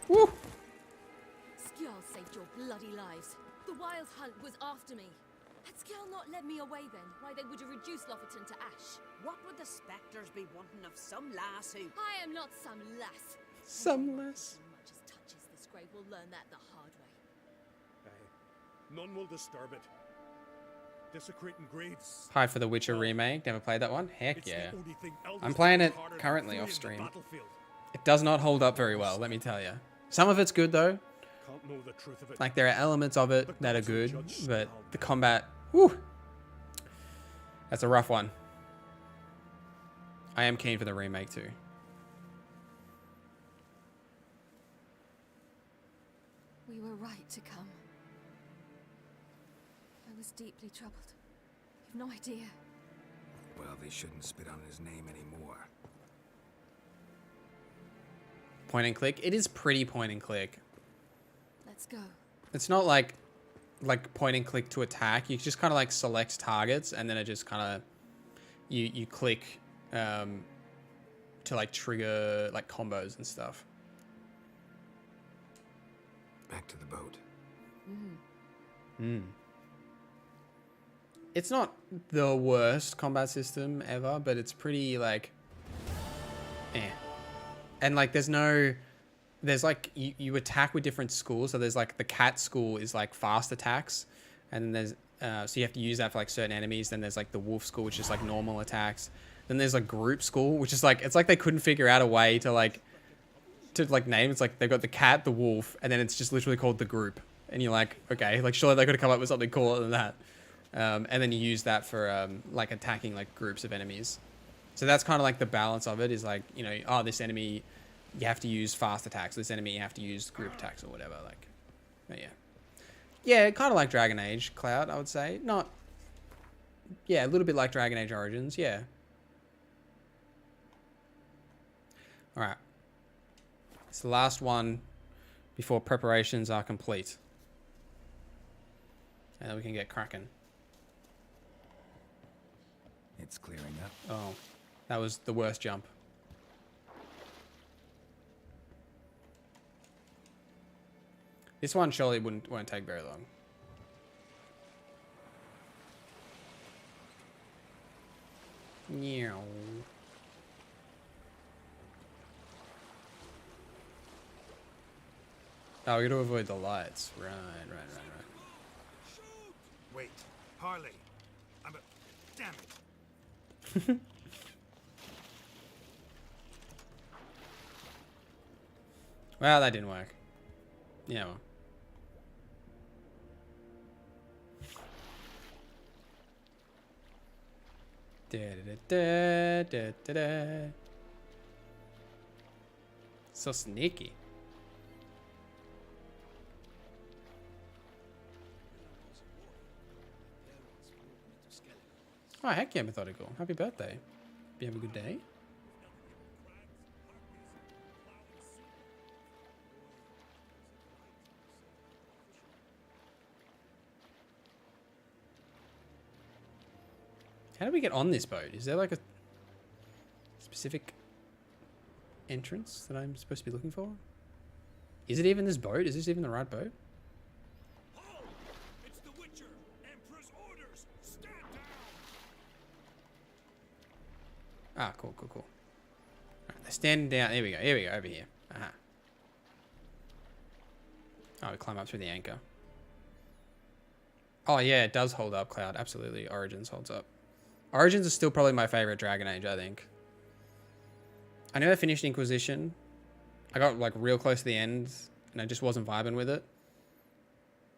Woo! Skjal saved your bloody lives. The Wild Hunt was after me. Had Skjal not led me away then, why they would have reduced Lofoten to ash. What would the spectres be wanting of some lass who... I am not some lass. Some lass. Who much as touches this grave will learn that the hard way. Aye. None will disturb it. Desecrating graves. Hi for the Witcher remake. Never played that one. Heck It's the yeah. only thing elders I'm playing find it harder than currently fleeing off the stream. battlefield. It does not hold up very well, let me tell you. Some of it's good though. Can't know the truth of it. Like there are elements of it that are gods will good, judge but now. the combat, whew, that's a rough one. I am keen for the remake too. We were right to come. I was deeply troubled. You've no idea. Well, they shouldn't spit on his name anymore. Point and click. It is pretty point and click. Let's go. It's not like point and click to attack. You just kind of like select targets and then it just kind of you click to like trigger like combos and stuff. Back to the boat. It's not the worst combat system ever, but it's pretty like And like there's like you attack with different schools. So there's like the cat school is like fast attacks, and then there's so you have to use that for like certain enemies. Then there's like the wolf school, which is like normal attacks. Then there's like group school, which is like it's like they couldn't figure out a way to name. It's like they've got the cat, the wolf, and then it's just literally called the group. And you're like, okay, like surely they could have come up with something cooler than that. And then you use that for like attacking like groups of enemies. So that's kind of like the balance of it is like, you know, oh, this enemy, you have to use fast attacks. This enemy, you have to use group attacks or whatever. Like, but yeah. Yeah, kind of like Dragon Age, Cloud, I would say. Not, yeah, a little bit like Dragon Age Origins, yeah. All right. It's the last one before preparations are complete. And then we can get cracking. It's clearing up. Oh, that was the worst jump. This one surely won't take very long. Meow. Oh, we gotta avoid the lights. Right. Wait, Harley. Damn it. Well, that didn't work. Yeah, well. So sneaky. Oh, heck yeah, Methodical. Happy birthday. You have a good day. How do we get on this boat? Is there like a specific entrance that I'm supposed to be looking for? Is it even this boat? Is this even the right boat? It's the Witcher. Emperor's orders. Stand down. Ah, cool. Right, they're standing down. Here we go, over here. Aha. Oh, we climb up through the anchor. Oh yeah, it does hold up, Cloud. Absolutely, Origins holds up. Origins is still probably my favorite Dragon Age, I think. I never finished Inquisition. I got like real close to the end, and I just wasn't vibing with it.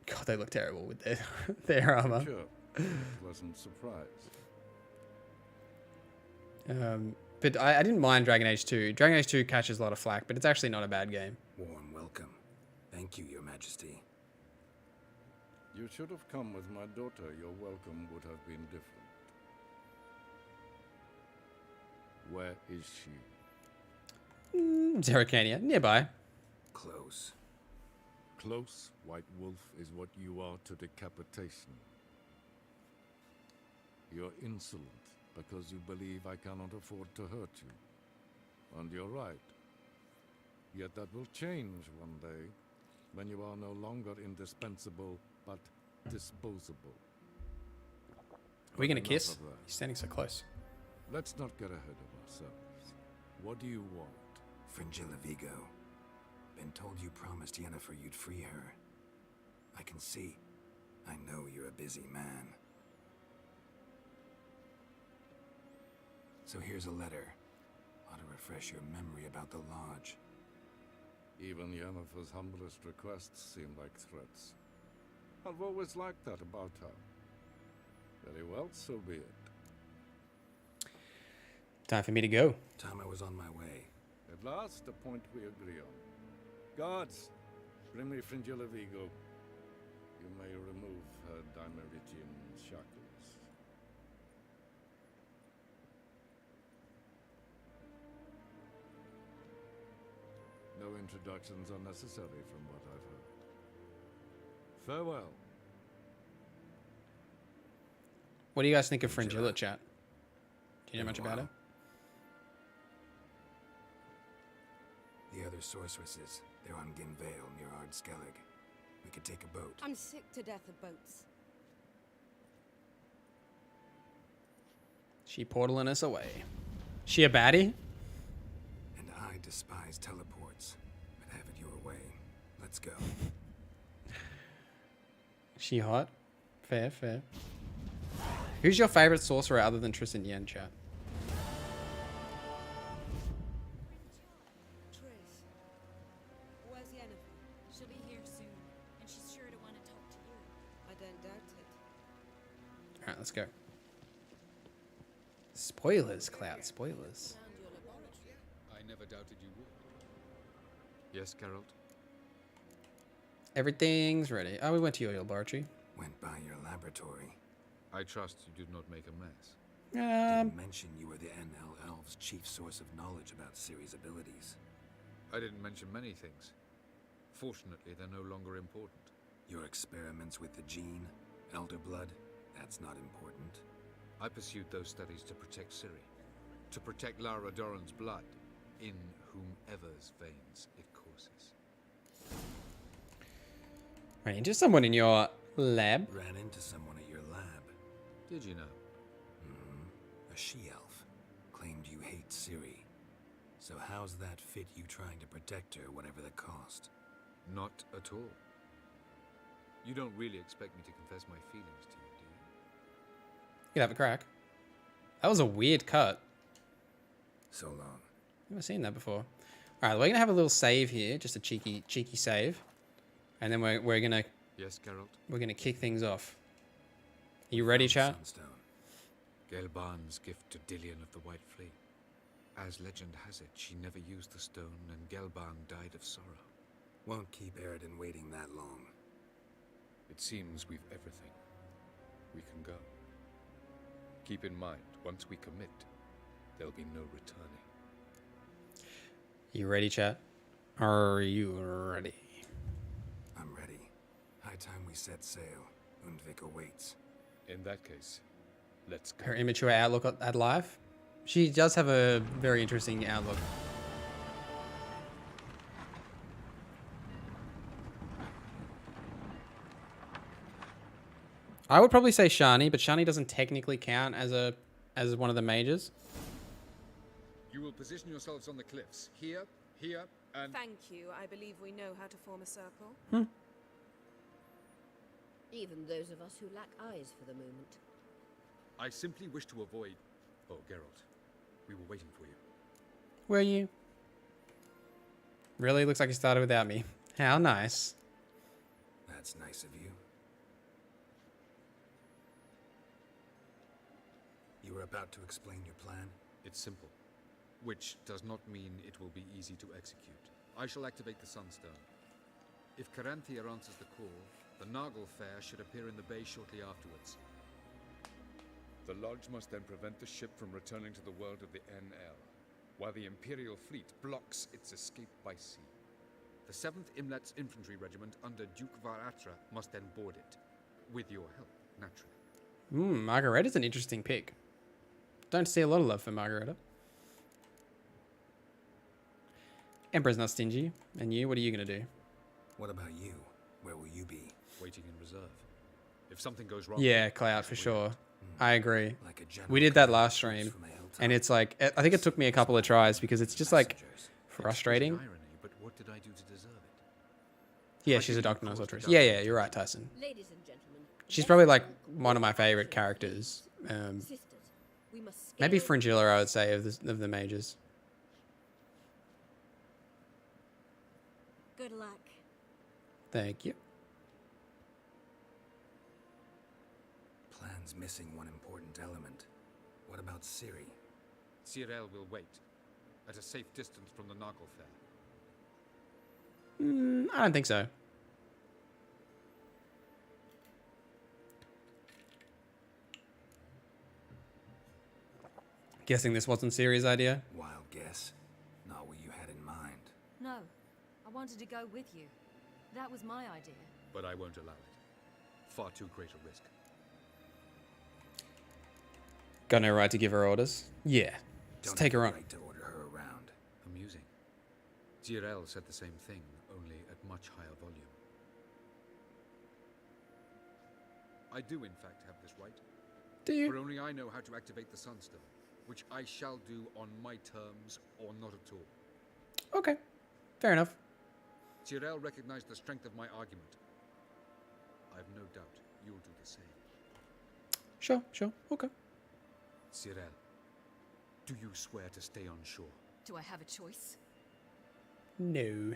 God, they look terrible with their armor. Sure, pleasant surprise. But I didn't mind Dragon Age 2. Dragon Age 2 catches a lot of flack, but it's actually not a bad game. Warm welcome. Thank you, Your Majesty. You should have come with my daughter. Your welcome would have been different. Where is she? Zerrikania, nearby. Close. Close, White Wolf, is what you are to decapitation. You're insolent because you believe I cannot afford to hurt you. And you're right. Yet that will change one day, when you are no longer indispensable, but disposable. Are we gonna kiss? He's standing so close. Let's not get ahead of ourselves. What do you want? Fringilla Vigo. Been told you promised Yennefer you'd free her. I can see. I know you're a busy man. So here's a letter. Ought to refresh your memory about the Lodge. Even Yennefer's humblest requests seem like threats. I've always liked that about her. Very well, so be it. Time for me to go. Time I was on my way. At last, a point we agree on. Guards, bring me Fringilla Vigo. You may remove her Dimeritian shackles. No introductions are necessary from what I've heard. Farewell. What do you guys think of Fringilla, chat? Do you know much about her? The other sorceresses, they're on Ginvale near Ard-Skellig. We could take a boat. I'm sick to death of boats. She portaling us away. She a baddie? And I despise teleports, but have it your way. Let's go. She hot? Fair, fair. Who's your favorite sorcerer other than Triss and Yen, chat? Triss. Where's Yennefer? She'll be here soon, and she's sure to want to talk to you. I don't doubt it. Alright, let's go. Spoilers, Cloud, spoilers. I never doubted you would. Yes, Geralt? Everything's ready. Oh, we went to your laboratory. Went by your laboratory. I trust you did not make a mess. Didn't mention you were the NL Elves' chief source of knowledge about Ciri's abilities. I didn't mention many things. Fortunately, they're no longer important. Your experiments with the gene, Elder Blood, that's not important. I pursued those studies to protect Ciri. To protect Lara Doran's blood, in whomever's veins it courses. Ran into someone in your lab? Ran into someone at your lab. Did you know? A she-elf. Claimed you hate Ciri. So how's that fit you trying to protect her, whatever the cost? Not at all. You don't really expect me to confess my feelings to you, do you? You could have a crack. That was a weird cut. So long. Never seen that before. Alright, we're gonna have a little save here, just a cheeky save. And then we're gonna... Yes, Geralt? We're gonna kick things off. Are you ready, chat? Sunstone. Gelban's gift to Dillion of the White Fleet. As legend has it, she never used the stone, and Gelban died of sorrow. Won't keep Eredin waiting that long. It seems we've everything. We can go. Keep in mind, once we commit, there'll be no returning. You ready, chat? Are you ready? I'm ready. High time we set sail. Undvik awaits. In that case, let's go. Her immature outlook at life? She does have a very interesting outlook. I would probably say Shani, but Shani doesn't technically count as one of the mages. You will position yourselves on the cliffs. Here, and... Thank you. I believe we know how to form a circle. Even those of us who lack eyes for the moment. I simply wish to avoid... Oh, Geralt. We were waiting for you. Were you? Really? Looks like you started without me. How nice. That's nice of you. You were about to explain your plan? It's simple. Which does not mean it will be easy to execute. I shall activate the Sunstone. If Caranthia answers the call, the Nargle Fair should appear in the bay shortly afterwards. The Lodge must then prevent the ship from returning to the world of the NL, while the Imperial fleet blocks its escape by sea. The 7th Imlet's Infantry Regiment under Duke Varatra must then board it. With your help, naturally. Margareta's an interesting pick. Don't see a lot of love for Margareta. Emperor's not stingy. And you, what are you going to do? What about you? Where will you be? Waiting in reserve. If something goes wrong... Yeah, Cloud, for sure. I agree. Like We did that last stream. And it's like, I think it took me a couple of tries because it's just like frustrating. Irony, but what did I do to deserve it? Yeah, she's a Doctor No Sorceress. Yeah, you're right, Tyson. Ladies and gentlemen, She's probably like one of my favorite characters. Maybe Fringilla, I would say, of the mages. Good luck. Thank you. Plan's missing one important element. What about Ciri? Ciri will wait, at a safe distance from the Noggle Fair. I don't think so. Guessing this wasn't Ciri's idea? Wild guess. Not what you had in mind. No, I wanted to go with you. That was my idea. But I won't allow it. Far too great a risk. Got no right to give her orders? Yeah. Just take her on. Right to order her around. Amusing. Ciri said the same thing, only at much higher volume. I do, in fact, have this right. Do you? For only I know how to activate the Sunstone, which I shall do on my terms or not at all. Okay. Fair enough. Ciri recognized the strength of my argument. I've no doubt you'll do the same. Sure. Okay. Ciri, do you swear to stay on shore? Do I have a choice? No.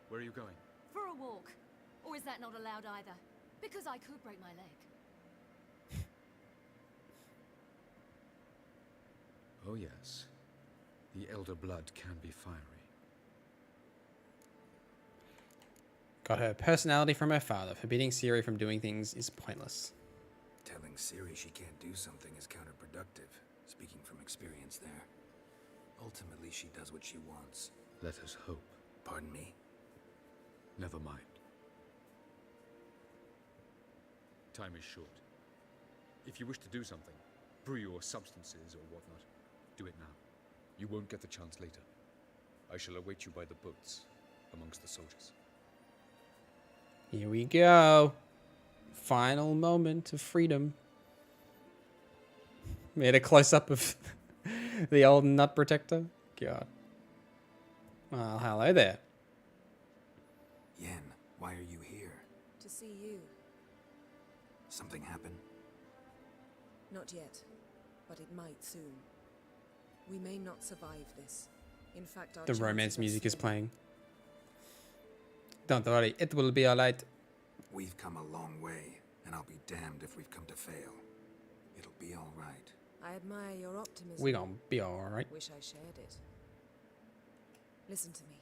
Where are you going? For a walk. Or is that not allowed either? Because I could break my leg. Oh yes. The elder blood can be fiery. Got her personality from her father. Forbidding Ciri from doing things is pointless. Telling Ciri she can't do something is counterproductive. Speaking from experience there. Ultimately, she does what she wants. Let us hope. Pardon me? Never mind. Time is short. If you wish to do something, brew your substances or whatnot, do it now. You won't get the chance later. I shall await you by the boats, amongst the soldiers. Here we go. Final moment of freedom. We had a close-up of the old nut protector. God. Well, hello there. Yen, why are you here? To see you. Something happen? Not yet, but it might soon. We may not survive this. In fact, our The chances romance are music is slim. playing. Don't worry, it will be alright. We've come a long way, and I'll be damned if we've come to fail. It'll be all right. I admire your optimism. We gonna be alright. Wish I shared it. Listen to me.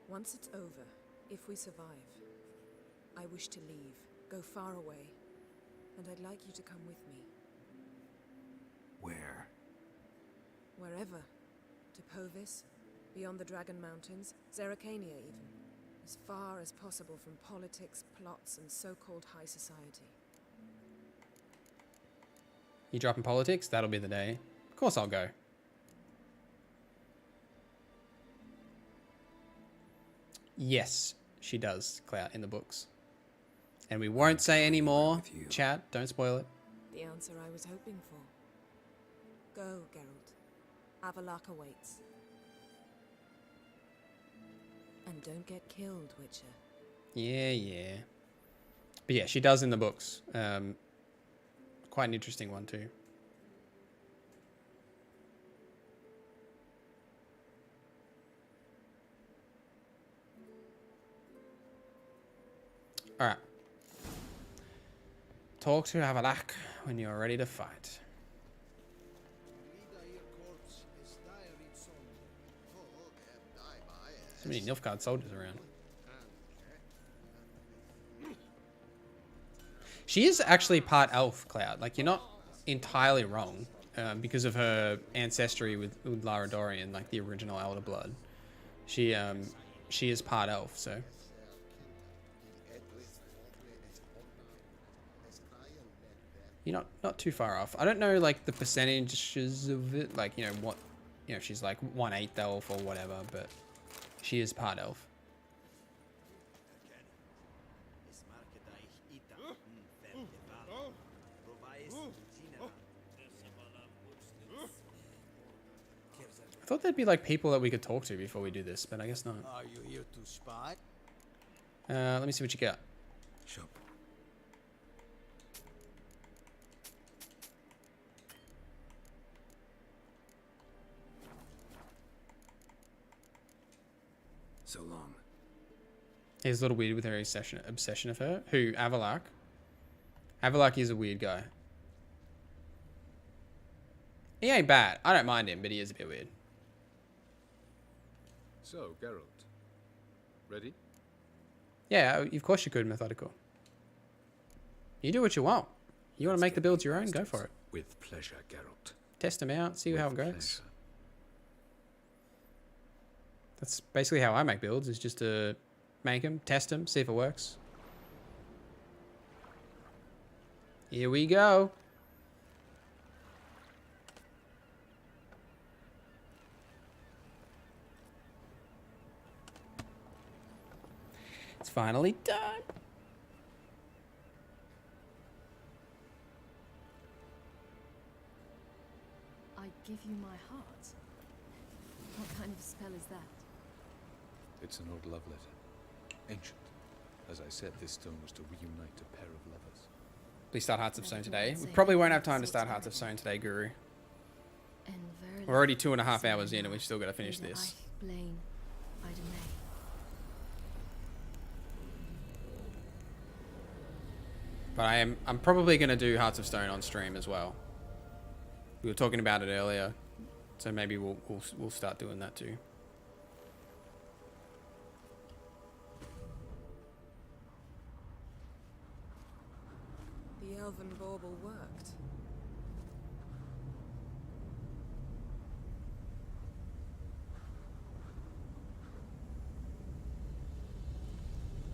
Once it's over, if we survive, I wish to leave, go far away, and I'd like you to come with me. Where? Wherever. To Povis, beyond the Dragon Mountains, Zerrikania even. As far as possible from politics, plots, and so-called high society. You dropping politics? That'll be the day. Of course I'll go. Yes, she does, Clout, in the books. And we won't say any more. Chat, don't spoil it. The answer I was hoping for. Go, Geralt. Avallac'h awaits. And don't get killed, Witcher. Yeah. But yeah, she does in the books. Quite an interesting one too. Alright. Talk to Avallac'h when you're ready to fight. So many Nilfgaard soldiers around. She is actually part elf, Cloud. Like, you're not entirely wrong because of her ancestry with Lara Dorian, like the original Elder Blood. She is part elf, so. You're not too far off. I don't know, like, the percentages of it, like, you know, what, you know, she's like 1/8 elf or whatever, but she is part elf. I thought there'd be like people that we could talk to before we do this, but I guess not. Are you here to spy? Let me see what you got. Shop. So long. He's a little weird with her obsession of her. Who? Avallac'h? Avallac'h is a weird guy. He ain't bad. I don't mind him, but he is a bit weird. So, Geralt. Ready? Yeah, of course you could, Methodical. You do what you want. You want to make the builds your own, go for it. With pleasure, Geralt. Test them out, see how it goes. Pleasure. That's basically how I make builds, is just to make them, test them, see if it works. Here we go. It's finally done. I give you my heart. What kind of spell is that? It's an old love letter. Ancient. As I said, this stone was to reunite a pair of lovers. Please start Hearts of Stone today. We probably won't have time to start Hearts of Stone today, Guru. We're already 2.5 hours in and we've still got to finish this. But I'm probably going to do Hearts of Stone on stream as well. We were talking about it earlier, so maybe we'll start doing that too. The elven bauble worked.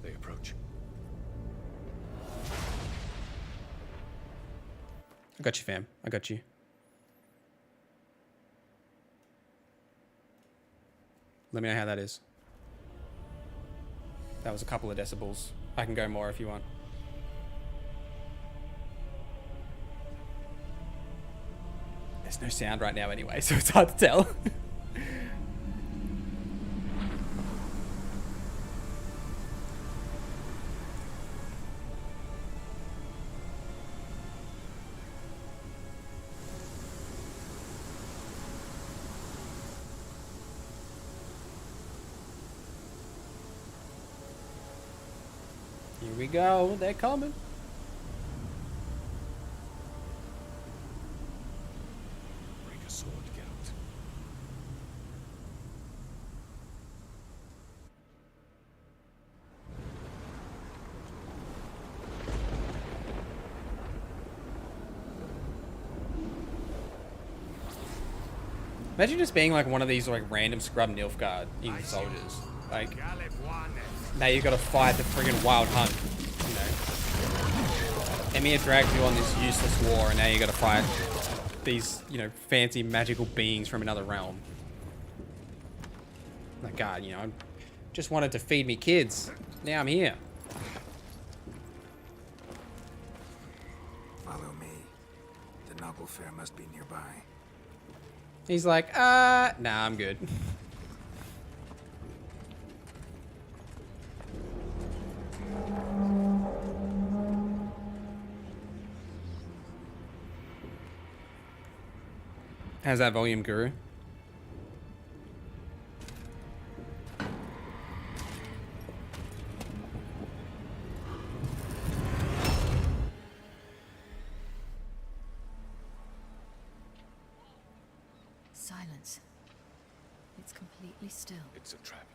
They approach. I got you, fam. I got you. Let me know how that is. That was a couple of decibels. I can go more if you want. There's no sound right now anyway, so it's hard to tell. Here we go. They're coming. Bring a sword, Geralt. Imagine just being like one of these like random scrub Nilfgaard soldiers. Like, now you've got to fight the friggin' wild hunt, you know. Emir dragged you on this useless war, and now you got to fight these, you know, fancy magical beings from another realm. Like, God, you know, I just wanted to feed me kids. Now I'm here. Follow me. The noble fair must be nearby. He's like, nah, I'm good. How's that volume, Guru? Silence. It's completely still. It's a trap.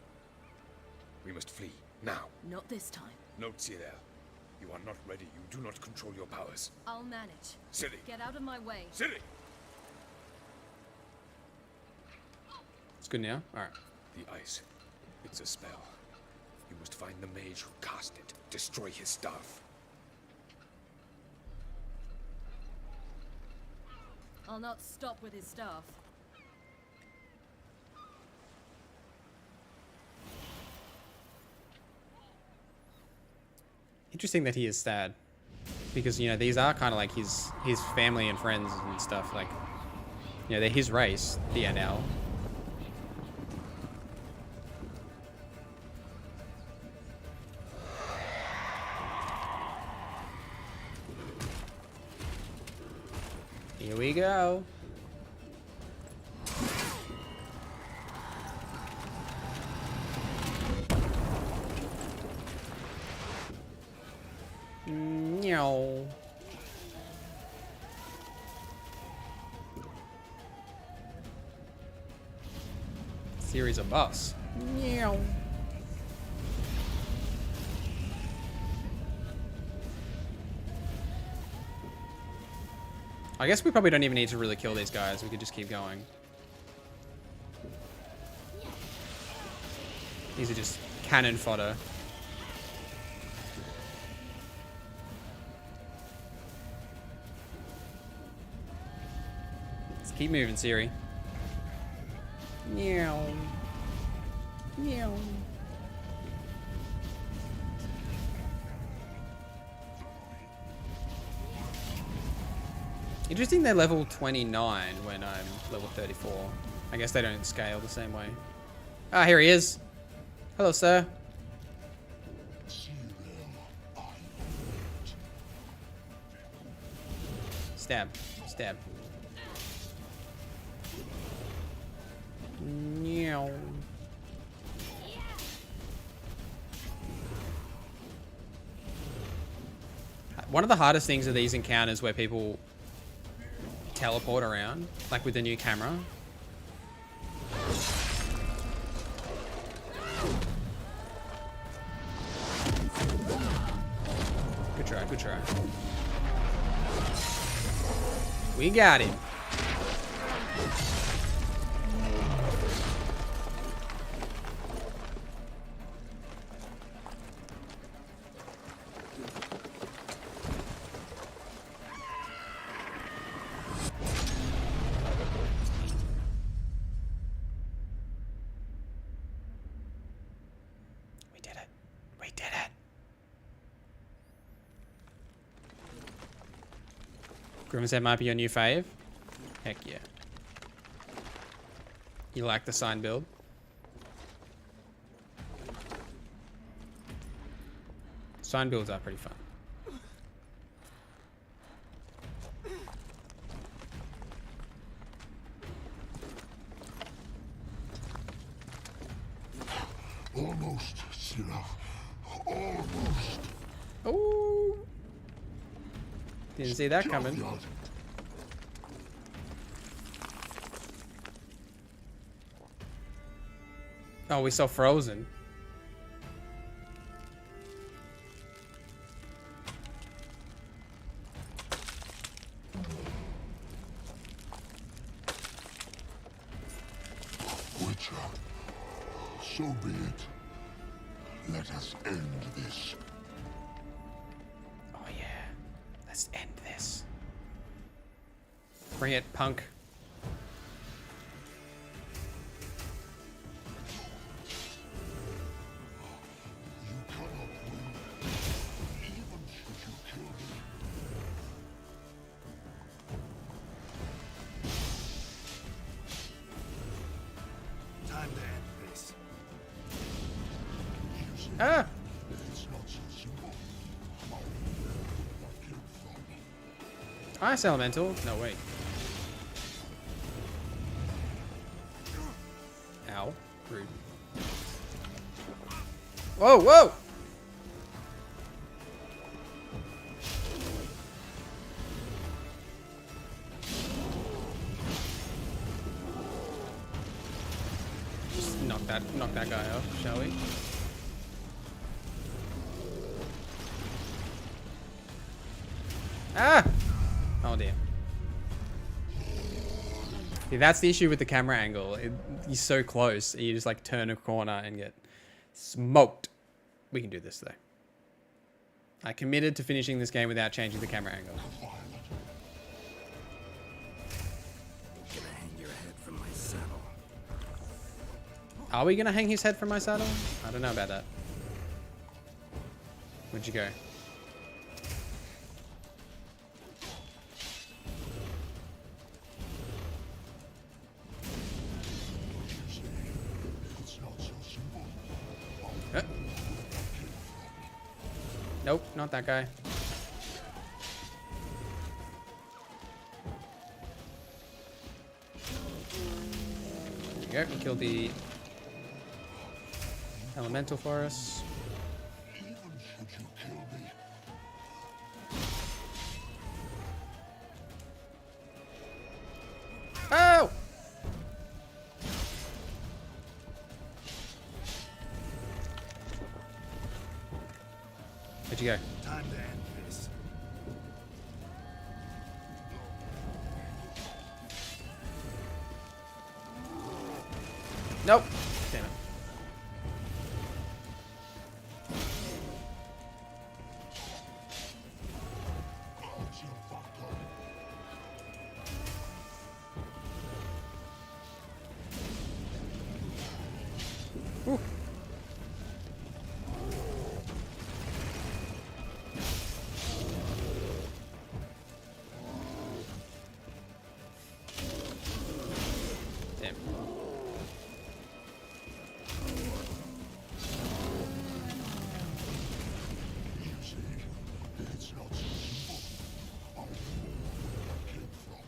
We must flee, now. Not this time. Note, Ciri. You are not ready. You do not control your powers. I'll manage. Siri. Get out of my way. Siri! It's good now? Alright. The ice. It's a spell. You must find the mage who cast it. Destroy his staff. I'll not stop with his staff. Interesting that he is sad. Because, you know, these are kind of like his family and friends and stuff. Like, you know, they're his race, the NL. Here we go. No. Ciri's a boss. No. I guess we probably don't even need to really kill these guys. We could just keep going. These are just cannon fodder. Let's keep moving, Siri. Meow. Meow. Interesting they're level 29 when I'm level 34. I guess they don't scale the same way. Ah, here he is. Hello, sir. Stab. Stab. Meow. One of the hardest things are these encounters where people teleport around, like with the new camera. Good try, good try. We got him. Grim's Head might be your new fave. Heck yeah. You like the sign build? Sign builds are pretty fun. Almost, Sira. Almost. Oh. Didn't see that coming. Oh, we saw Frozen. Witcher, so be it. Let us end this. Oh yeah. Let's end this. Bring it, punk. Time to end this. Ah! Ice elemental? No, wait. Ow. Rude. Whoa, whoa! Just knock that guy off, shall we? Ah! Oh dear. See, that's the issue with the camera angle. You're so close, you just like turn a corner and get smoked. We can do this though. I committed to finishing this game without changing the camera angle. Gonna hang your head from my saddle. Are we gonna hang his head from my saddle? I don't know about that. Where'd you go? Nope, not that guy. go. We killed the elemental for us. Even should you kill me, Oh! Where'd you go? Time to end this. Nope. Damn it. Ooh. Damn. it's not so simple. I know where that came from.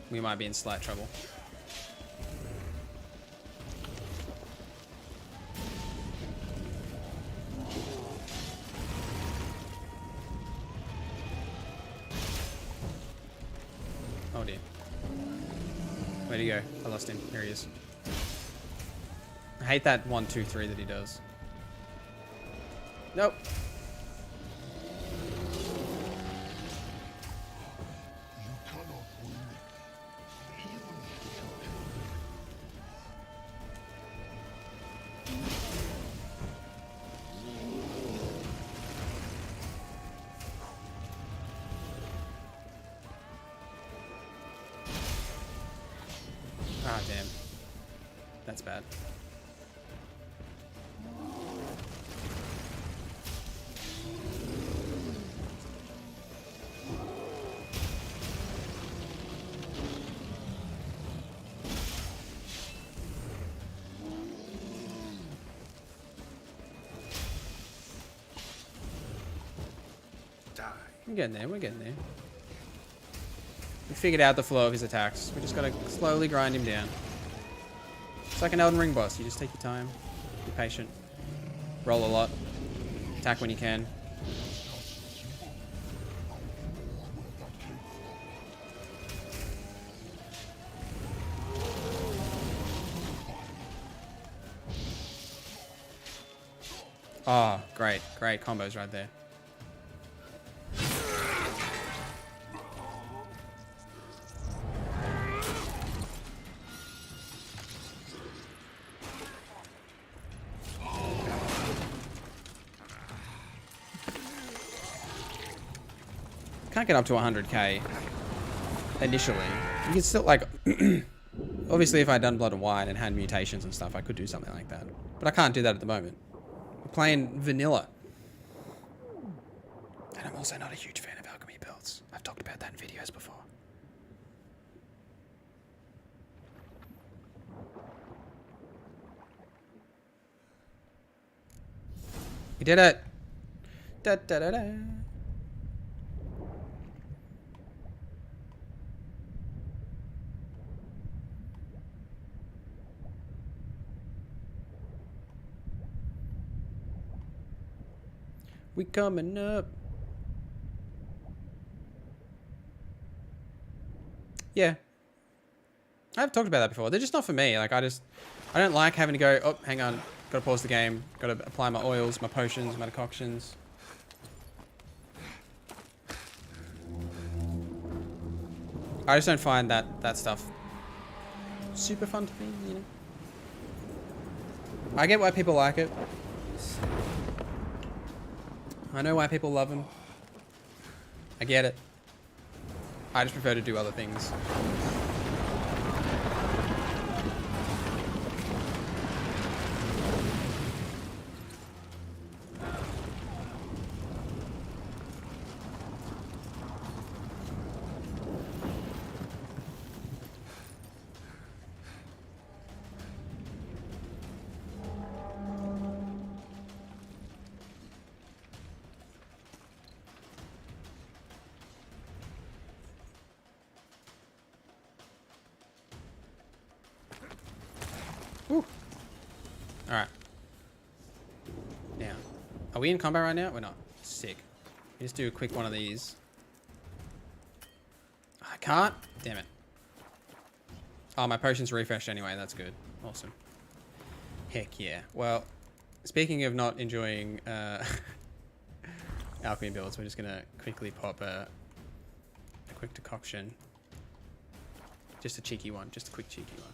We might be in slight trouble. Oh dear. Where'd he go? I lost him. There he is. I hate that 1, 2, 3 that he does. Nope. Ah, damn. That's bad. We're getting there, we're getting there. We figured out the flow of his attacks. We just gotta slowly grind him down. It's like an Elden Ring boss. You just take your time, be patient, roll a lot, attack when you can. Ah, oh, great, great combos right there. Can't get up to 100k initially. You can still, like, obviously if I'd done Blood and Wine and had mutations and stuff, I could do something like that. But I can't do that at the moment. We're playing vanilla. And I'm also not a huge fan of alchemy builds. I've talked about that in videos before. We did it! Da da da da! We coming up. Yeah. I've talked about that before. They're just not for me. Like, I don't like having to go, oh, hang on. Gotta pause the game. Gotta apply my oils, my potions, my decoctions. I just don't find that stuff super fun to me, you know? I get why people like it. I know why people love them. I get it. I just prefer to do other things. Woo. Alright. Now, are we in combat right now? We're not. Sick. Let's do a quick one of these. I can't. Damn it. Oh, my potion's refreshed anyway. That's good. Awesome. Heck yeah. Well, speaking of not enjoying alchemy builds, we're just going to quickly pop a quick decoction. Just a cheeky one. Just a quick cheeky one.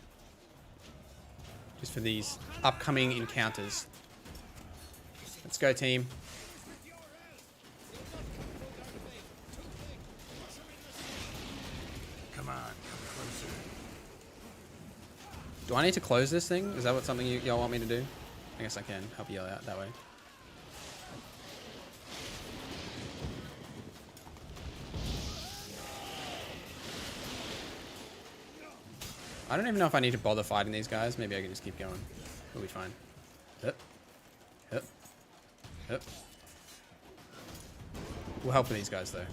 Just for these upcoming encounters. Let's go, team. Come on, come closer. Do I need to close this thing? Is that what something y'all want me to do? I guess I can help you out that way. I don't even know if I need to bother fighting these guys. Maybe I can just keep going. We'll be fine. Hup. Hup. Hup. We'll help with these guys, though.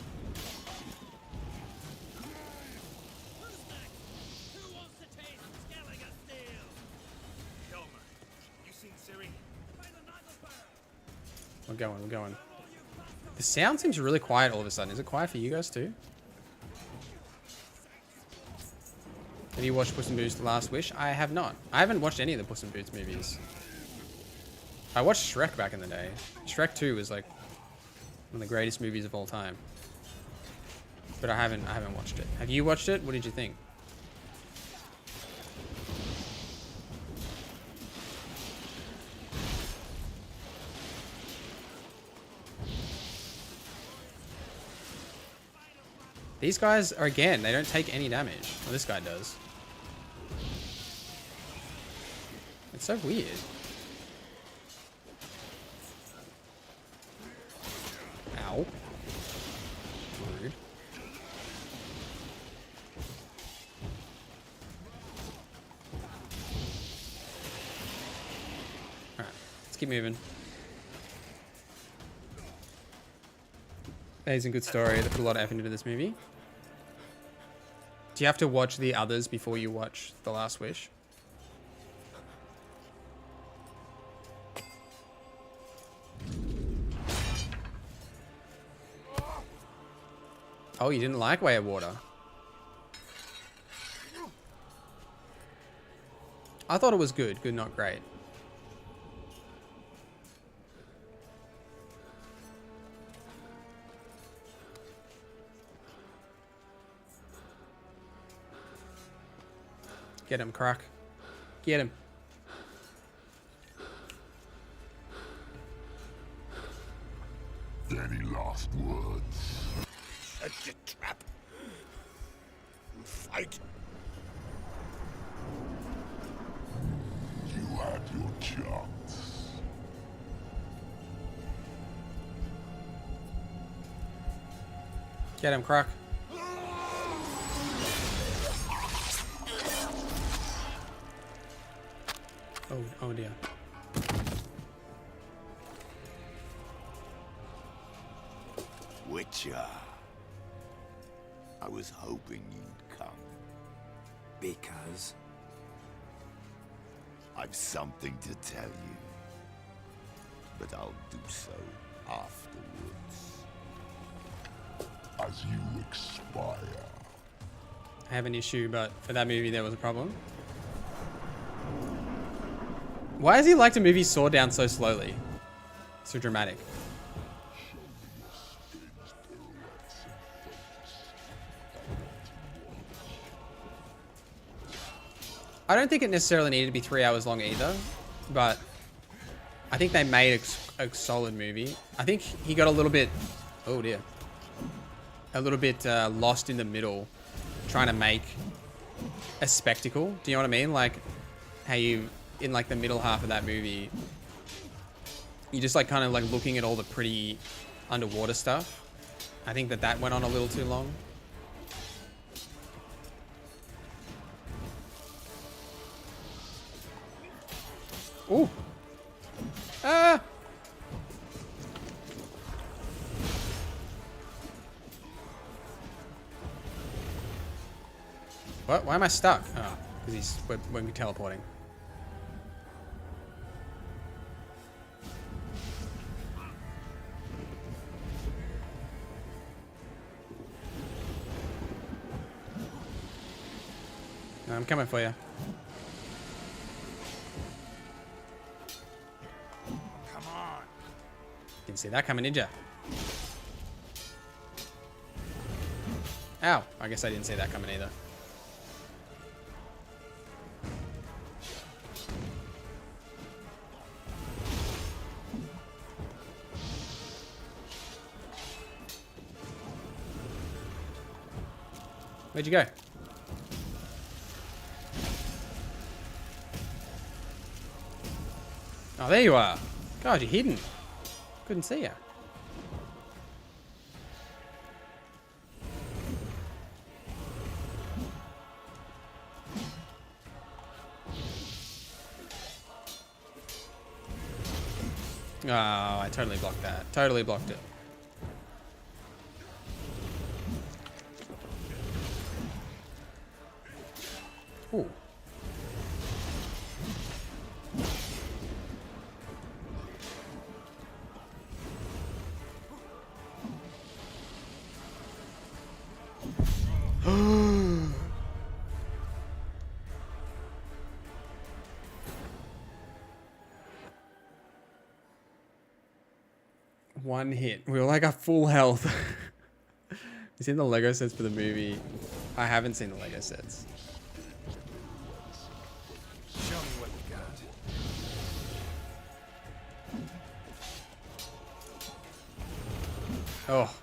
We're going, we're going. The sound seems really quiet all of a sudden. Is it quiet for you guys, too? Have you watched Puss in Boots: The Last Wish? I have not. I haven't watched any of the Puss in Boots movies. I watched Shrek back in the day. Shrek 2 was like one of the greatest movies of all time. But I haven't watched it. Have you watched it? What did you think? These guys are, again, they don't take any damage. Well, this guy does. It's so weird. Ow. Rude. Alright, let's keep moving. Amazing, good story. They put a lot of effort into this movie. Do you have to watch the others before you watch The Last Wish? Oh, you didn't like Way of Water? I thought it was good. Good, not great. Get him, Croc. Get him. Any last words? Set your trap. Fight. You had your chance. Get him, Croc. Oh dear. Witcher. I was hoping you'd come. Because? I've something to tell you. But I'll do so afterwards. As you expire. I have an issue, but for that movie there was a problem. Why does he like to move his sword down so slowly? So dramatic. I don't think it necessarily needed to be 3 hours long either, but I think they made a solid movie. I think he got a little bit, oh dear, a little bit lost in the middle, trying to make a spectacle. Do you know what I mean? Like how you, in like the middle half of that movie, you just like kind of like looking at all the pretty underwater stuff. I think that went on a little too long. Ooh. Ah. What? Why am I stuck? Oh, because when we're teleporting. I'm coming for you. Come on. Didn't see that coming, did ya? Ow. I guess I didn't see that coming either. Where'd you go? Oh, there you are. God, you're hidden. Couldn't see you. Oh, I totally blocked that. Totally blocked it. Ooh. One hit. We were like at full health. You seen the Lego sets for the movie? I haven't seen the Lego sets. Show me what you got. Oh.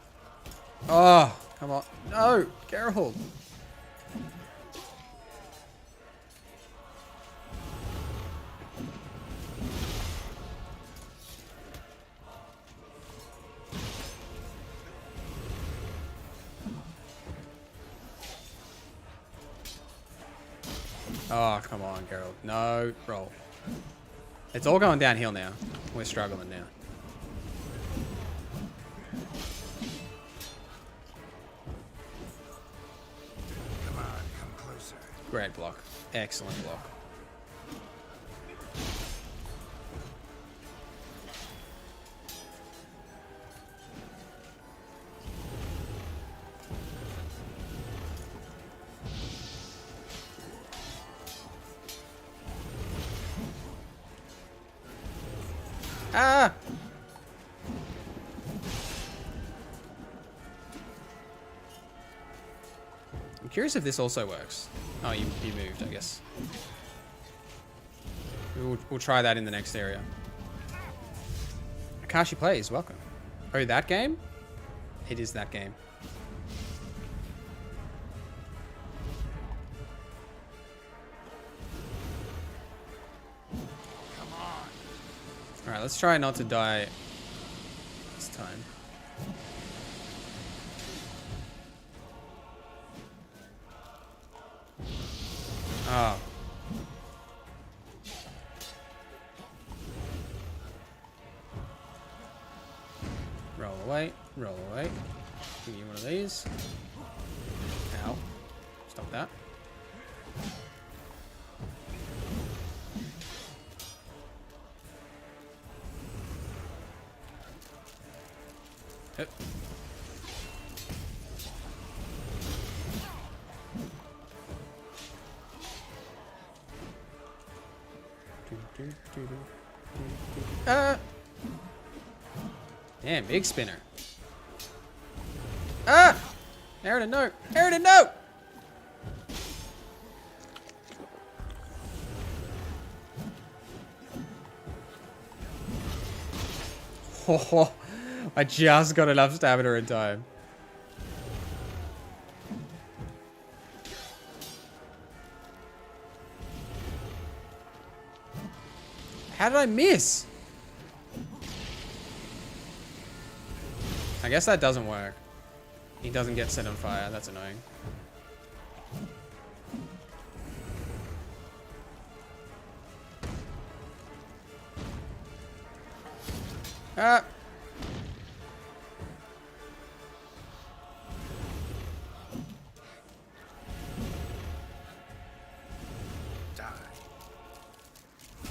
Oh, come on. No, Geralt. Oh, come on, Geralt. No, roll. It's all going downhill now. We're struggling now. Come on, come closer. Great block. Excellent block. Ah! I'm curious if this also works. Oh, you moved, I guess. We'll try that in the next area. Akashi plays, welcome. Oh, that game? It is that game. Alright, let's try not to die this time. Oh. Roll away, roll away. Give me one of these. Ow. Stop that. Yep. Ah! Damn, big spinner. Ah! Eredin, no! Eredin, no! Oh, I just got enough stamina in time. How did I miss? I guess that doesn't work. He doesn't get set on fire. That's annoying. Ah!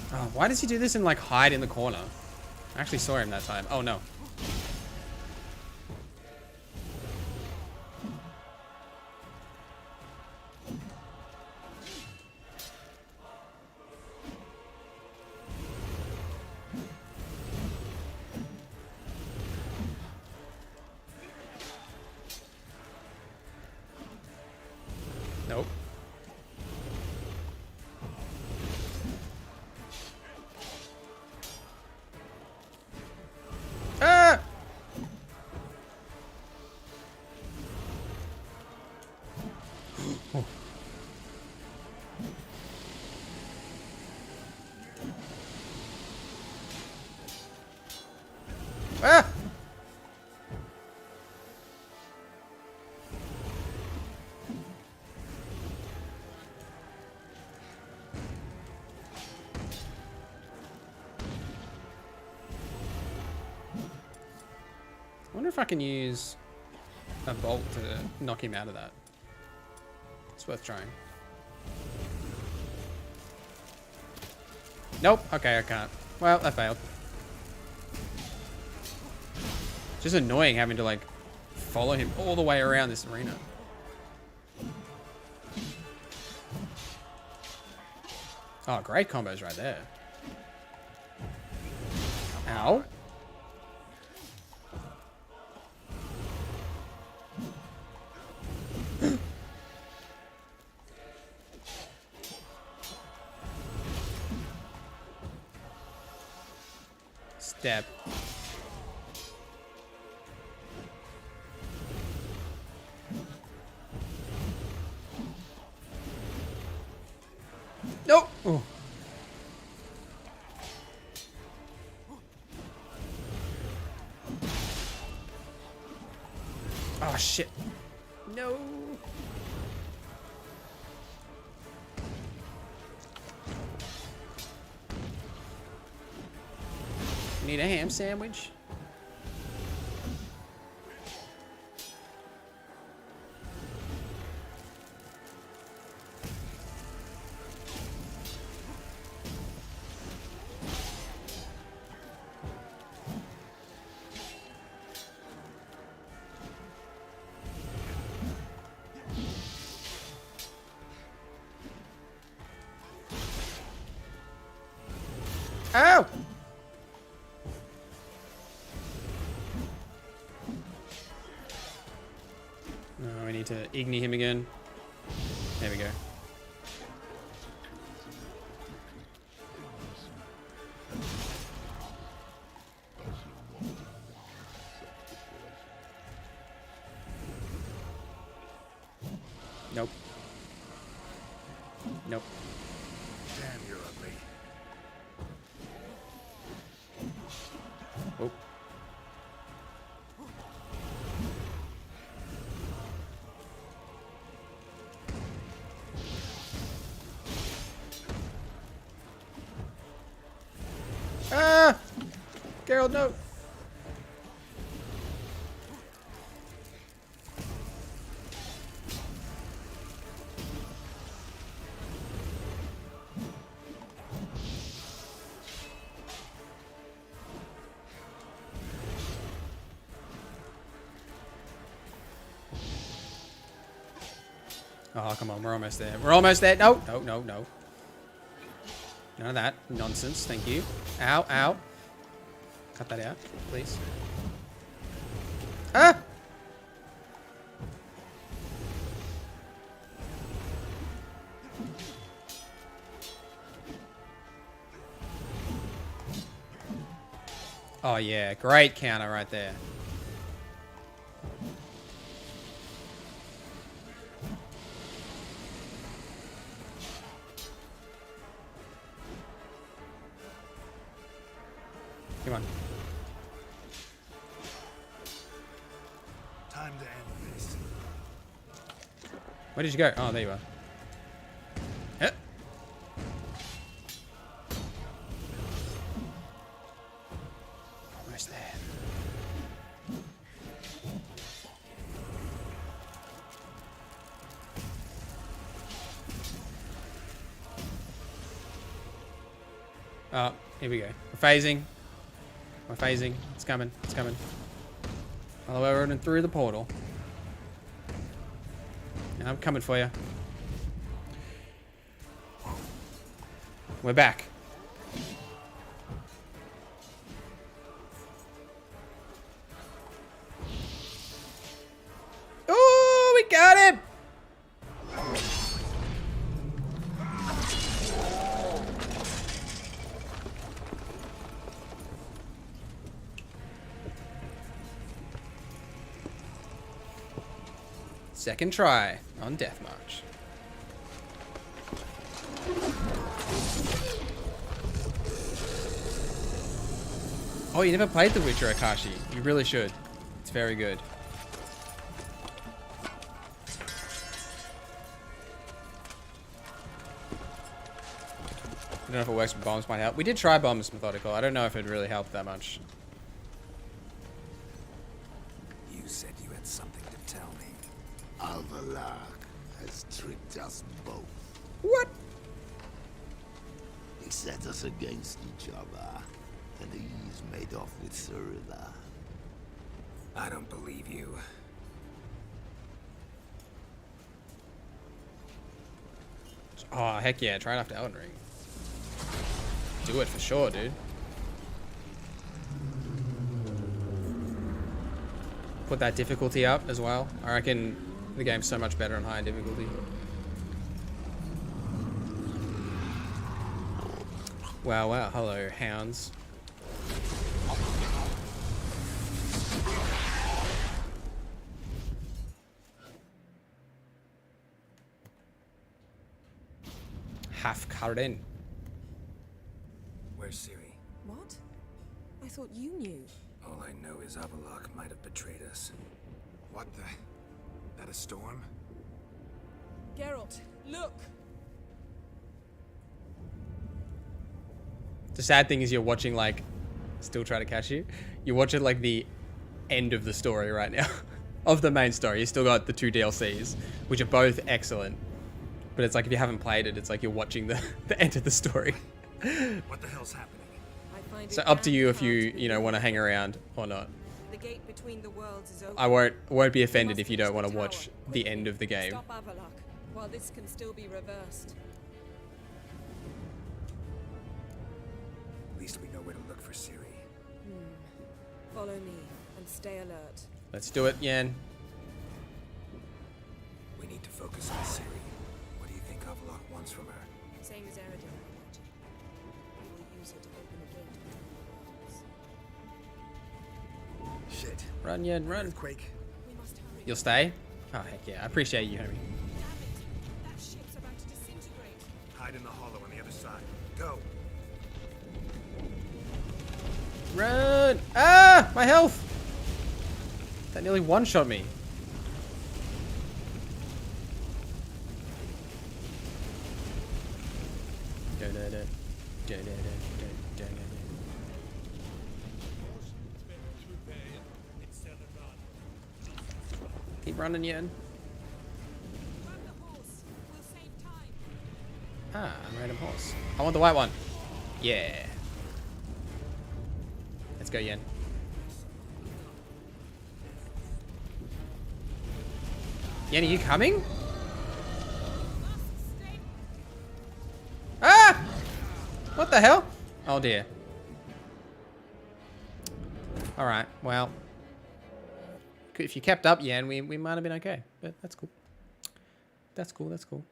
Oh, why does he do this and like hide in the corner? I actually saw him that time. Oh no. Oh. Ah! I wonder if I can use a bolt to knock him out of that. It's worth trying. Nope. Okay, I can't. Well, I failed. Just annoying having to like follow him all the way around this arena. Oh, great combos right there. Ow. Step. Nope. Ooh. Oh shit. No. Need a ham sandwich? Ow! Oh, we need to Igni him again. There we go. Nope. Nope. Damn, you're ugly. Oh. Ah! Geralt, no! Oh, come on, we're almost there. We're almost there. No, no, no, no. None of that nonsense. Thank you. Ow, ow. Cut that out, please. Ah! Oh, yeah. Great counter right there. Come on. Time to end this. Where did you go? Oh, there you are. Yep. Almost there. Oh, here we go. We're phasing. We're phasing. It's coming. It's coming. All the way around and through the portal. Now I'm coming for you. We're back. Oh, we got him! Second try on Death March. Oh, you never played The Witcher, Akashi. You really should. It's very good. I don't know if it works, but bombs might help. We did try bombs, Methodical. I don't know if it really helped that much. You said you had something to tell me. Avallac'h has tricked us both. What? He set us against each other, and he's made off with Ciri. I don't believe you. Oh, heck yeah. Try it after Elden Ring. Do it for sure, dude. Put that difficulty up as well. I reckon the game's so much better on higher difficulty. Wow, wow. Hello, hounds. Half Karen. Where's Siri? What? I thought you knew. All I know is Avallac'h might have betrayed us. What the? That a storm? Geralt, look! The sad thing is you're watching, like, still trying to catch you. You're watching, like, the end of the story right now. Of the main story. You still got the 2 DLCs, which are both excellent. But it's like if you haven't played it, it's like you're watching the end of the story. What the hell's happening? So up to you if you know, want to hang around or not. The gate between the worlds is open. I won't be offended if you don't want to watch the end of the game. Stop Avallac'h, while this can still be reversed. At least we know where to look for Siri. Follow me and stay alert. Let's do it, Yen. We need to focus on Siri. What do you think Avallac'h wants from her? Same as Eredin, I imagine. We will use it to open a gate between the worlds. Shit. Run, Yen, run. Earthquake. We must hurry. You'll stay? Oh, heck yeah. I appreciate you, homie. Damn it! That ship's about to disintegrate. Hide in the hollow on the other side. Go. Run! Ah! My health! That nearly one-shot me. Keep running, Yen. Ah, a random horse. I want the white one. Yeah. Let's go, Yen. Yen, are you coming? Ah! What the hell? Oh dear. Alright, well. If you kept up, Yen, we might have been okay. But that's cool. That's cool, that's cool.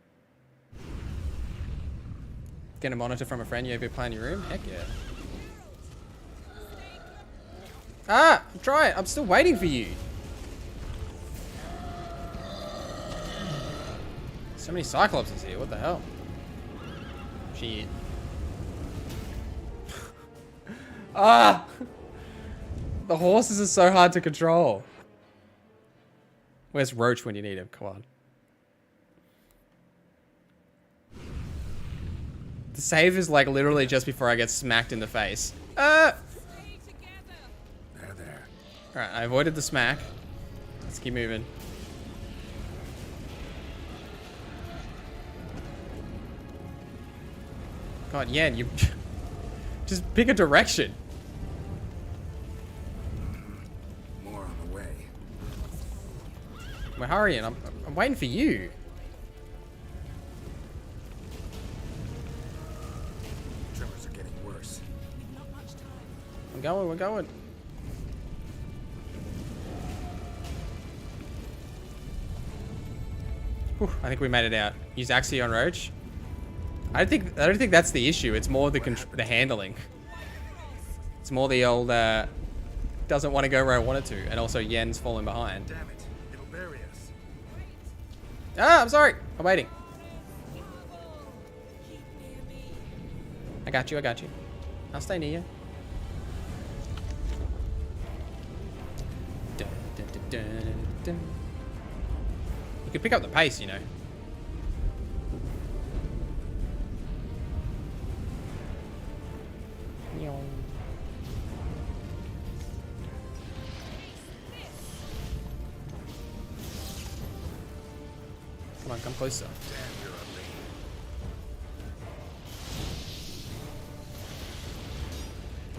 Get a monitor from a friend you have your play in your room? Heck yeah. Ah! Try it! I'm still waiting for you. So many Cyclopses here, what the hell? Shit. Ah! The horses are so hard to control. Where's Roach when you need him? Come on. The save is like literally just before I get smacked in the face. There. Alright, I avoided the smack. Let's keep moving. God, Yen, you just pick a direction. More on the way. We're hurrying. I'm waiting for you. Tremors are getting worse. I'm going, we're going. Whew, I think we made it out. Use Axie on Roach. I don't think that's the issue. It's more the handling. It's more the old doesn't want to go where I want it to, and also Yen's falling behind. Damn it! It'll bury us. Ah, I'm sorry. I'm waiting. I got you, I got you. I'll stay near you. Dun, dun, dun, dun, dun, dun. You could pick up the pace, you know. Come on, come closer.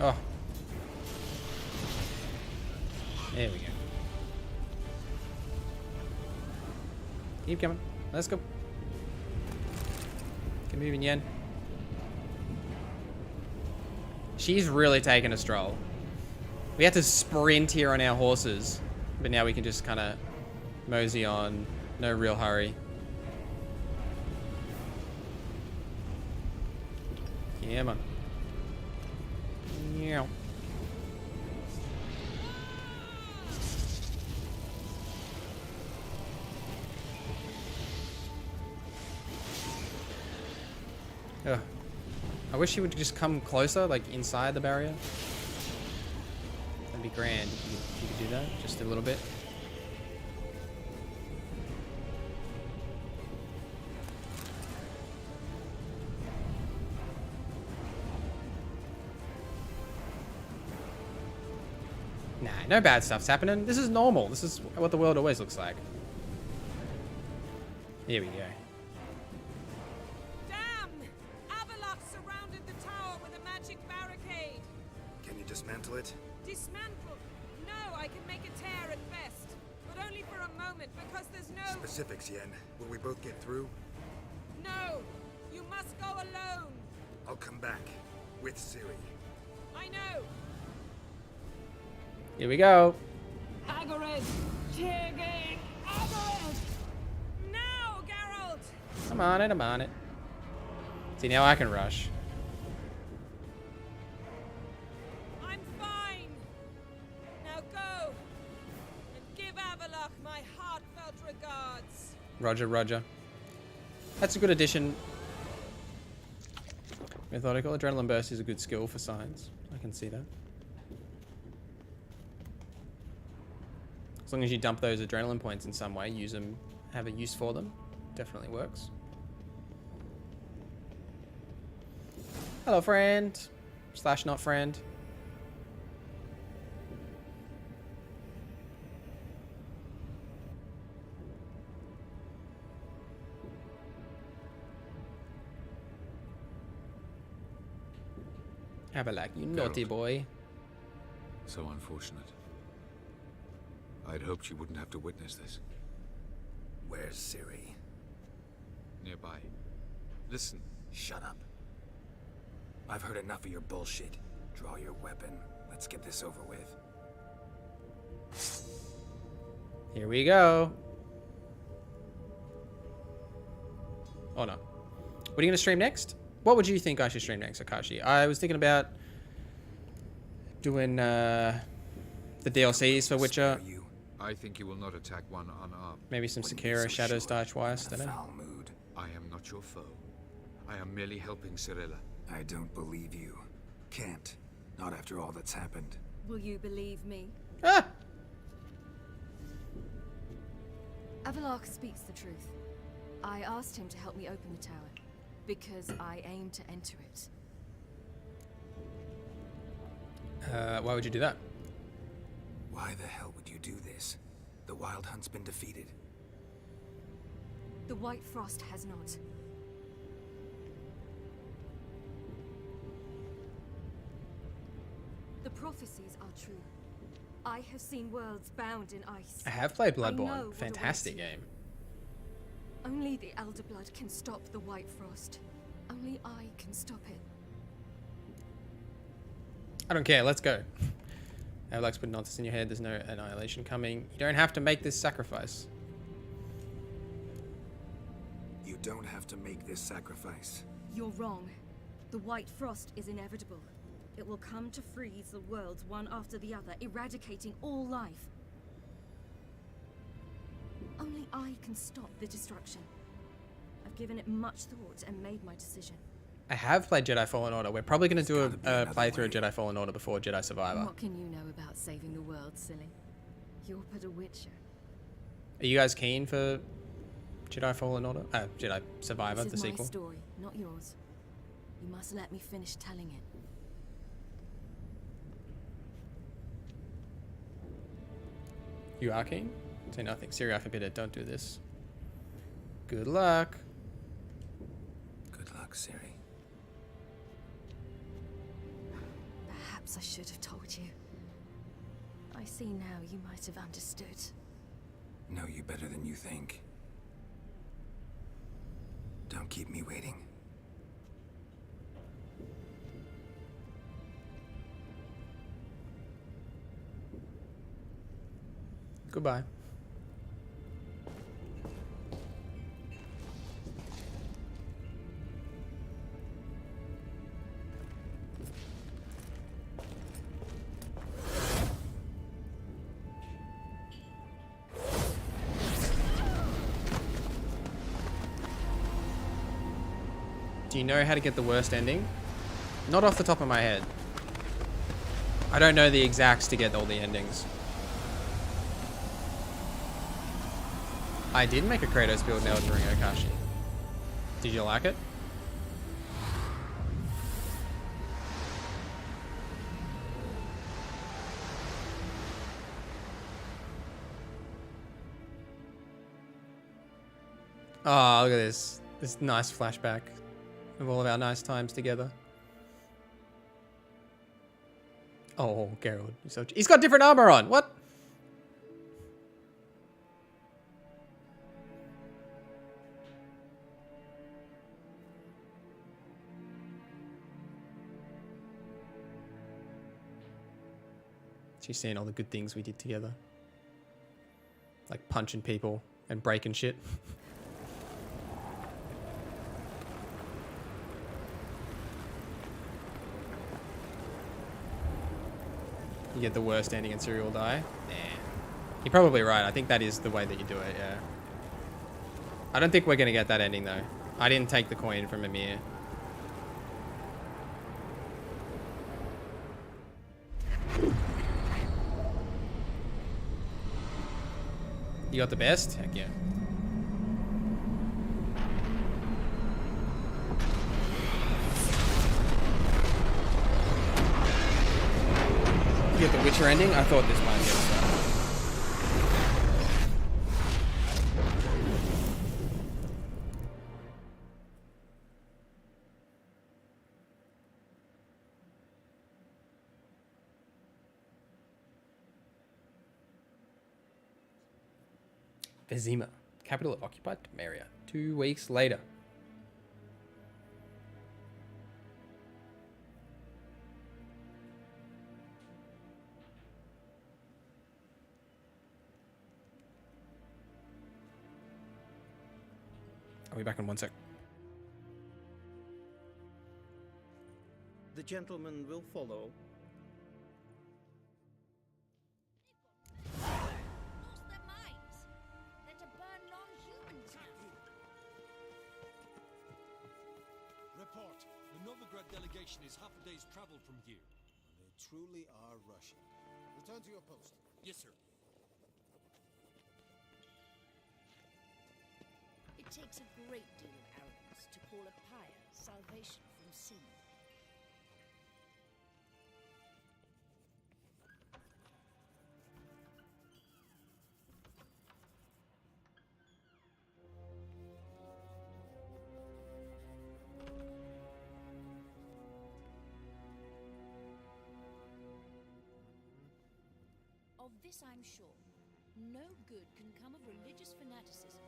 Oh. There we go. Keep coming. Let's go. Keep moving, Yen. She's really taking a stroll. We had to sprint here on our horses, but now we can just kind of mosey on. No real hurry. Yeah, man. Yeah. Ugh. I wish he would just come closer, like inside the barrier. That'd be grand if you could do that, just a little bit. Nah, no bad stuff's happening. This is normal. This is what the world always looks like. Here we go. Damn! Avallac'h surrounded the tower with a magic barricade. Can you dismantle it? Dismantle? No, I can make a tear at best. But only for a moment, because there's no... Specifics, Yen. Will we both get through? No! You must go alone! I'll come back. With Siri. I know! Here we go. Eredin! Tirgate! Eredin! Now, Geralt! I'm on it, I'm on it. See, now I can rush. I'm fine! Now go! And give Avallac'h my heartfelt regards! Roger, roger. That's a good addition. Methodical. Adrenaline burst is a good skill for science. I can see that. As long as you dump those adrenaline points in some way, use them, have a use for them, definitely works. Hello, friend. Slash not friend. Avallac'h, you naughty boy. So unfortunate. I'd hoped you wouldn't have to witness this. Where's Siri? Nearby. Listen. Shut up. I've heard enough of your bullshit. Draw your weapon. Let's get this over with. Here we go. Oh no. What are you going to stream next? What would you think I should stream next, Akashi? I was thinking about doing the DLCs for Witcher. I think you will not attack one unarmed. Maybe some Sekiro, Shadows Die Twice, don't know. I am not your foe. I am merely helping Cirilla. I don't believe you. Can't. Not after all that's happened. Will you believe me? Ah! Avallac'h speaks the truth. I asked him to help me open the tower, because I aim to enter it. Why would you do that? Why the hell would you do this? The Wild Hunt's been defeated. The White Frost has not. The prophecies are true. I have seen worlds bound in ice. I have played Bloodborne. Fantastic game. Only the Elder Blood can stop the White Frost. Only I can stop it. I don't care. Let's go. Avallac'h's put nonsense in your head. There's no annihilation coming. You don't have to make this sacrifice. You don't have to make this sacrifice. You're wrong. The White Frost is inevitable. It will come to freeze the worlds one after the other, eradicating all life. Only I can stop the destruction. I've given it much thought and made my decision. I have played Jedi Fallen Order. We're probably going to do a playthrough of Jedi Fallen Order before Jedi Survivor. What can you know about saving the world, silly? You're but a witcher. Are you guys keen for Jedi Fallen Order? Jedi Survivor, This the is my sequel? story, not yours. You must let me finish telling it. You are keen? Say nothing. Siri, I forbid it. Don't do this. Good luck. Good luck, Siri. Perhaps I should have told you. I see now you might have understood. Know you better than you think. Don't keep me waiting. Goodbye. Do you know how to get the worst ending? Not off the top of my head. I don't know the exacts to get all the endings. I did make a Kratos build in Elden Ring, Okashi. Did you like it? Oh, look at this. This nice flashback of all of our nice times together. Oh, Geralt. He's got different armor on. What? She's seeing all the good things we did together. Like punching people and breaking shit. You get the worst ending and Ciri will die? Nah. You're probably right. I think that is the way that you do it, yeah. I don't think we're going to get that ending, though. I didn't take the coin from Emir. You got the best? Heck yeah. You get the Witcher ending? I thought this might get that. Vizima, capital of occupied Temeria. 2 weeks later. I'll be back in 1 sec. The gentleman will follow. Report. The Novigrad delegation is half a day's travel from here. They truly are rushing. Return to your post. Yes, sir. It takes a great deal of arrogance to call a pyre salvation from sin. Of this I'm sure. No good can come of religious fanaticism.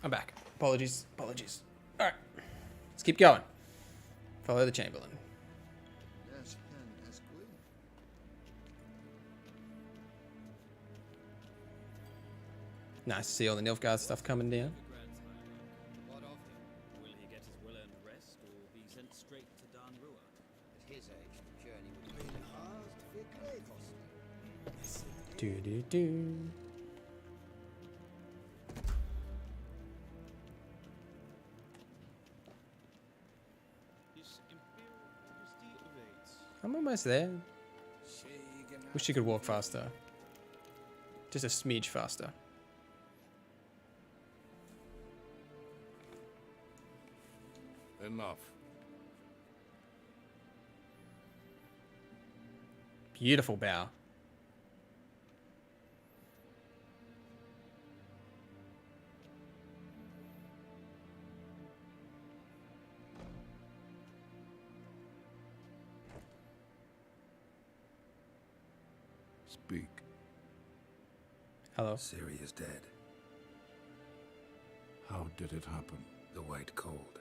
I'm back. Apologies. Apologies. Alright. Let's keep going. Follow the Chamberlain. Yes, and as queen. Nice to see all the Nilfgaard stuff coming down. What of him? Will he get his well-earned rest, or be sent straight to Darnrua? At his age, the journey would have been hard to fit costly. Do do do. I'm almost there. Wish you could walk faster. Just a smidge faster. Enough. Beautiful bow. Speak. Hello. Siri is dead. How did it happen? The White Cold.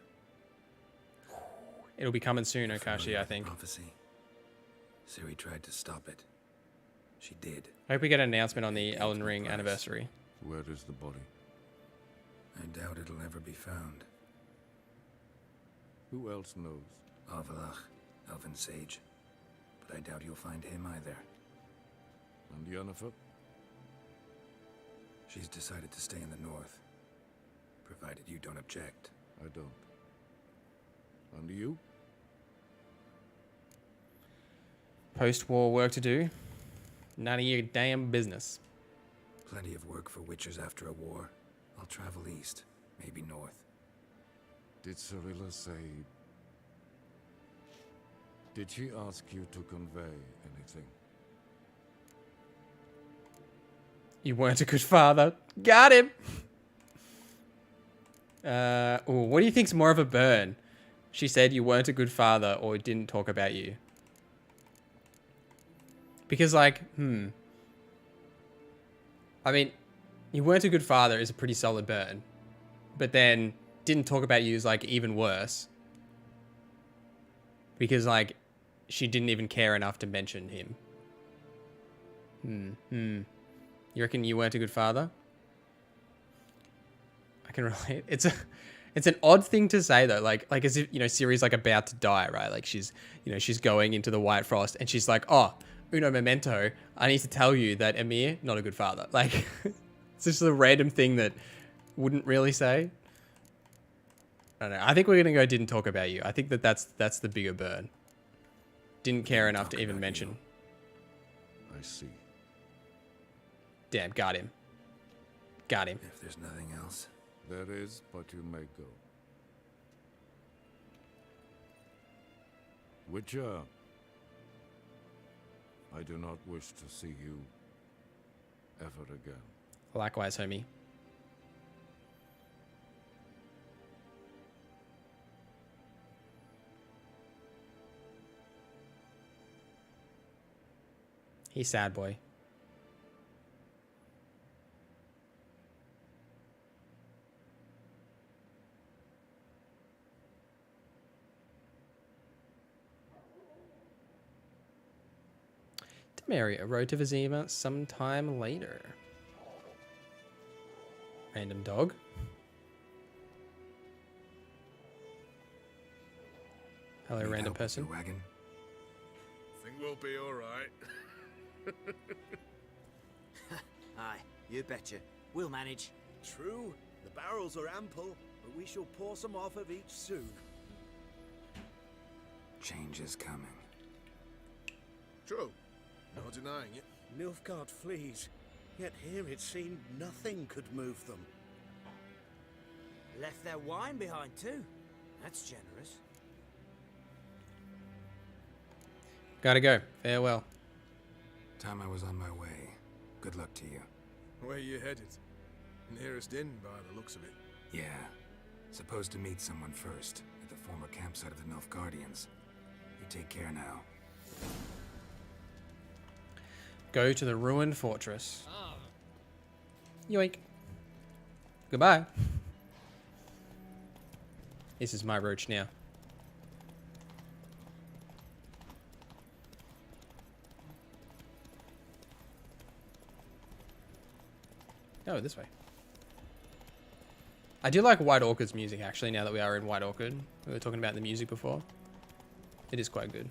It'll be coming soon, Okashi, I think. Prophecy. Siri tried to stop it. She did. I hope we get an announcement on the Elden Ring anniversary. Where is the body? I doubt it'll ever be found. Who else knows? Avallac'h, Elven Sage. But I doubt you'll find him either. And Yennefer? She's decided to stay in the north. Provided you don't object. I don't. And you? Post-war work to do. None of your damn business. Plenty of work for witchers after a war. I'll travel east, maybe north. Did Cirilla say... Did she ask you to convey anything? You weren't a good father. Got him! Ooh, what do you think's more of a burn? She said you weren't a good father or didn't talk about you. Because, like, I mean, you weren't a good father is a pretty solid burn. But then, didn't talk about you is, like, even worse. Because, like, she didn't even care enough to mention him. You reckon you weren't a good father? I can relate. It's an odd thing to say though, like as if, you know, Ciri's like about to die, right? Like she's going into the White Frost and she's like, oh, uno memento, I need to tell you that Emir, not a good father. Like, it's just a random thing that wouldn't really say. I don't know. I think we're gonna go didn't talk about you. I think that's the bigger burn. Didn't care enough to even mention. I see. Damn, got him. Got him. If there's nothing else. There is, but you may go. Witcher, I do not wish to see you ever again. Likewise, homie. He's sad, boy. Marry a road to Vizima sometime later. Random dog. Hello, random person. Wagon. Think we'll be all right. Aye, you betcha. We'll manage. True, the barrels are ample, but we shall pour some off of each soon. Change is coming. True. No denying it. Nilfgaard flees, yet here it seemed nothing could move them. Left their wine behind too. That's generous. Gotta go. Farewell. Time I was on my way. Good luck to you. Where you headed? Nearest inn by the looks of it. Yeah. Supposed to meet someone first, at the former campsite of the Nilfgaardians. You take care now. Go to the ruined fortress. Yoink. Goodbye. This is my roach now. Oh, this way. I do like White Orchard's music, actually, now that we are in White Orchard. We were talking about the music before. It is quite good.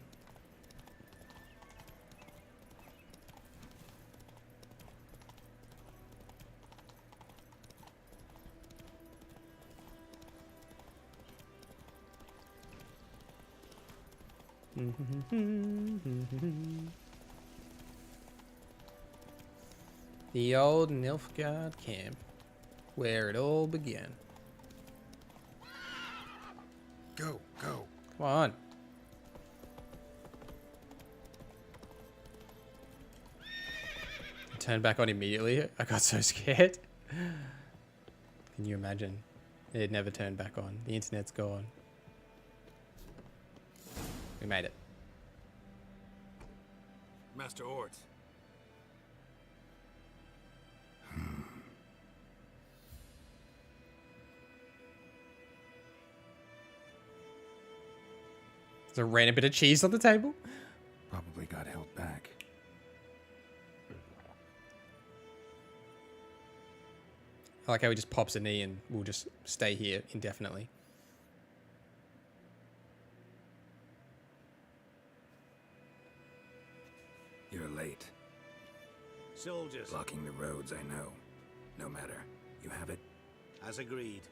The old Nilfgaard camp, where it all began. Go, go. Come on. Turn back on immediately. I got so scared. Can you imagine? It never turned back on. The internet's gone. We made it. Master Ort. There's a random bit of cheese on the table. Probably got held back. I like how he just pops a knee and we'll just stay here indefinitely. You're late. Soldiers. Blocking the roads, I know. No matter. You have it? As agreed.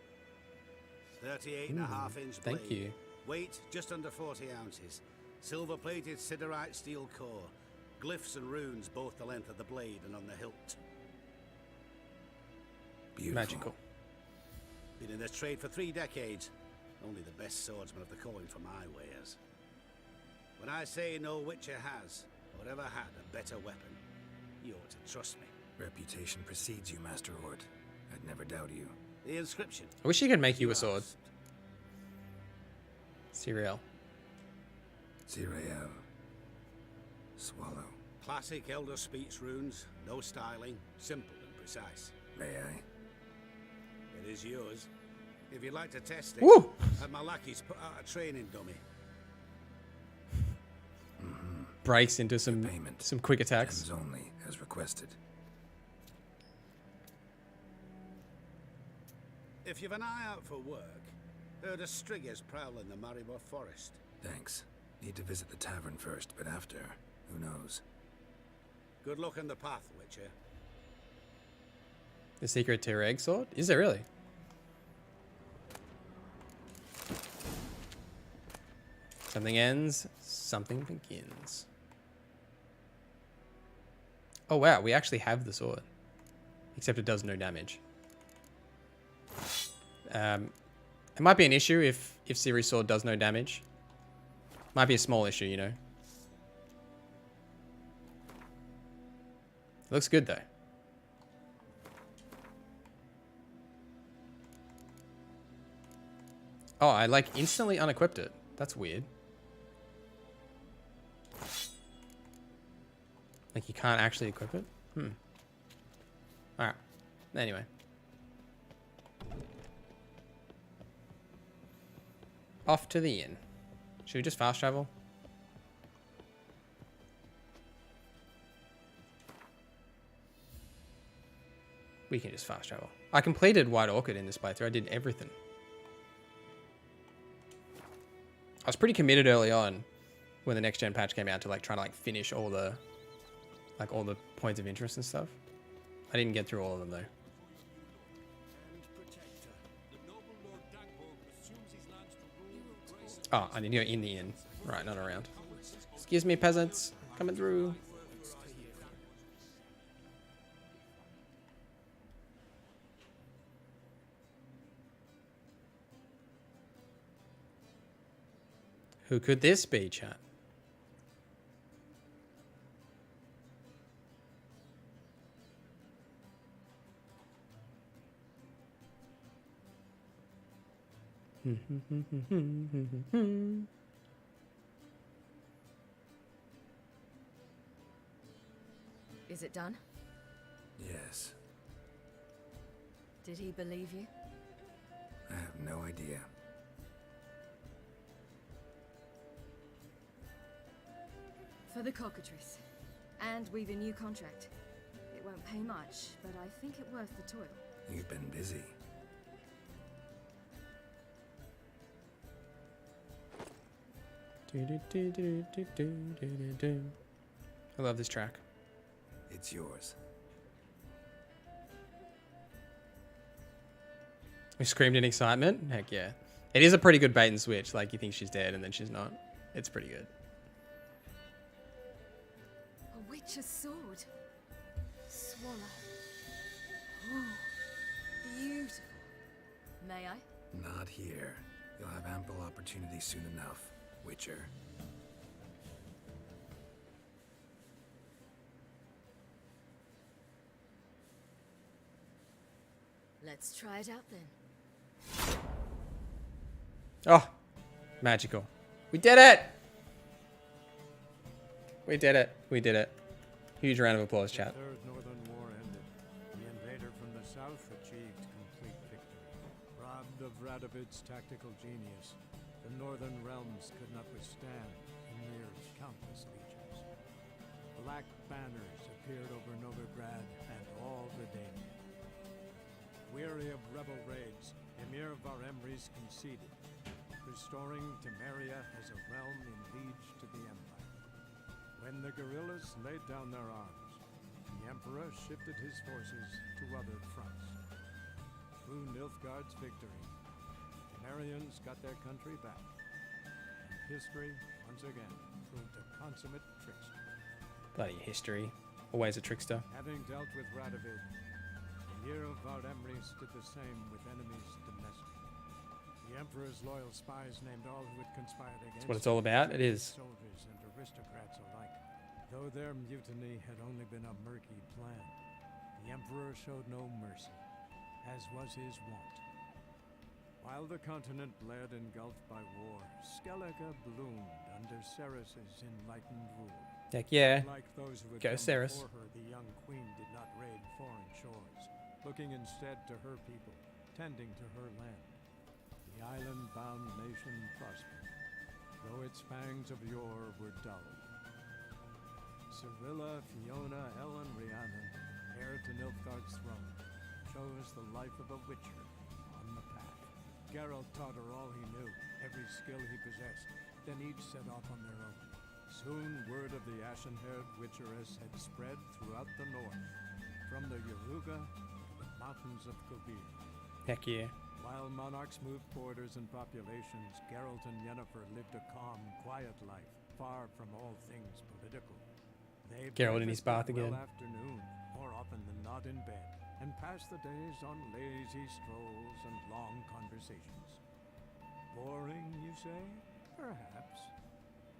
38.5-inch blade. Thank you. Weight just under 40 ounces. Silver-plated siderite steel core. Glyphs and runes both the length of the blade and on the hilt. Beautiful. Magical. Been in this trade for 3 decades. Only the best swordsman of the calling for my wares. When I say no witcher has, or ever had, a better weapon, you ought to trust me. Reputation precedes you, Master Ort. I'd never doubt you. The inscription. I wish he could make you a sword. Ciriel. Ciriel. Swallow. Classic Elder Speech runes. No styling. Simple and precise. May I? It is yours. If you'd like to test it, Woo! have my lackeys put out a training dummy. Breaks into some quick attacks. Gems only, as requested. If you've an eye out for work, heard of striggers prowling the Maribor forest. Thanks. Need to visit the tavern first, but after, who knows? Good luck on the path, Witcher. The secret to your egg sword? Is it really? Something ends, something begins. Oh wow, we actually have the sword. Except it does no damage. It might be an issue if Ciri's sword does no damage. Might be a small issue, you know. It looks good though. Oh, I like instantly unequipped it. That's weird. Like you can't actually equip it? Alright. Anyway. Off to the inn. Should we just fast travel? We can just fast travel. I completed White Orchid in this playthrough. I did everything. I was pretty committed early on when the next gen patch came out to like trying to like finish all the points of interest and stuff. I didn't get through all of them though. Oh, I need to go in the inn. Right, not around. Excuse me, peasants. Coming through. Who could this be, chat? Is it done? Yes. Did he believe you? I have no idea. For the cockatrice. And we've a new contract. It won't pay much, but I think it worth the toil. You've been busy. I love this track. It's yours. We screamed in excitement. Heck yeah. It is a pretty good bait and switch. Like you think she's dead and then she's not. It's pretty good. A witch's sword. Swallow. Ooh, beautiful. May I? Not here. You'll have ample opportunity soon enough, Witcher. Let's try it out then. Oh, magical. We did it! We did it. We did it. Huge round of applause, chat. The Third Northern War ended. The invader from the south achieved complete victory. Robbed of Radovid's tactical genius, the northern realms could not withstand Ymir's countless legions. Black banners appeared over Novigrad and all Redania. Weary of rebel raids, Emir Varemres conceded, restoring Temeria as a realm in liege to the Empire. When the guerrillas laid down their arms, the Emperor shifted his forces to other fronts. Through Nilfgaard's victory, Temerians got their country back, and history once again proved a consummate trickster. Bloody history. Always a trickster. Having dealt with Radovid, Emir Varemres did the same with enemies domestic. The Emperor's loyal spies named all who had conspired against That's what it's all about. It is. soldiers and aristocrats alike. Though their mutiny had only been a murky plan, the Emperor showed no mercy, as was his wont. While the continent bled engulfed by war, Skellige bloomed under Ceres's enlightened rule. Heck yeah. Like those who had Go come Ceres. before her, the young queen did not raid foreign shores, looking instead to her people, tending to her land. The island-bound nation prospered, though its fangs of yore were dulled. Cirilla, Fiona, Ellen, Rhiannon, heir to Nilfgaard's throne, chose the life of a witcher on the path. Geralt taught her all he knew, every skill he possessed, then each set off on their own. Soon word of the ashen-haired witcheress had spread throughout the north, from the Yaruga to the mountains of Kobir. Heck yeah. While monarchs moved borders and populations, Geralt and Yennefer lived a calm, quiet life, far from all things political. They Geralt in his bath breakfasted again. well afternoon, more often than not in bed, and passed the days on lazy strolls and long conversations. Boring, you say? Perhaps.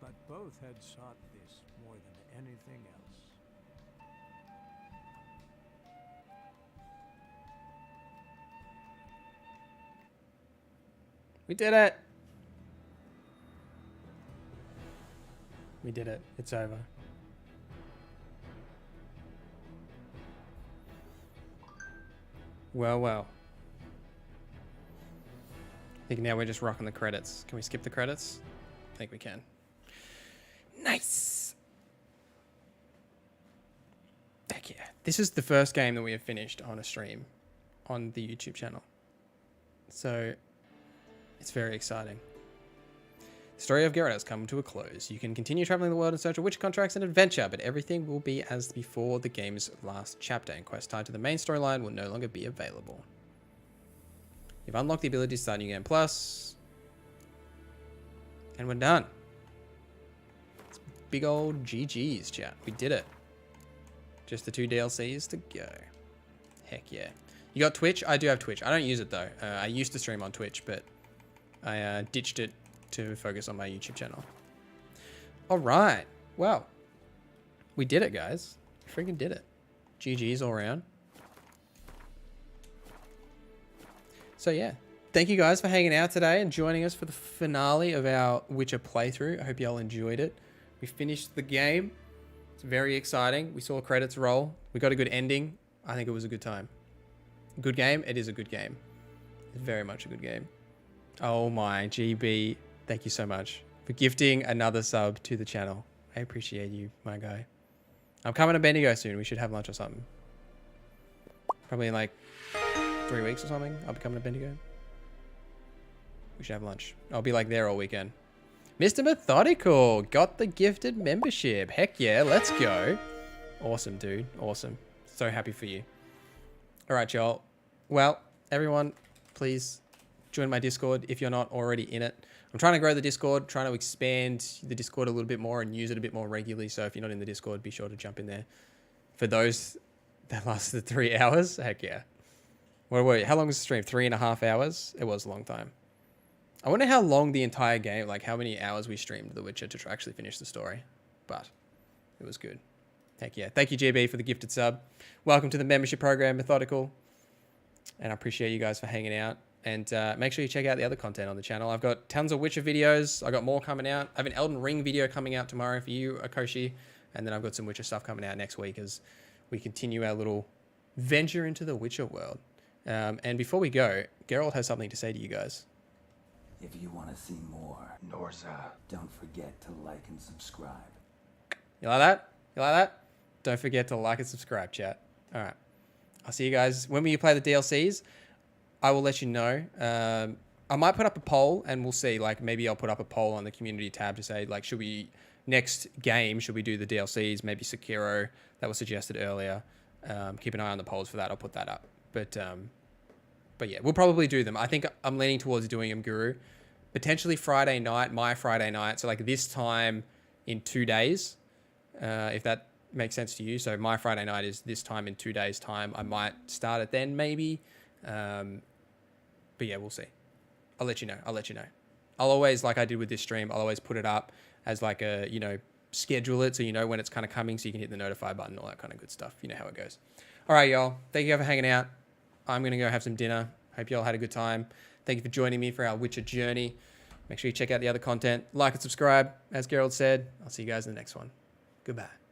But both had sought this more than anything else. We did it. We did it. It's over. Well, well. I think now we're just rocking the credits. Can we skip the credits? I think we can. Nice. Heck yeah. This is the first game that we have finished on a stream on the YouTube channel. So it's very exciting. The story of Geralt has come to a close. You can continue traveling the world in search of witch contracts and adventure, but everything will be as before the game's last chapter, and quests tied to the main storyline will no longer be available. You've unlocked the ability to start New Game Plus, and we're done. It's big old GG's, chat. We did it. Just the 2 DLCs to go. Heck yeah. You got Twitch? I do have Twitch. I don't use it though. I used to stream on Twitch, but I ditched it to focus on my YouTube channel. All right. Well, we did it, guys. We freaking did it. GG's all around. So yeah, thank you guys for hanging out today and joining us for the finale of our Witcher playthrough. I hope y'all enjoyed it. We finished the game. It's very exciting. We saw credits roll. We got a good ending. I think it was a good time. Good game. It is a good game. It's very much a good game. Oh my, GB. Thank you so much for gifting another sub to the channel. I appreciate you, my guy. I'm coming to Bendigo soon. We should have lunch or something. Probably in like 3 weeks or something. I'll be coming to Bendigo. We should have lunch. I'll be like there all weekend. Mr. Methodical got the gifted membership. Heck yeah, let's go. Awesome, dude. Awesome. So happy for you. All right, y'all. Well, everyone, please join my Discord if you're not already in it. I'm trying to grow the Discord, trying to expand the Discord a little bit more and use it a bit more regularly. So if you're not in the Discord, be sure to jump in there. For those that lasted 3 hours, heck yeah. How long was the stream? 3.5 hours? It was a long time. I wonder how long the entire game, like how many hours we streamed The Witcher to actually finish the story. But it was good. Heck yeah. Thank you, GB, for the gifted sub. Welcome to the membership program, Methodical. And I appreciate you guys for hanging out. And make sure you check out the other content on the channel. I've got tons of Witcher videos. I got more coming out. I have an Elden Ring video coming out tomorrow for you, Akoshi. And then I've got some Witcher stuff coming out next week as we continue our little venture into the Witcher world. And before we go, Geralt has something to say to you guys. If you want to see more NorZZa, don't forget to like and subscribe. You like that? You like that? Don't forget to like and subscribe, chat. All right. I'll see you guys. When you play the DLCs, I will let you know. I might put up a poll and we'll see. Like maybe I'll put up a poll on the community tab to say like, should we, next game, should we do the DLCs? Maybe Sekiro, that was suggested earlier. Keep an eye on the polls for that. I'll put that up. But yeah, we'll probably do them. I think I'm leaning towards doing them, Guru. Potentially Friday night, my Friday night. So like this time in 2 days, if that makes sense to you. So my Friday night is this time in 2 days' time. I might start it then maybe. But yeah, we'll see. I'll let you know. I'll always, like I did with this stream, I'll always put it up as like a, schedule it so you know when it's kind of coming so you can hit the notify button, all that kind of good stuff. You know how it goes. All right, y'all. Thank you for hanging out. I'm going to go have some dinner. Hope y'all had a good time. Thank you for joining me for our Witcher journey. Make sure you check out the other content. Like and subscribe. As Geralt said, I'll see you guys in the next one. Goodbye.